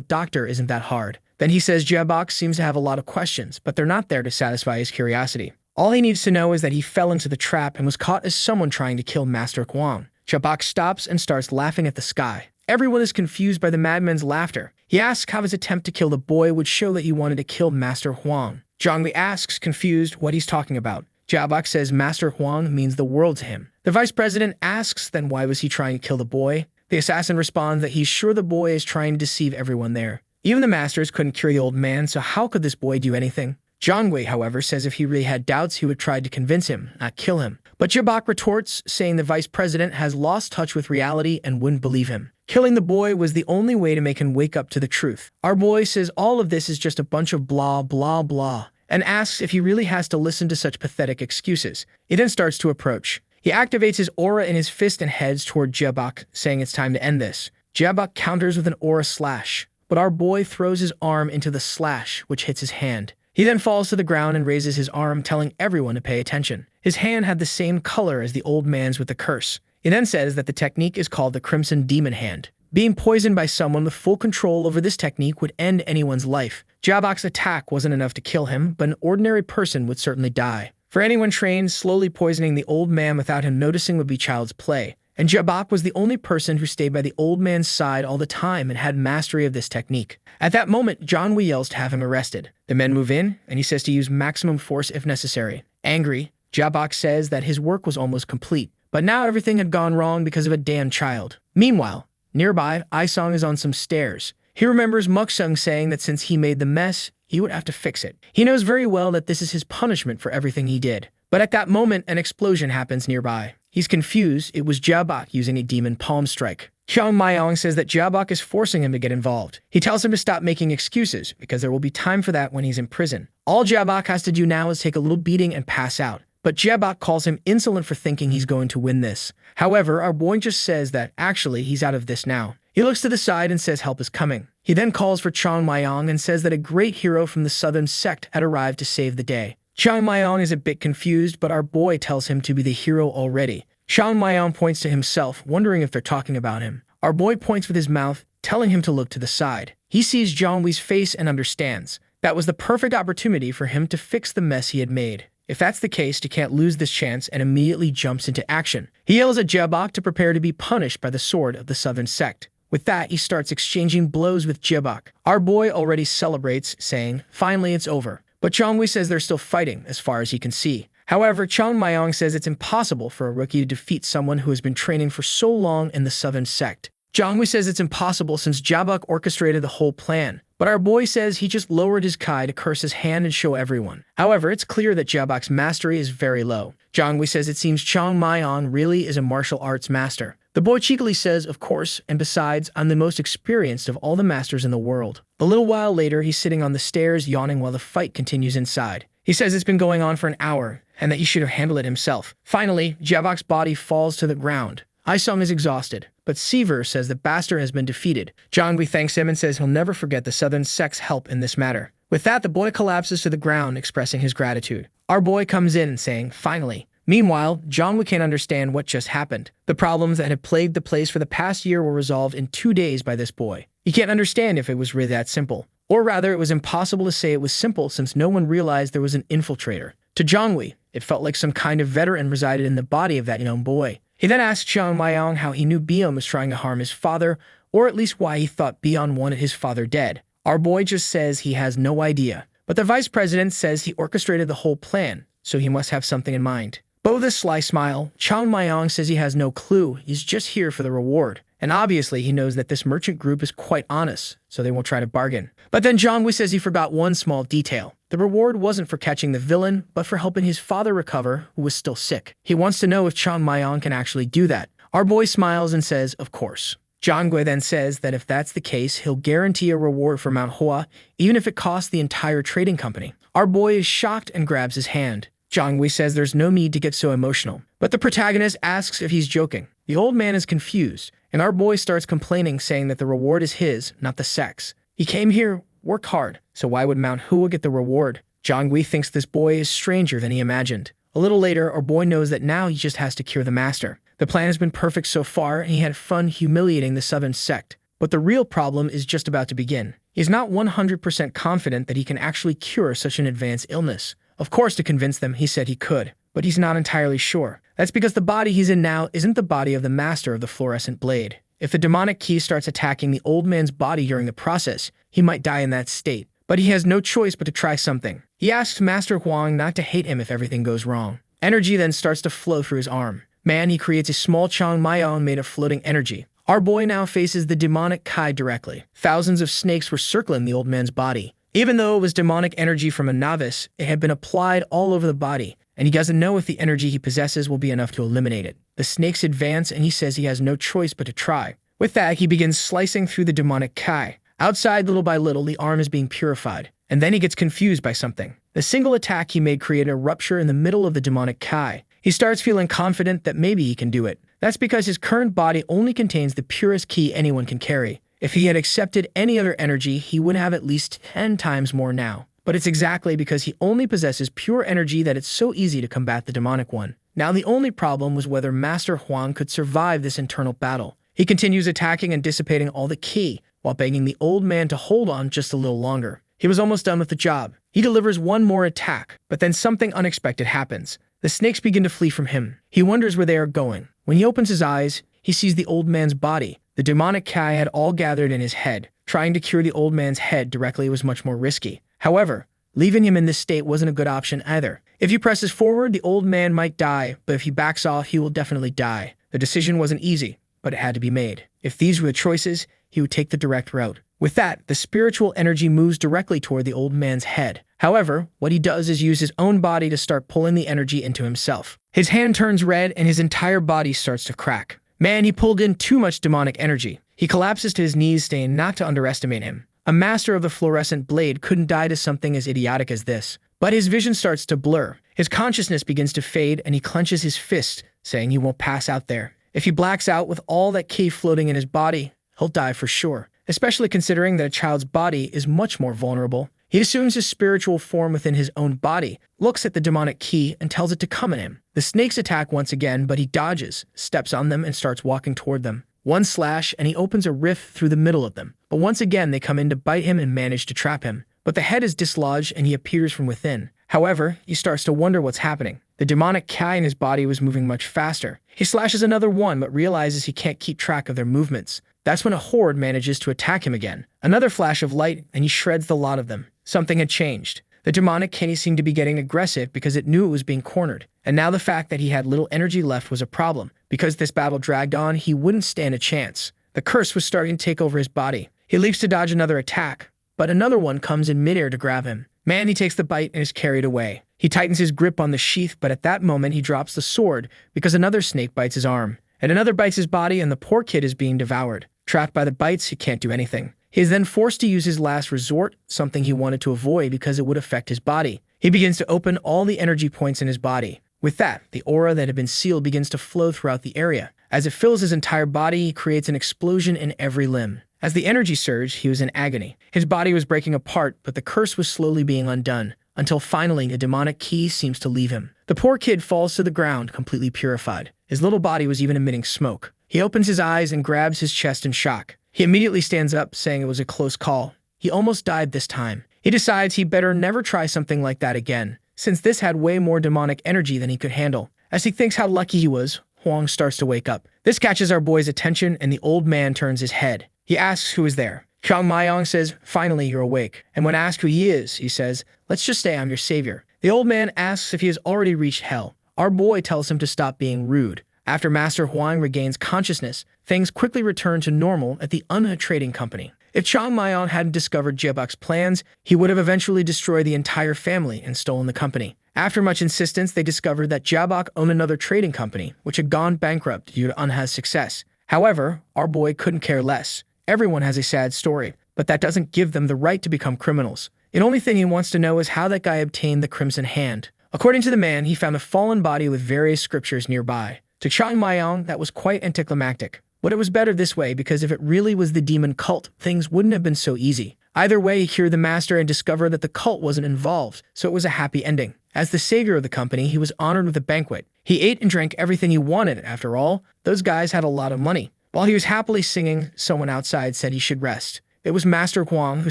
doctor isn't that hard. Then he says Jabok seems to have a lot of questions, but they're not there to satisfy his curiosity. All he needs to know is that he fell into the trap and was caught as someone trying to kill Master Huang. Jabok stops and starts laughing at the sky. Everyone is confused by the madman's laughter. He asks how his attempt to kill the boy would show that he wanted to kill Master Huang. Zhongli asks, confused, what he's talking about. Jabok says Master Huang means the world to him. The vice president asks then why was he trying to kill the boy? The assassin responds that he's sure the boy is trying to deceive everyone there. Even the masters couldn't cure the old man, so how could this boy do anything? Zhongwei, however, says if he really had doubts, he would try to convince him, not kill him. But Jabok retorts, saying the vice president has lost touch with reality and wouldn't believe him. Killing the boy was the only way to make him wake up to the truth. Our boy says all of this is just a bunch of blah, blah, blah, and asks if he really has to listen to such pathetic excuses. He then starts to approach. He activates his aura in his fist and heads toward Jabok, saying it's time to end this. Jabok counters with an aura slash, but our boy throws his arm into the slash, which hits his hand. He then falls to the ground and raises his arm, telling everyone to pay attention. His hand had the same color as the old man's with the curse. He then says that the technique is called the Crimson Demon Hand. Being poisoned by someone with full control over this technique would end anyone's life. Jabok's attack wasn't enough to kill him, but an ordinary person would certainly die. For anyone trained, slowly poisoning the old man without him noticing would be child's play. And Jabok was the only person who stayed by the old man's side all the time and had mastery of this technique. At that moment, John Wee yells to have him arrested. The men move in, and he says to use maximum force if necessary. Angry, Jabok says that his work was almost complete, but now everything had gone wrong because of a damn child. Meanwhile, nearby, Aisong is on some stairs. He remembers Muksung saying that since he made the mess, he would have to fix it. He knows very well that this is his punishment for everything he did. But at that moment, an explosion happens nearby. He's confused. It was Jabok using a demon palm strike. Chong Mayong says that Jabok is forcing him to get involved. He tells him to stop making excuses, because there will be time for that when he's in prison. All Jabok has to do now is take a little beating and pass out. but Jebok calls him insolent for thinking he's going to win this. However, our boy just says that actually he's out of this now. He looks to the side and says help is coming. He then calls for Chang Mayong and says that a great hero from the southern sect had arrived to save the day. Chang Mayong is a bit confused, but our boy tells him to be the hero already. Chang Mayong points to himself, wondering if they're talking about him. Our boy points with his mouth, telling him to look to the side. He sees Zhonghui's face and understands. That was the perfect opportunity for him to fix the mess he had made. If that's the case, he can't lose this chance and immediately jumps into action. He yells at Jebok to prepare to be punished by the sword of the southern sect. With that, he starts exchanging blows with Jebok. Our boy already celebrates, saying, finally it's over. But Zhonghui says they're still fighting, as far as he can see. However, Chang Mayong says it's impossible for a rookie to defeat someone who has been training for so long in the southern sect. Zhonghui says it's impossible since Jebok orchestrated the whole plan. But our boy says he just lowered his kai to curse his hand and show everyone. However, it's clear that Jebok's mastery is very low. Zhonghui says it seems Chang Mayong really is a martial arts master. The boy cheekily says, of course, and besides, I'm the most experienced of all the masters in the world. A little while later, he's sitting on the stairs yawning while the fight continues inside. He says it's been going on for an hour, and that he should have handled it himself. Finally, Jebok's body falls to the ground. Aisung is exhausted, but Seaver says that Baster has been defeated. Zhonghui thanks him and says he'll never forget the Southern Sect's help in this matter. With that, the boy collapses to the ground, expressing his gratitude. Our boy comes in, saying, finally. Meanwhile, Zhonghui can't understand what just happened. The problems that had plagued the place for the past year were resolved in 2 days by this boy. He can't understand if it was really that simple. Or rather, it was impossible to say it was simple since no one realized there was an infiltrator. To Zhonghui, it felt like some kind of veteran resided in the body of that young boy. He then asked Chang Mayong how he knew Bion was trying to harm his father, or at least why he thought Bion wanted his father dead. Our boy just says he has no idea. But the vice president says he orchestrated the whole plan, so he must have something in mind. But with a sly smile, Chang Mayong says he has no clue, he's just here for the reward. And obviously he knows that this merchant group is quite honest, so they won't try to bargain. But then Zhonghui says he forgot one small detail. The reward wasn't for catching the villain, but for helping his father recover, who was still sick. He wants to know if Chang Mayong can actually do that. Our boy smiles and says, of course. Zhonghui then says that if that's the case, he'll guarantee a reward for Manhwa, even if it costs the entire trading company. Our boy is shocked and grabs his hand. Zhonghui says there's no need to get so emotional, but the protagonist asks if he's joking. The old man is confused, and our boy starts complaining, saying that the reward is his, not the sect's. He came here, worked hard, so why would Manhwa get the reward? Zhonghui thinks this boy is stranger than he imagined. A little later, our boy knows that now he just has to cure the master. The plan has been perfect so far, and he had fun humiliating the Southern Sect. But the real problem is just about to begin. He's not 100% confident that he can actually cure such an advanced illness. Of course, to convince them, he said he could, but he's not entirely sure. That's because the body he's in now isn't the body of the master of the fluorescent blade. If the demonic key starts attacking the old man's body during the process, he might die in that state. But he has no choice but to try something. He asks Master Huang not to hate him if everything goes wrong. Energy then starts to flow through his arm. He creates a small Chang Mayong made of floating energy. Our boy now faces the demonic Kai directly. Thousands of snakes were circling the old man's body. Even though it was demonic energy from a novice, it had been applied all over the body, and he doesn't know if the energy he possesses will be enough to eliminate it. The snakes advance, and he says he has no choice but to try. With that, he begins slicing through the demonic Kai. Outside, little by little, the arm is being purified, and then he gets confused by something. The single attack he made created a rupture in the middle of the demonic Kai. He starts feeling confident that maybe he can do it. That's because his current body only contains the purest ki anyone can carry. If he had accepted any other energy, he would have at least 10 times more now. But it's exactly because he only possesses pure energy that it's so easy to combat the demonic one. Now the only problem was whether Master Huang could survive this internal battle. He continues attacking and dissipating all the ki, while begging the old man to hold on just a little longer. He was almost done with the job. He delivers one more attack, but then something unexpected happens. The snakes begin to flee from him. He wonders where they are going. When he opens his eyes, he sees the old man's body. The demonic Kai had all gathered in his head. Trying to cure the old man's head directly was much more risky. However, leaving him in this state wasn't a good option either. If he presses forward, the old man might die, but if he backs off, he will definitely die. The decision wasn't easy, but it had to be made. If these were the choices, he would take the direct route. With that, the spiritual energy moves directly toward the old man's head. However, what he does is use his own body to start pulling the energy into himself. His hand turns red and his entire body starts to crack. He pulled in too much demonic energy. He collapses to his knees, saying not to underestimate him. A master of the fluorescent blade couldn't die to something as idiotic as this. But his vision starts to blur. His consciousness begins to fade, and he clenches his fist, saying he won't pass out there. If he blacks out with all that ki floating in his body, he'll die for sure, especially considering that a child's body is much more vulnerable. He assumes his spiritual form within his own body, looks at the demonic ki, and tells it to come at him. The snakes attack once again, but he dodges, steps on them, and starts walking toward them. One slash, and he opens a rift through the middle of them. But once again, they come in to bite him and manage to trap him. But the head is dislodged, and he appears from within. However, he starts to wonder what's happening. The demonic ki in his body was moving much faster. He slashes another one, but realizes he can't keep track of their movements. That's when a horde manages to attack him again. Another flash of light, and he shreds the lot of them. Something had changed. The demonic ki seemed to be getting aggressive because it knew it was being cornered. And now the fact that he had little energy left was a problem. Because this battle dragged on, he wouldn't stand a chance. The curse was starting to take over his body. He leaps to dodge another attack, but another one comes in midair to grab him. Man, he takes the bite and is carried away. He tightens his grip on the sheath, but at that moment he drops the sword because another snake bites his arm. And another bites his body, and the poor kid is being devoured. Trapped by the bites, he can't do anything. He is then forced to use his last resort, something he wanted to avoid because it would affect his body. He begins to open all the energy points in his body. With that, the aura that had been sealed begins to flow throughout the area. As it fills his entire body, he creates an explosion in every limb. As the energy surged, he was in agony. His body was breaking apart, but the curse was slowly being undone, until finally a demonic ki seems to leave him. The poor kid falls to the ground, completely purified. His little body was even emitting smoke. He opens his eyes and grabs his chest in shock. He immediately stands up, saying it was a close call. He almost died this time. He decides he better never try something like that again, since this had way more demonic energy than he could handle. As he thinks how lucky he was, Huang starts to wake up. This catches our boy's attention, and the old man turns his head. He asks who is there. Chang Mayong says, "Finally, you're awake." And when asked who he is, he says, "Let's just say I'm your savior." The old man asks if he has already reached hell. Our boy tells him to stop being rude. After Master Huang regains consciousness, things quickly return to normal at the Unha Trading Company. If Chang Mayong hadn't discovered Jiabok's plans, he would have eventually destroyed the entire family and stolen the company. After much insistence, they discovered that Jiabok owned another trading company, which had gone bankrupt due to Unha's success. However, our boy couldn't care less. Everyone has a sad story, but that doesn't give them the right to become criminals. The only thing he wants to know is how that guy obtained the Crimson Hand. According to the man, he found a fallen body with various scriptures nearby. To Chang Mayong, that was quite anticlimactic. But it was better this way, because if it really was the demon cult, things wouldn't have been so easy. Either way, he cured the master and discovered that the cult wasn't involved, so it was a happy ending. As the savior of the company, he was honored with a banquet. He ate and drank everything he wanted. After all, those guys had a lot of money. While he was happily singing, someone outside said he should rest. It was Master Huang, who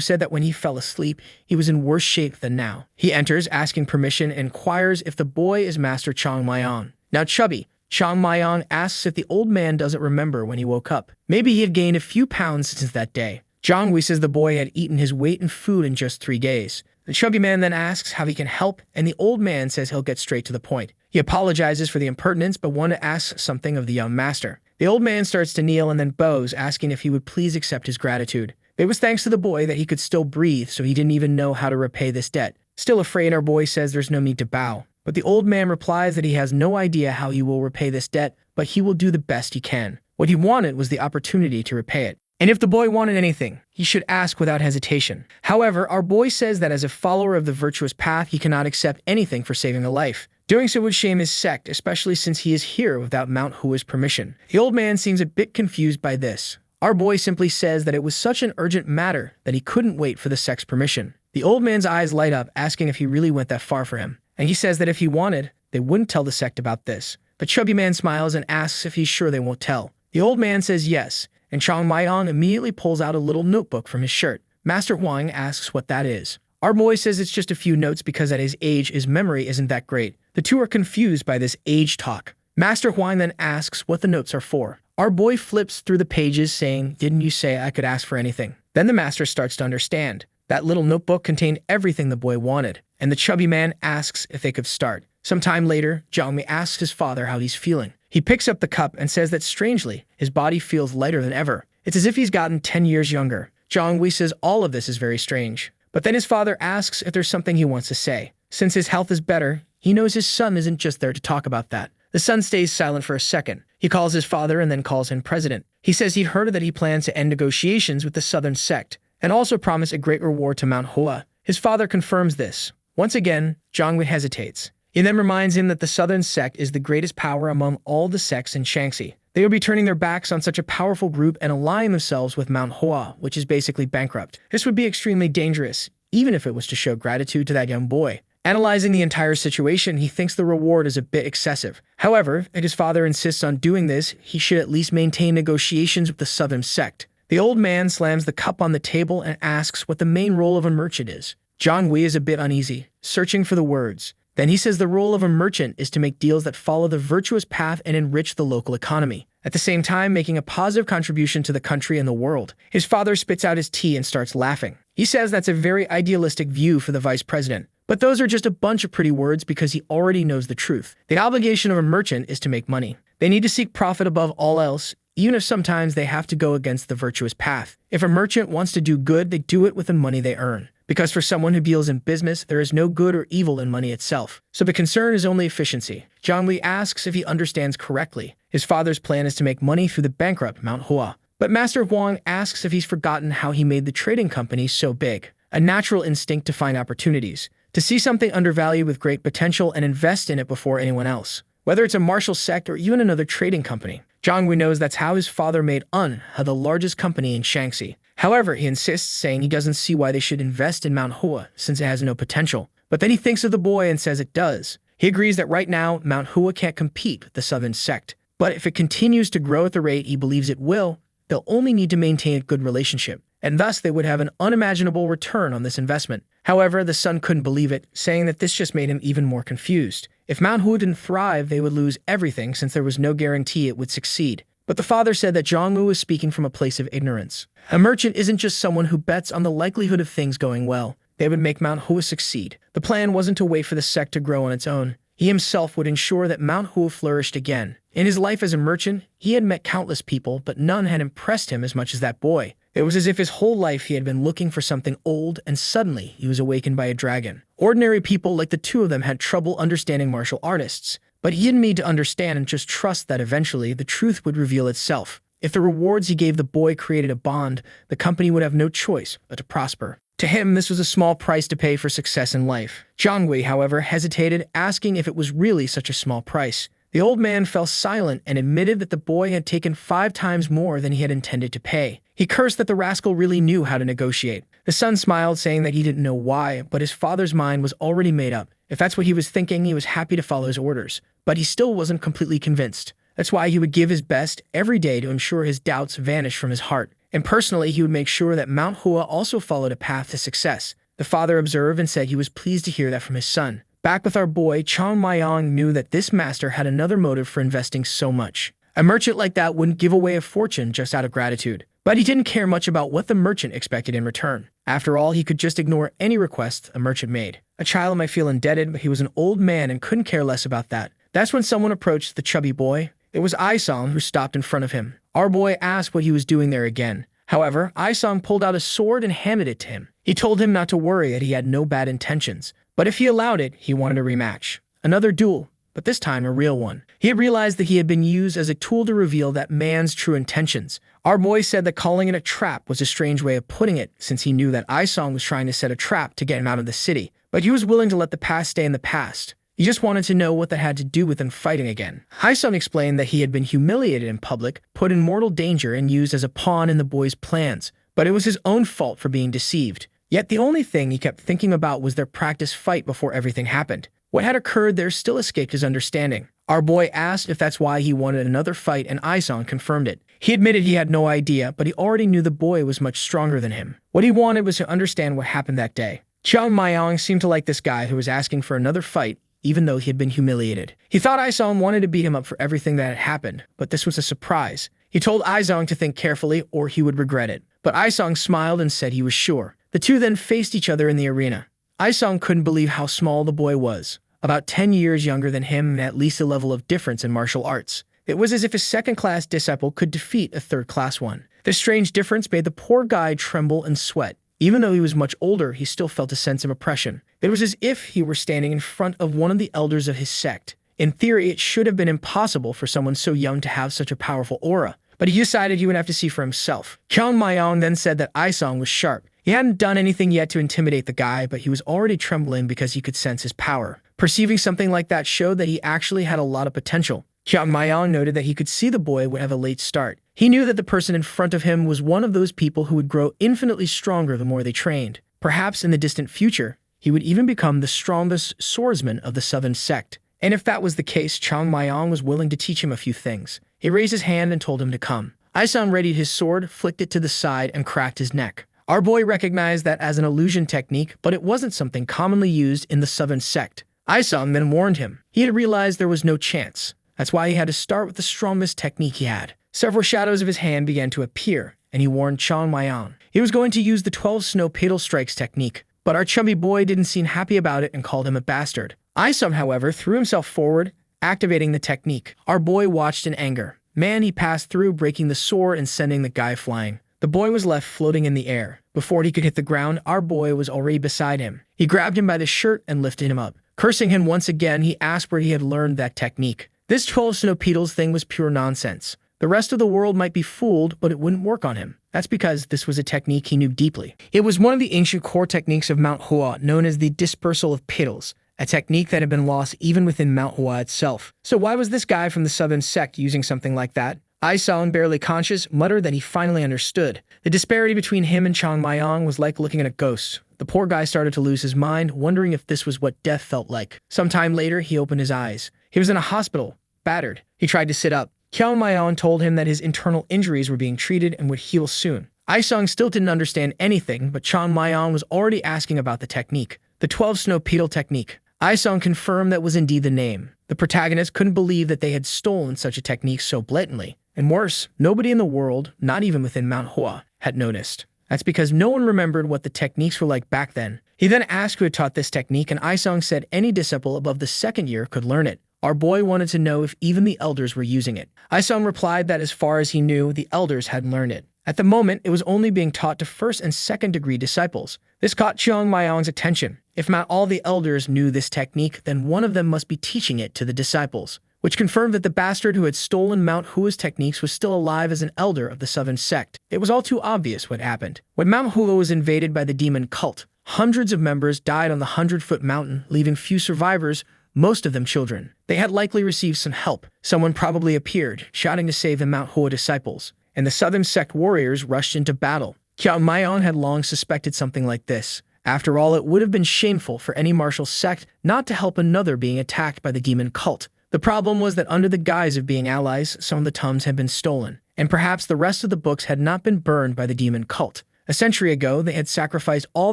said that when he fell asleep, he was in worse shape than now. He enters, asking permission, and inquires if the boy is Master Chang Mayong. Now chubby, Chang Mayong asks if the old man doesn't remember when he woke up. Maybe he had gained a few pounds since that day. Zhang Wei says the boy had eaten his weight in food in just 3 days. The chubby man then asks how he can help, and the old man says he'll get straight to the point. He apologizes for the impertinence, but wanted to ask something of the young master. The old man starts to kneel and then bows, asking if he would please accept his gratitude. It was thanks to the boy that he could still breathe, so he didn't even know how to repay this debt. Still afraid, our boy says there's no need to bow. But the old man replies that he has no idea how he will repay this debt, but he will do the best he can. What he wanted was the opportunity to repay it. And if the boy wanted anything, he should ask without hesitation. However, our boy says that as a follower of the virtuous path, he cannot accept anything for saving a life. Doing so would shame his sect, especially since he is here without Mount Hua's permission. The old man seems a bit confused by this. Our boy simply says that it was such an urgent matter that he couldn't wait for the sect's permission. The old man's eyes light up, asking if he really went that far for him. And he says that if he wanted, they wouldn't tell the sect about this. The chubby man smiles and asks if he's sure they won't tell. The old man says yes, and Chang Mayong immediately pulls out a little notebook from his shirt. Master Huang asks what that is. Our boy says it's just a few notes because at his age, his memory isn't that great. The two are confused by this age talk. Master Huang then asks what the notes are for. Our boy flips through the pages saying, "Didn't you say I could ask for anything?" Then the master starts to understand. That little notebook contained everything the boy wanted, and the chubby man asks if they could start. Sometime later, Jiangmi asks his father how he's feeling. He picks up the cup and says that strangely, his body feels lighter than ever. It's as if he's gotten 10 years younger. Jiangmi says all of this is very strange. But then his father asks if there's something he wants to say. Since his health is better, he knows his son isn't just there to talk about that. The son stays silent for a second. He calls his father and then calls him president. He says he'd heard that he plans to end negotiations with the southern sect, and also promise a great reward to Mount Hua. His father confirms this. Once again, Zhang Wei hesitates. He then reminds him that the Southern Sect is the greatest power among all the sects in Shaanxi. They would be turning their backs on such a powerful group and aligning themselves with Manhwa, which is basically bankrupt. This would be extremely dangerous, even if it was to show gratitude to that young boy. Analyzing the entire situation, he thinks the reward is a bit excessive. However, if his father insists on doing this, he should at least maintain negotiations with the Southern Sect. The old man slams the cup on the table and asks what the main role of a merchant is. Zhang Wei is a bit uneasy, searching for the words. Then he says the role of a merchant is to make deals that follow the virtuous path and enrich the local economy, at the same time making a positive contribution to the country and the world. His father spits out his tea and starts laughing. He says that's a very idealistic view for the vice president. But those are just a bunch of pretty words because he already knows the truth. The obligation of a merchant is to make money. They need to seek profit above all else, even if sometimes they have to go against the virtuous path. If a merchant wants to do good, they do it with the money they earn. Because for someone who deals in business, there is no good or evil in money itself. So the concern is only efficiency. Zhang Wei asks if he understands correctly. His father's plan is to make money through the bankrupt Manhwa. But Master Huang asks if he's forgotten how he made the trading company so big. A natural instinct to find opportunities, to see something undervalued with great potential and invest in it before anyone else. Whether it's a martial sect or even another trading company. Zhang Wei knows that's how his father made Manhwa the largest company in Shaanxi. However, he insists, saying he doesn't see why they should invest in Manhwa since it has no potential. But then he thinks of the boy and says it does. He agrees that right now, Manhwa can't compete with the Southern Sect. But if it continues to grow at the rate he believes it will, they'll only need to maintain a good relationship, and thus they would have an unimaginable return on this investment. However, the son couldn't believe it, saying that this just made him even more confused. If Manhwa didn't thrive, they would lose everything since there was no guarantee it would succeed. But the father said that Zhang Wei was speaking from a place of ignorance. A merchant isn't just someone who bets on the likelihood of things going well. They would make Manhwa succeed. The plan wasn't to wait for the sect to grow on its own. He himself would ensure that Manhwa flourished again. In his life as a merchant, he had met countless people, but none had impressed him as much as that boy. It was as if his whole life he had been looking for something old, and suddenly he was awakened by a dragon. Ordinary people like the two of them had trouble understanding martial artists, but he didn't need to understand and just trust that eventually the truth would reveal itself. If the rewards he gave the boy created a bond, the company would have no choice but to prosper. To him, this was a small price to pay for success in life. Zhang Wei, however, hesitated, asking if it was really such a small price. The old man fell silent and admitted that the boy had taken 5 times more than he had intended to pay. He cursed that the rascal really knew how to negotiate. The son smiled, saying that he didn't know why, but his father's mind was already made up. If that's what he was thinking, he was happy to follow his orders. But he still wasn't completely convinced. That's why he would give his best every day to ensure his doubts vanished from his heart. And personally, he would make sure that Manhwa also followed a path to success. The father observed and said he was pleased to hear that from his son. Back with our boy, Chang Maiyang knew that this master had another motive for investing so much. A merchant like that wouldn't give away a fortune just out of gratitude. But he didn't care much about what the merchant expected in return. After all, he could just ignore any request a merchant made. A child might feel indebted, but he was an old man and couldn't care less about that. That's when someone approached the chubby boy. It was Aisong who stopped in front of him. Our boy asked what he was doing there again. However, Aisong pulled out a sword and handed it to him. He told him not to worry, that he had no bad intentions. But if he allowed it, he wanted a rematch. Another duel, but this time a real one. He had realized that he had been used as a tool to reveal that man's true intentions. Our boy said that calling it a trap was a strange way of putting it, since he knew that Aisong was trying to set a trap to get him out of the city. But he was willing to let the past stay in the past. He just wanted to know what that had to do with him fighting again. Aisong explained that he had been humiliated in public, put in mortal danger, and used as a pawn in the boy's plans. But it was his own fault for being deceived. Yet the only thing he kept thinking about was their practice fight before everything happened. What had occurred there still escaped his understanding. Our boy asked if that's why he wanted another fight, and Aisong confirmed it. He admitted he had no idea, but he already knew the boy was much stronger than him. What he wanted was to understand what happened that day. Chang Maiyang seemed to like this guy who was asking for another fight, even though he had been humiliated. He thought Aisong wanted to beat him up for everything that had happened, but this was a surprise. He told Aisong to think carefully or he would regret it. But Aisong smiled and said he was sure. The two then faced each other in the arena. Aisong couldn't believe how small the boy was. About 10 years younger than him and at least a level of difference in martial arts. It was as if a second-class disciple could defeat a third-class one. This strange difference made the poor guy tremble and sweat. Even though he was much older, he still felt a sense of oppression. It was as if he were standing in front of one of the elders of his sect. In theory, it should have been impossible for someone so young to have such a powerful aura. But he decided he would have to see for himself. Chang Maiyang then said that Aisong was sharp. He hadn't done anything yet to intimidate the guy, but he was already trembling because he could sense his power. Perceiving something like that showed that he actually had a lot of potential. Chiang Mayong noted that he could see the boy would have a late start. He knew that the person in front of him was one of those people who would grow infinitely stronger the more they trained. Perhaps in the distant future, he would even become the strongest swordsman of the Southern Sect. And if that was the case, Chiang Mayong was willing to teach him a few things. He raised his hand and told him to come. Aisong readied his sword, flicked it to the side, and cracked his neck. Our boy recognized that as an illusion technique, but it wasn't something commonly used in the Southern Sect. Aisong then warned him. He had realized there was no chance. That's why he had to start with the strongest technique he had. Several shadows of his hand began to appear, and he warned Chiang Mayong. He was going to use the 12 snow petal strikes technique, but our chubby boy didn't seem happy about it and called him a bastard. Aisong, however, threw himself forward, activating the technique. Our boy watched in anger. Man, he passed through, breaking the sword and sending the guy flying. The boy was left floating in the air. Before he could hit the ground, our boy was already beside him. He grabbed him by the shirt and lifted him up. Cursing him once again, he asked where he had learned that technique. This 12 snow petals thing was pure nonsense. The rest of the world might be fooled, but it wouldn't work on him. That's because this was a technique he knew deeply. It was one of the ancient core techniques of Manhwa, known as the dispersal of petals, a technique that had been lost even within Manhwa itself. So why was this guy from the Southern Sect using something like that? Aisong, barely conscious, muttered that he finally understood. The disparity between him and Chiang Mayong was like looking at a ghost. The poor guy started to lose his mind, wondering if this was what death felt like. Sometime later, he opened his eyes. He was in a hospital, battered. He tried to sit up. Chiang Mayong told him that his internal injuries were being treated and would heal soon. Aisong still didn't understand anything, but Chiang Mayong was already asking about the technique. The 12 snow petal technique. Aisong confirmed that was indeed the name. The protagonist couldn't believe that they had stolen such a technique so blatantly. And worse, nobody in the world, not even within Manhwa, had noticed. That's because no one remembered what the techniques were like back then. He then asked who had taught this technique, and Aisong said any disciple above the second year could learn it. Our boy wanted to know if even the elders were using it. Aisong replied that as far as he knew, the elders hadn't learned it. At the moment, it was only being taught to first and second degree disciples. This caught Chiang Mayong's attention. If not all the elders knew this technique, then one of them must be teaching it to the disciples, which confirmed that the bastard who had stolen Mount Hua's techniques was still alive as an elder of the Southern Sect. It was all too obvious what happened. When Mount Hua was invaded by the demon cult, hundreds of members died on the 100-foot mountain, leaving few survivors, most of them children. They had likely received some help. Someone probably appeared, shouting to save the Mount Hua disciples, and the Southern Sect warriors rushed into battle. Chiang Mayong had long suspected something like this. After all, it would have been shameful for any martial sect not to help another being attacked by the demon cult. The problem was that under the guise of being allies, some of the tomes had been stolen, and perhaps the rest of the books had not been burned by the demon cult. A century ago, they had sacrificed all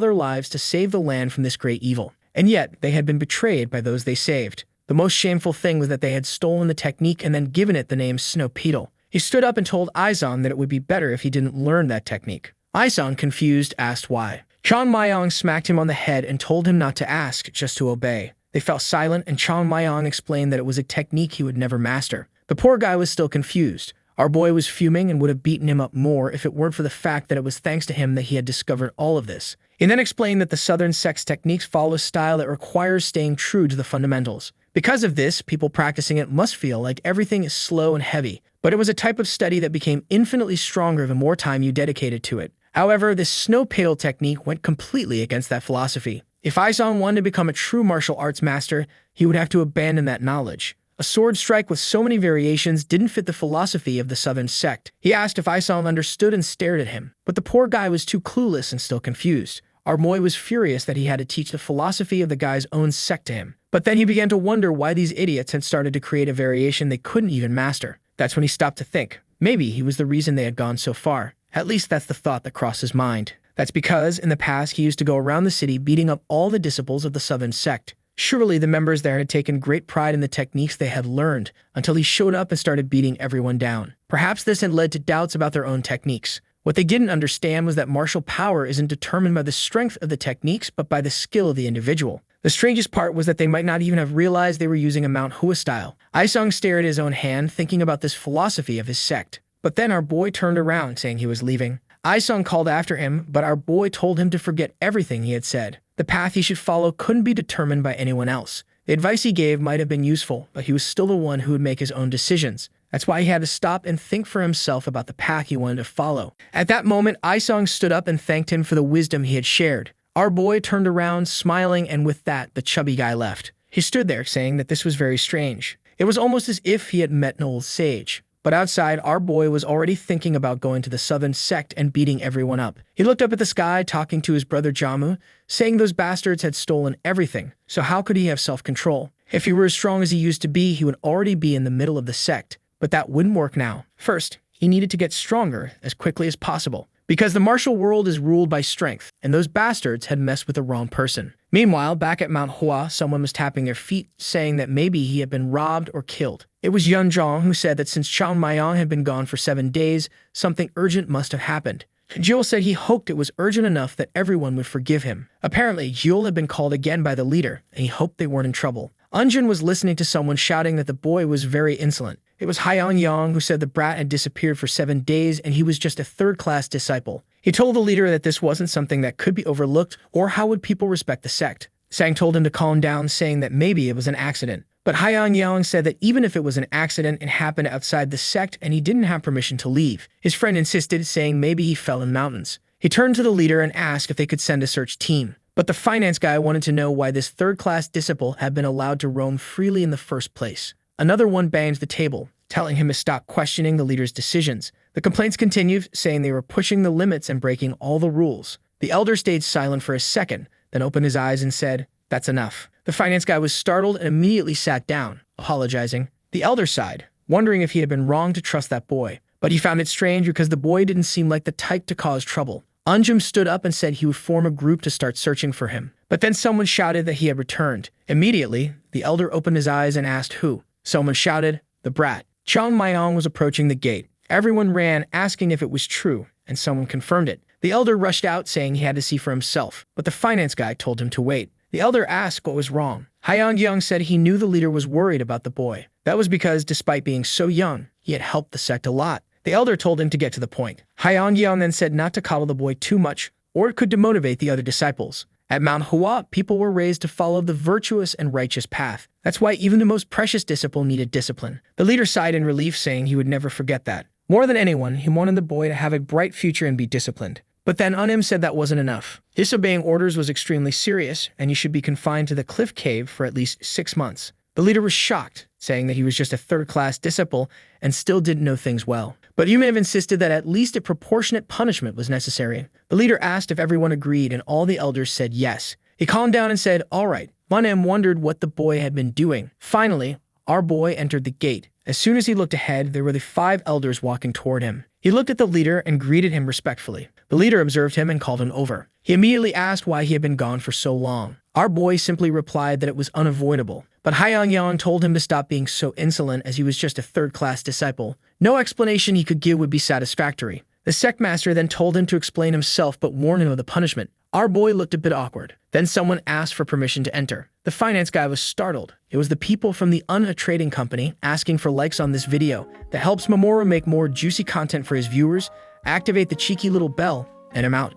their lives to save the land from this great evil, and yet they had been betrayed by those they saved. The most shameful thing was that they had stolen the technique and then given it the name Snow Petal. He stood up and told Aisong that it would be better if he didn't learn that technique. Aisong, confused, asked why. Chiang Mayong smacked him on the head and told him not to ask, just to obey. They fell silent, and Chiang Mayong explained that it was a technique he would never master. The poor guy was still confused. Our boy was fuming and would have beaten him up more if it weren't for the fact that it was thanks to him that he had discovered all of this. He then explained that the Southern Sect's techniques follow a style that requires staying true to the fundamentals. Because of this, people practicing it must feel like everything is slow and heavy, but it was a type of study that became infinitely stronger the more time you dedicated to it. However, this snow petal technique went completely against that philosophy. If Aisong wanted to become a true martial arts master, he would have to abandon that knowledge. A sword strike with so many variations didn't fit the philosophy of the Southern Sect. He asked if Aisong understood and stared at him, but the poor guy was too clueless and still confused. Our boy was furious that he had to teach the philosophy of the guy's own sect to him. But then he began to wonder why these idiots had started to create a variation they couldn't even master. That's when he stopped to think. Maybe he was the reason they had gone so far. At least that's the thought that crossed his mind. That's because, in the past, he used to go around the city beating up all the disciples of the Southern Sect. Surely the members there had taken great pride in the techniques they had learned, until he showed up and started beating everyone down. Perhaps this had led to doubts about their own techniques. What they didn't understand was that martial power isn't determined by the strength of the techniques, but by the skill of the individual. The strangest part was that they might not even have realized they were using a Mount Hua style. Aisong stared at his own hand, thinking about this philosophy of his sect. But then our boy turned around, saying he was leaving. Aisong called after him, but our boy told him to forget everything he had said. The path he should follow couldn't be determined by anyone else. The advice he gave might have been useful, but he was still the one who would make his own decisions. That's why he had to stop and think for himself about the path he wanted to follow. At that moment, Aisong stood up and thanked him for the wisdom he had shared. Our boy turned around, smiling, and with that, the chubby guy left. He stood there, saying that this was very strange. It was almost as if he had met an old sage. But outside, our boy was already thinking about going to the southern sect and beating everyone up. He looked up at the sky, talking to his brother Jamu, saying those bastards had stolen everything, so how could he have self-control? If he were as strong as he used to be, he would already be in the middle of the sect. But that wouldn't work now. First, he needed to get stronger as quickly as possible, because the martial world is ruled by strength, and those bastards had messed with the wrong person. Meanwhile, back at Manhwa, someone was tapping their feet, saying that maybe he had been robbed or killed. It was Yunjong who said that since Chao Mayong had been gone for 7 days, something urgent must have happened. Jewel said he hoped it was urgent enough that everyone would forgive him. Apparently, Jewel had been called again by the leader, and he hoped they weren't in trouble. Unjun was listening to someone shouting that the boy was very insolent. It was Hyang Yang who said the brat had disappeared for 7 days and he was just a third-class disciple. He told the leader that this wasn't something that could be overlooked, or how would people respect the sect. Sang told him to calm down, saying that maybe it was an accident. But Hyang Yang said that even if it was an accident, it happened outside the sect and he didn't have permission to leave. His friend insisted, saying maybe he fell in mountains. He turned to the leader and asked if they could send a search team. But the finance guy wanted to know why this third-class disciple had been allowed to roam freely in the first place. Another one banged the table, telling him to stop questioning the leader's decisions. The complaints continued, saying they were pushing the limits and breaking all the rules. The elder stayed silent for a second, then opened his eyes and said, "That's enough." The finance guy was startled and immediately sat down, apologizing. The elder sighed, wondering if he had been wrong to trust that boy. But he found it strange because the boy didn't seem like the type to cause trouble. Unjum stood up and said he would form a group to start searching for him. But then someone shouted that he had returned. Immediately, the elder opened his eyes and asked who. Someone shouted, "The brat." Chang Mayong was approaching the gate. Everyone ran, asking if it was true, and someone confirmed it. The elder rushed out, saying he had to see for himself, but the finance guy told him to wait. The elder asked what was wrong. Hyang Yang said he knew the leader was worried about the boy. That was because, despite being so young, he had helped the sect a lot. The elder told him to get to the point. Hyang Yang then said not to coddle the boy too much, or it could demotivate the other disciples. At Mount Hua, people were raised to follow the virtuous and righteous path. That's why even the most precious disciple needed discipline. The leader sighed in relief, saying he would never forget that. More than anyone, he wanted the boy to have a bright future and be disciplined. But then Unim said that wasn't enough. Disobeying orders was extremely serious, and he should be confined to the cliff cave for at least 6 months. The leader was shocked, saying that he was just a third-class disciple and still didn't know things well. But Yumin insisted that at least a proportionate punishment was necessary. The leader asked if everyone agreed, and all the elders said yes. He calmed down and said, "All right." Manem wondered what the boy had been doing. Finally, our boy entered the gate. As soon as he looked ahead, there were the 5 elders walking toward him. He looked at the leader and greeted him respectfully. The leader observed him and called him over. He immediately asked why he had been gone for so long. Our boy simply replied that it was unavoidable. But Hyang Yang told him to stop being so insolent, as he was just a third-class disciple. No explanation he could give would be satisfactory. The sect master then told him to explain himself but warned him of the punishment. Our boy looked a bit awkward. Then someone asked for permission to enter. The finance guy was startled. It was the people from the Unha Trading Company asking for likes on this video that helps Mamoru make more juicy content for his viewers. Activate the cheeky little bell, and I'm out.